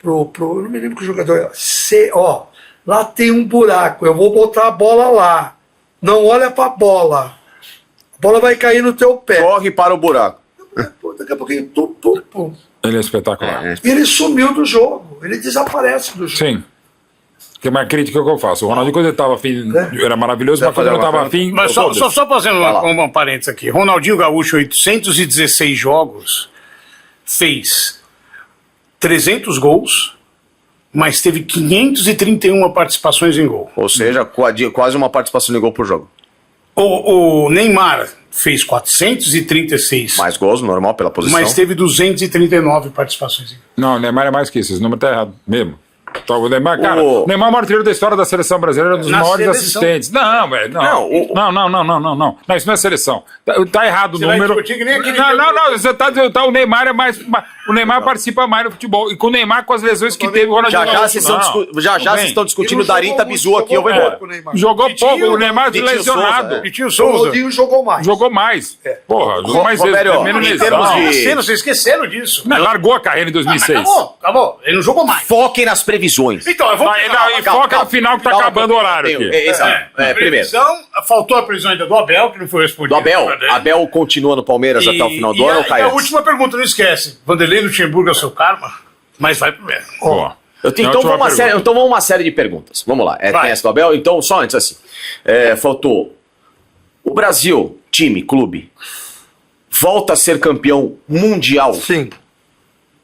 eu não me lembro que o jogador... lá tem um buraco, eu vou botar a bola lá. Não olha para a bola. A bola vai cair no teu pé. Corre para o buraco. Daqui a pouquinho, Ele é espetacular. E ele sumiu do jogo. Ele desaparece do jogo. Sim. Que é uma crítica que eu faço. O Ronaldinho, quando ele estava afim, era maravilhoso, mas quando ele não estava afim. Mas só fazendo um parênteses aqui. Ronaldinho Gaúcho, 816 jogos, fez 300 gols, mas teve 531 participações em gol. Ou seja, quase uma participação em gol por jogo. O Neymar fez 436. Mais gols, normal, pela posição. Mas teve 239 participações em gol. Não, o Neymar é mais que isso. Esse número tá errado mesmo. Então, o Neymar, cara, o Neymar é o maior artilheiro da história da seleção brasileira, um dos maiores assistentes. Não, velho, não. Não, isso não é seleção. Tá errado o número. Não, você tá, o Neymar é mais. O Neymar participa mais no futebol. E com o Neymar, com as lesões que teve, o Ronaldinho. Já vocês estão discutindo o Darita Bizu aqui, eu vou embora. Jogou pouco, o Neymar lesionado. Vitinho Souza. O Ronaldinho jogou mais. Jogou mais. Porra, jogou mais vezes. Menos lesão. Vocês esqueceram disso. Largou a carreira em 2006. Acabou. Ele não jogou mais. Foquem nas previsões. Então, eu vou... foca no final que tá acabando o horário aqui. Primeiro. Faltou a previsão ainda do Abel, que não foi respondida. Do Abel continua no Palmeiras até o final do ano ou cai? A última pergunta, não esquece. Vanderlei Luxemburgo é o seu karma, mas vai primeiro. Então vamos uma série de perguntas. Vamos lá. Tem essa do Abel. Então, só antes assim. Faltou. O Brasil, time, clube, volta a ser campeão mundial? Sim.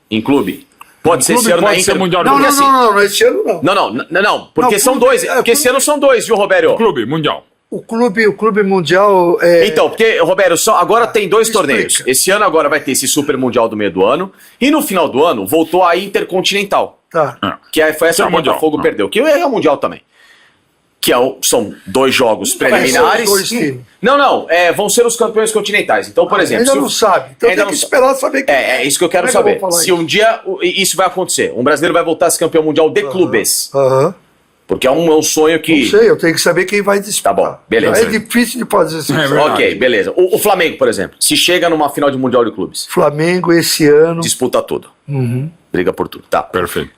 Em clube? Pode ser esse ano na Inter. Não, esse ano não. Não, porque são dois. Porque esse ano são dois, viu, Robério? Clube, mundial. O clube mundial é... Então, porque, Robério, agora tem dois torneios. Esse ano agora vai ter esse Super Mundial do meio do ano. E no final do ano voltou a Intercontinental. Tá. Que foi essa que o Botafogo perdeu. Que é o Mundial também. Que são 2 jogos preliminares. Não, vão ser os campeões continentais. Então, por exemplo... Ainda não sabe. Então tem que esperar saber quem é isso que eu quero saber. Se um dia isso vai acontecer. Um brasileiro vai voltar a ser campeão mundial de clubes. Porque é um sonho que... Não sei, eu tenho que saber quem vai disputar. Tá bom, beleza. É difícil de fazer isso. Ok, beleza. O Flamengo, por exemplo, se chega numa final de Mundial de Clubes... Flamengo, esse ano... Disputa tudo. Briga por tudo. Tá. Perfeito.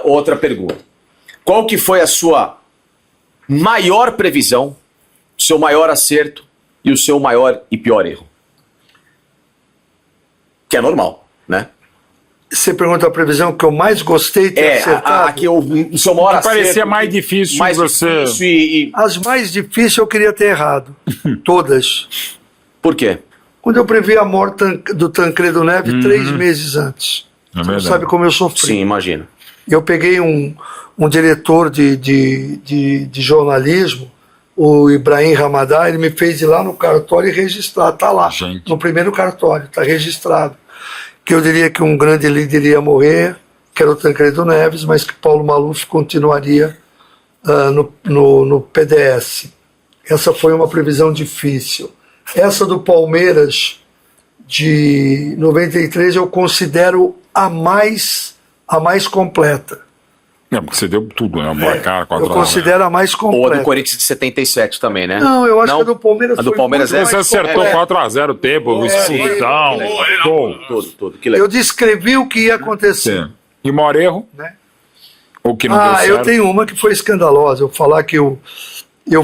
Outra pergunta. Qual que foi a sua maior previsão, seu maior acerto e o seu maior e pior erro? Que é normal, né? Você pergunta a previsão que eu mais gostei de ter acertado? O seu maior acerto. Parecia mais difícil. As mais difíceis eu queria ter errado. Todas. Por quê? Quando eu previ a morte do Tancredo Neves 3 meses antes. Você não sabe como eu sofri. Sim, imagino. Eu peguei um diretor de jornalismo, o Ibrahim Ramadá, ele me fez ir lá no cartório e registrar. Está lá, no primeiro cartório, está registrado. Que eu diria que um grande líder ia morrer, que era o Tancredo Neves, mas que Paulo Maluf continuaria no PDS. Essa foi uma previsão difícil. Essa do Palmeiras, de 93, eu considero a mais completa. Porque você deu tudo, né? Eu considero a mais completa. Ou a do Corinthians de 77 também, né? Não, eu acho que a do Palmeiras foi Palmeiras você acertou 4x0 o tempo, tudo. Eu descrevi o que ia acontecer. Sim. E o maior erro? Né? O que não deu certo? Eu tenho uma que foi escandalosa. Eu falar que eu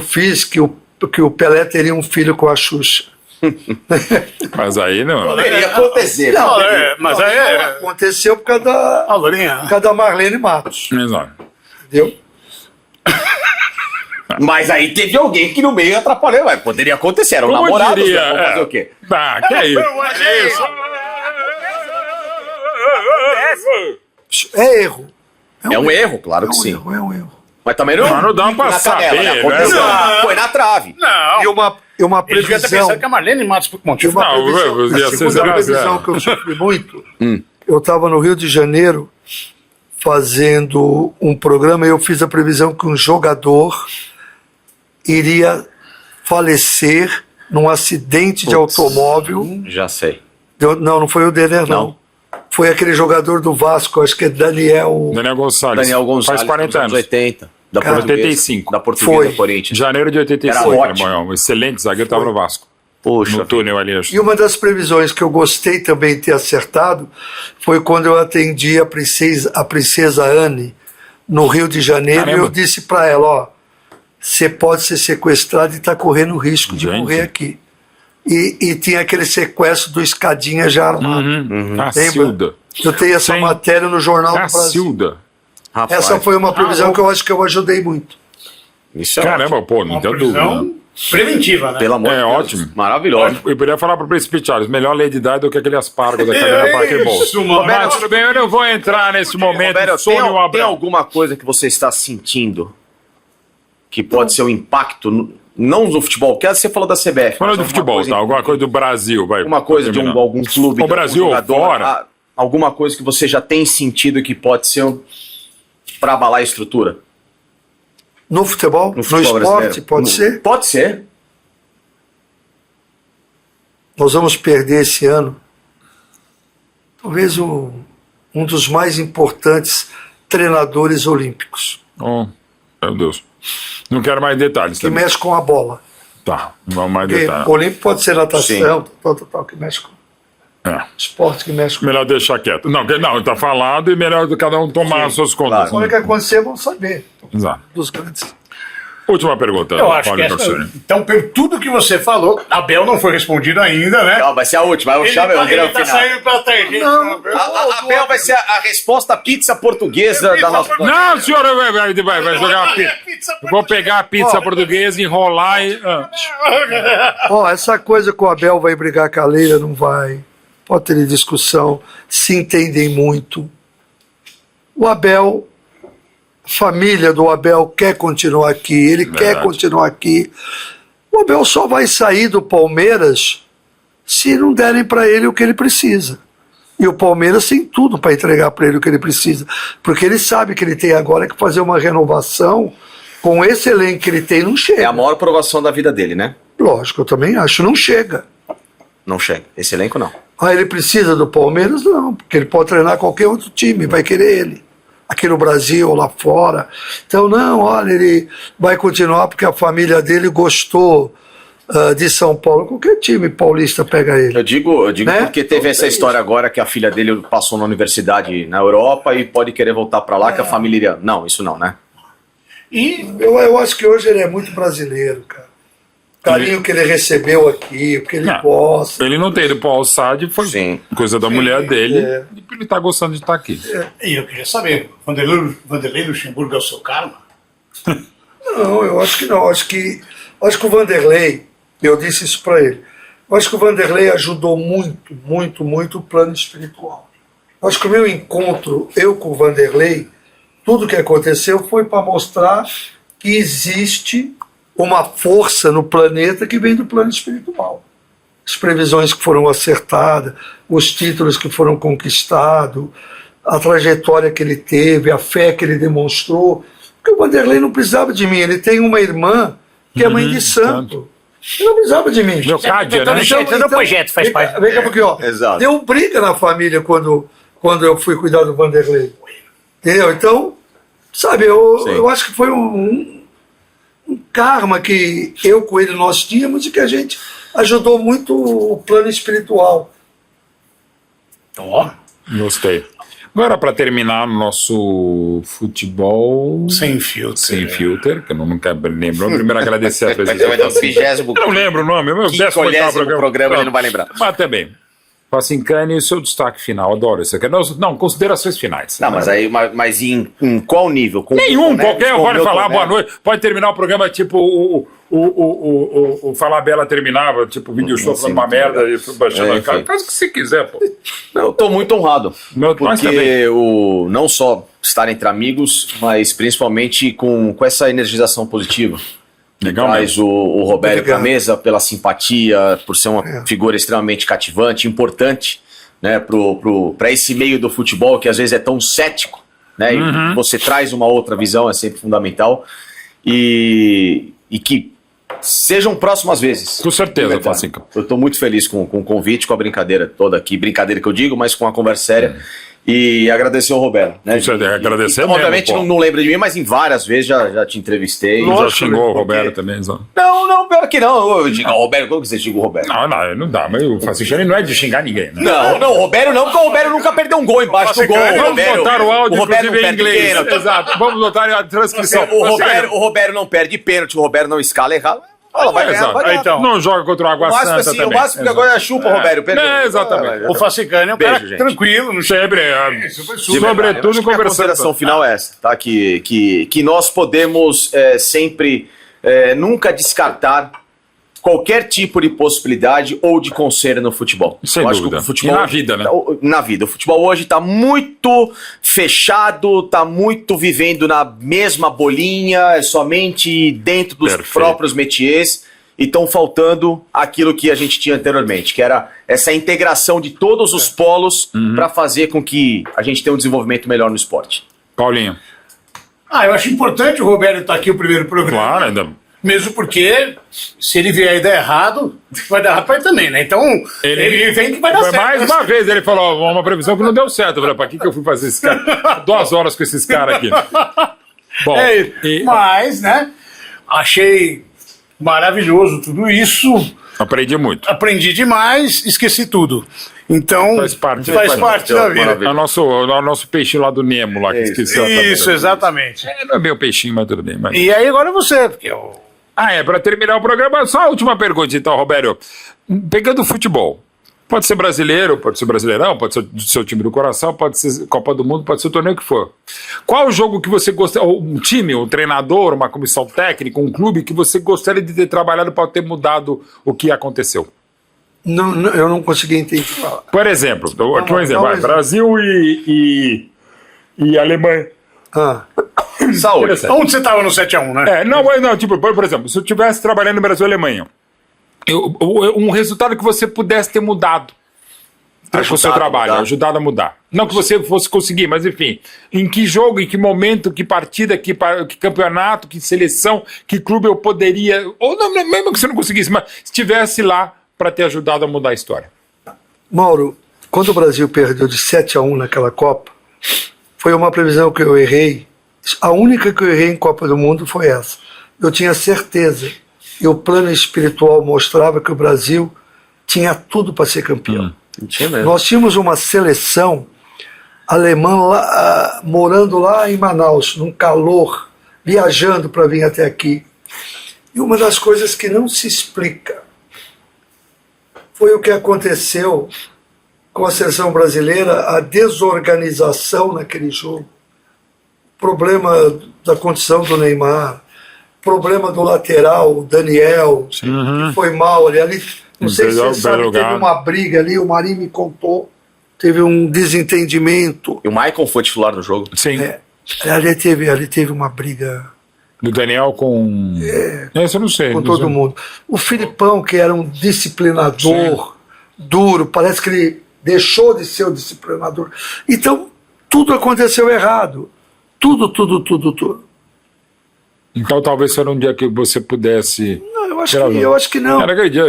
fiz que o Pelé teria um filho com a Xuxa. Mas aí não... Poderia acontecer. Mas aí aconteceu por causa da Marlene Matos. Exato. Entendeu? Mas aí teve alguém que no meio atrapalhou. Poderia acontecer, eram namorados. Vamos fazer o quê? Que é isso? É erro. É um erro, claro que sim. É um erro. Mas também não dá pra saber, né? Foi na trave. Não. E uma previsão... Ele devia ter pensado que a Marlene Matos... Uma previsão que eu sofri muito. Eu estava no Rio de Janeiro fazendo um programa e eu fiz a previsão que um jogador iria falecer num acidente de automóvel. Já sei. Não foi o Denner, não. Foi aquele jogador do Vasco, acho que é Daniel Gonçalves. Faz 40 anos. 80. Da 85. Da Portuguesa do Corinthians. Janeiro de 85. Um excelente zagueiro, estava no Vasco. Poxa. No túnel ali. E uma das previsões que eu gostei também de ter acertado foi quando eu atendi a princesa Anne no Rio de Janeiro. E eu disse para ela, você pode ser sequestrado e está correndo o risco de morrer aqui. e tinha aquele sequestro do Escadinha já armado. Cacilda. Eu tenho essa matéria no Jornal do Brasil. Cacilda. Rapaz, Essa foi uma previsão que eu acho que eu ajudei muito. isso é Caramba, ótimo. pô, não tem dúvida. Preventiva, né? Pelo amor de Deus. Ótimo. Maravilhoso. Eu poderia falar pro Príncipe Charles, melhor Lady Di do que aquele aspargo da cadeira Parquebol. Mas tudo bem, eu não vou entrar nesse momento. Roberto, Sônia tem Abrão. alguma coisa que você está sentindo que pode ser um impacto, não no futebol, porque você falou da CBF. Falando do futebol, tá? Alguma coisa do Brasil, vai. Alguma coisa de algum clube. O Brasil fora. Alguma coisa que você já tem sentido que pode ser para abalar a estrutura? No futebol? No esporte, brasileiro. pode ser? Pode ser. Nós vamos perder esse ano talvez um dos mais importantes treinadores olímpicos. Oh, meu Deus. Não quero mais detalhes. Que também. mexe com a bola. Tá, não vamos mais Porque detalhes. olímpico pode ser natação, tal, que mexe com esporte que mexe com. Melhor deixar quieto. Não, tá falado e melhor cada um tomar as suas contas. Quando é que acontecer, vamos saber. Exato. Dos grandes. Última pergunta. Eu acho que Paulinho. então, por tudo que você falou, Abel não foi respondido ainda, né? Não, vai ser a última. Eu chamo o grande final. Saindo pra tangente. Não. A Bel vai ser a resposta pizza portuguesa da nossa. Não, senhor, vai jogar uma pizza. Eu vou pegar a pizza portuguesa, enrolar e. Essa coisa que o Abel vai brigar com a Leila, não vai. Pode ter discussão, se entendem muito. O Abel, família do Abel quer continuar aqui, ele quer continuar aqui. O Abel só vai sair do Palmeiras se não derem para ele o que ele precisa. E o Palmeiras tem tudo para entregar para ele o que ele precisa, porque ele sabe que ele tem agora que fazer uma renovação. Com esse elenco que ele tem, não chega. É a maior provação da vida dele, né? Lógico, eu também acho, não chega. Não chega. Esse elenco não. Ele precisa do Palmeiras? Não, porque ele pode treinar qualquer outro time, vai querer ele. Aqui no Brasil ou lá fora. Então, não, olha, ele vai continuar porque a família dele gostou de São Paulo. Qualquer time paulista pega ele. Eu digo né? Porque teve essa história agora que a filha dele passou na universidade na Europa e pode querer voltar para lá, que a família iria. Não, isso não, né? E eu acho que hoje ele é muito brasileiro, cara. O carinho que ele recebeu aqui, o que ele gosta. Ele não tem ido pro Al-Sadd, foi coisa da mulher dele. E ele tá gostando de estar aqui. E eu queria saber, Vanderlei Luxemburgo é o seu karma? Não, eu acho que não. Acho que o Vanderlei, eu disse isso para ele, eu acho que o Vanderlei ajudou muito, muito, muito o plano espiritual. Eu acho que o meu encontro, eu com o Vanderlei, tudo que aconteceu foi para mostrar que existe uma força no planeta que vem do plano espiritual. As previsões que foram acertadas, os títulos que foram conquistados, a trajetória que ele teve, a fé que ele demonstrou. Porque o Vanderlei não precisava de mim, ele tem uma irmã que é mãe de santo. Ele não precisava de mim. Cádia, né? Todo projeto faz parte. Vem cá, porque, Exato. deu briga na família quando eu fui cuidar do Vanderlei. Entendeu? Então, sabe, eu acho que foi um karma que eu com ele nós tínhamos e que a gente ajudou muito o plano espiritual. Gostei. Agora, para terminar o nosso futebol Sem filtro. Que eu nunca lembro. Primeiro agradecer a presença. Vai dar o 30º. Eu não lembro o nome. Meu 50º programa ele não vai lembrar. Mas também. Facincani, o seu destaque final, adoro isso aqui. Não, considerações finais. Não, mas em qual nível? Nenhum, qualquer um pode falar boa noite. Pode terminar o programa tipo o Falar Bela terminava, tipo o vídeo show falando uma merda e baixando a cara. Faz o que você quiser, pô. Eu tô muito honrado. Porque também. não só estar entre amigos, mas principalmente com essa energização positiva. Legal Traz o Roberto para a mesa pela simpatia, por ser uma figura extremamente cativante, importante, né, para esse meio do futebol que às vezes é tão cético, né, e você traz uma outra visão, é sempre fundamental, e que sejam próximas vezes. Com certeza, Facinca. Eu estou muito feliz com o convite, com a brincadeira toda aqui, brincadeira que eu digo, mas com a conversa séria. E agradecer ao Roberto. Né? Agradecer mesmo, obviamente não lembra de mim, mas em várias vezes já te entrevistei. Já xingou o Roberto também. Não, pior que não. Eu digo Roberto, como que você xinga o Roberto? Não dá, mas o Facincani não é de xingar ninguém. Né? Não, o Roberto não, porque o Roberto nunca perdeu um gol embaixo do gol. Vamos botar o áudio, inclusive em inglês. Exato, vamos botar a transcrição. O Roberto não perde pênalti, o Roberto não escala errado. Ela vai ganhar, vai ganhar. Então, não joga contra o Água Santa Assim, também. o máximo que agora é chupa, Robério. Exatamente. o Facicani é um cara gente. tranquilo, não Sempre, sobretudo a conversando. consideração final é essa, tá? Que nós podemos sempre nunca descartar qualquer tipo de possibilidade ou de conselho no futebol. Sem Eu acho dúvida. que o futebol E na vida, né? Na vida. O futebol hoje está muito fechado, está muito vivendo na mesma bolinha, é somente dentro dos próprios métiers, e estão faltando aquilo que a gente tinha anteriormente, que era essa integração de todos os polos para fazer com que a gente tenha um desenvolvimento melhor no esporte. Paulinho. eu acho importante o Roberto estar aqui o primeiro programa. Claro, ainda. Mesmo porque, se ele vier e der errado, vai dar errado pra ele também, né? Então, ele vem que vai dar certo. Mais uma vez ele falou, uma previsão que não deu certo. Eu falei, pra que eu fui fazer esse cara? 2 horas com esses caras aqui. Bom, mas, né, achei maravilhoso tudo isso. Aprendi muito. Aprendi demais, esqueci tudo. Então, faz parte da vida. É o nosso peixinho lá do Nemo, lá, que esqueceu. Isso, exatamente. Não é bem o peixinho, mas tudo bem. Mas... E aí agora você, porque eu... para terminar o programa, só a última pergunta, então, Roberto. Pegando o futebol, pode ser brasileiro, pode ser brasileirão, pode ser do seu time do coração, pode ser Copa do Mundo, pode ser o torneio que for. Qual o jogo que você gostaria, um time, um treinador, uma comissão técnica, um clube que você gostaria de ter trabalhado para ter mudado o que aconteceu? Não, eu não consegui entender. Por exemplo, Brasil e Alemanha. Saúde. Onde você estava no 7-1, né? Não, tipo, por exemplo, se eu estivesse trabalhando no Brasil e Alemanha, um resultado que você pudesse ter mudado com o seu trabalho, ajudado a mudar. Não que você fosse conseguir, mas enfim, em que jogo, em que momento, que partida, que campeonato, que seleção, que clube eu poderia, ou não, mesmo que você não conseguisse, mas estivesse lá para ter ajudado a mudar a história. Mauro, quando o Brasil perdeu de 7-1 naquela Copa, foi uma previsão que eu errei. A única que eu errei em Copa do Mundo foi essa. Eu tinha certeza, e o plano espiritual mostrava que o Brasil tinha tudo para ser campeão. Nós tínhamos uma seleção alemã lá, morando lá em Manaus, num calor, viajando para vir até aqui. E uma das coisas que não se explica foi o que aconteceu com a seleção brasileira, a desorganização naquele jogo, problema da condição do Neymar, problema do lateral, o Daniel, que foi mal ali. Não sei se você sabe, teve uma briga ali, o Marinho me contou, teve um desentendimento. E o Maicon foi titular no jogo? Sim. Ali teve uma briga... Do Daniel com... Esse eu não sei. Com todo mundo. O Filipão, que era um disciplinador duro, parece que ele deixou de ser o disciplinador. Então, tudo aconteceu errado. Tudo. Então talvez seja um dia que você pudesse... Não, eu acho que não. Era aquele dia.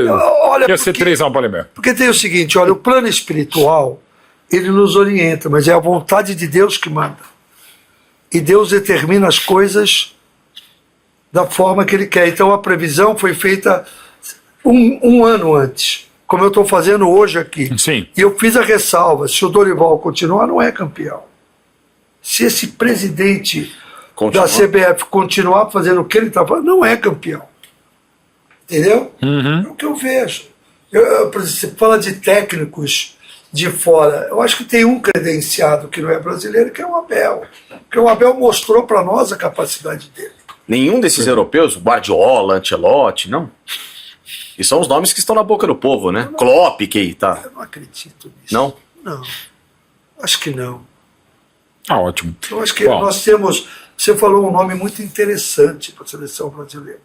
Ia ser 3-1 para o Alemanha. Porque tem o seguinte, olha, o plano espiritual, ele nos orienta, mas é a vontade de Deus que manda. E Deus determina as coisas da forma que ele quer. Então a previsão foi feita um ano antes, como eu estou fazendo hoje aqui. Sim. E eu fiz a ressalva, se o Dorival continuar, não é campeão. Se esse presidente da CBF continuar fazendo o que ele está fazendo, não é campeão. Entendeu? É o que eu vejo. Você fala de técnicos de fora, eu acho que tem um credenciado que não é brasileiro, que é o Abel. Porque o Abel mostrou para nós a capacidade dele. Nenhum desses europeus, Guardiola, Ancelotti, não? E são os nomes que estão na boca do povo, né? Klopp, que tá... Eu não acredito nisso. Não? Não. Acho que não. Ótimo. Eu acho que nós temos... Você falou um nome muito interessante para a seleção brasileira.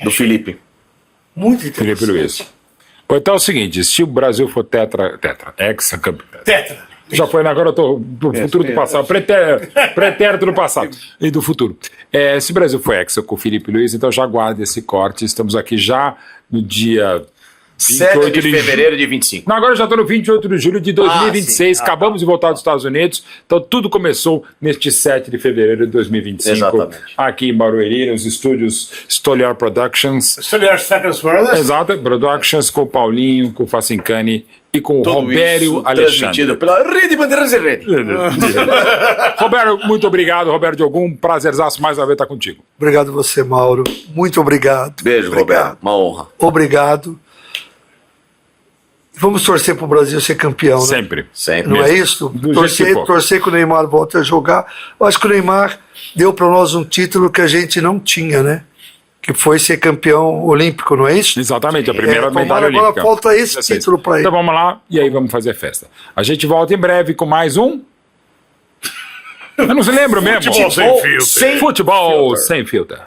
Do Felipe. Muito interessante. Felipe Luiz. Então é o seguinte, se o Brasil for hexacampeão... Tetra. Já foi, agora eu tô do futuro do passado, pretérito do passado e do futuro. Se o Brasil foi hexa com o Felipe Luiz, então já guarde esse corte. Estamos aqui já no dia 7 de fevereiro de 25. Não, agora eu já estou no 28 de julho de 2026. Acabamos de voltar dos Estados Unidos. Então tudo começou neste 7 de fevereiro de 2025. Exatamente. Aqui em Barueri, nos estúdios Stoliar Productions. Stoliar Seconds Brothers. Exato, Productions com o Paulinho, com o Facincani e com o Robério Alexandre. Transmitido pela Rede Bandeirantes e Rede. Roberto, muito obrigado. Roberto Diogum, prazerzaço mais uma vez estar contigo. Obrigado você, Mauro. Muito obrigado. Beijo, obrigado. Roberto. Uma honra. Obrigado. Vamos torcer para o Brasil ser campeão, né? Sempre. Sempre. Não é isso? Torcer que o Neymar volte a jogar. Eu acho que o Neymar deu para nós um título que a gente não tinha, né? Que foi ser campeão olímpico, não é isso? Exatamente, a primeira medalha olímpica. Agora falta esse título para ele. Então vamos lá, e aí vamos fazer festa. A gente volta em breve com mais um... Eu não se lembro mesmo. Futebol sem filtro. Futebol sem filtro.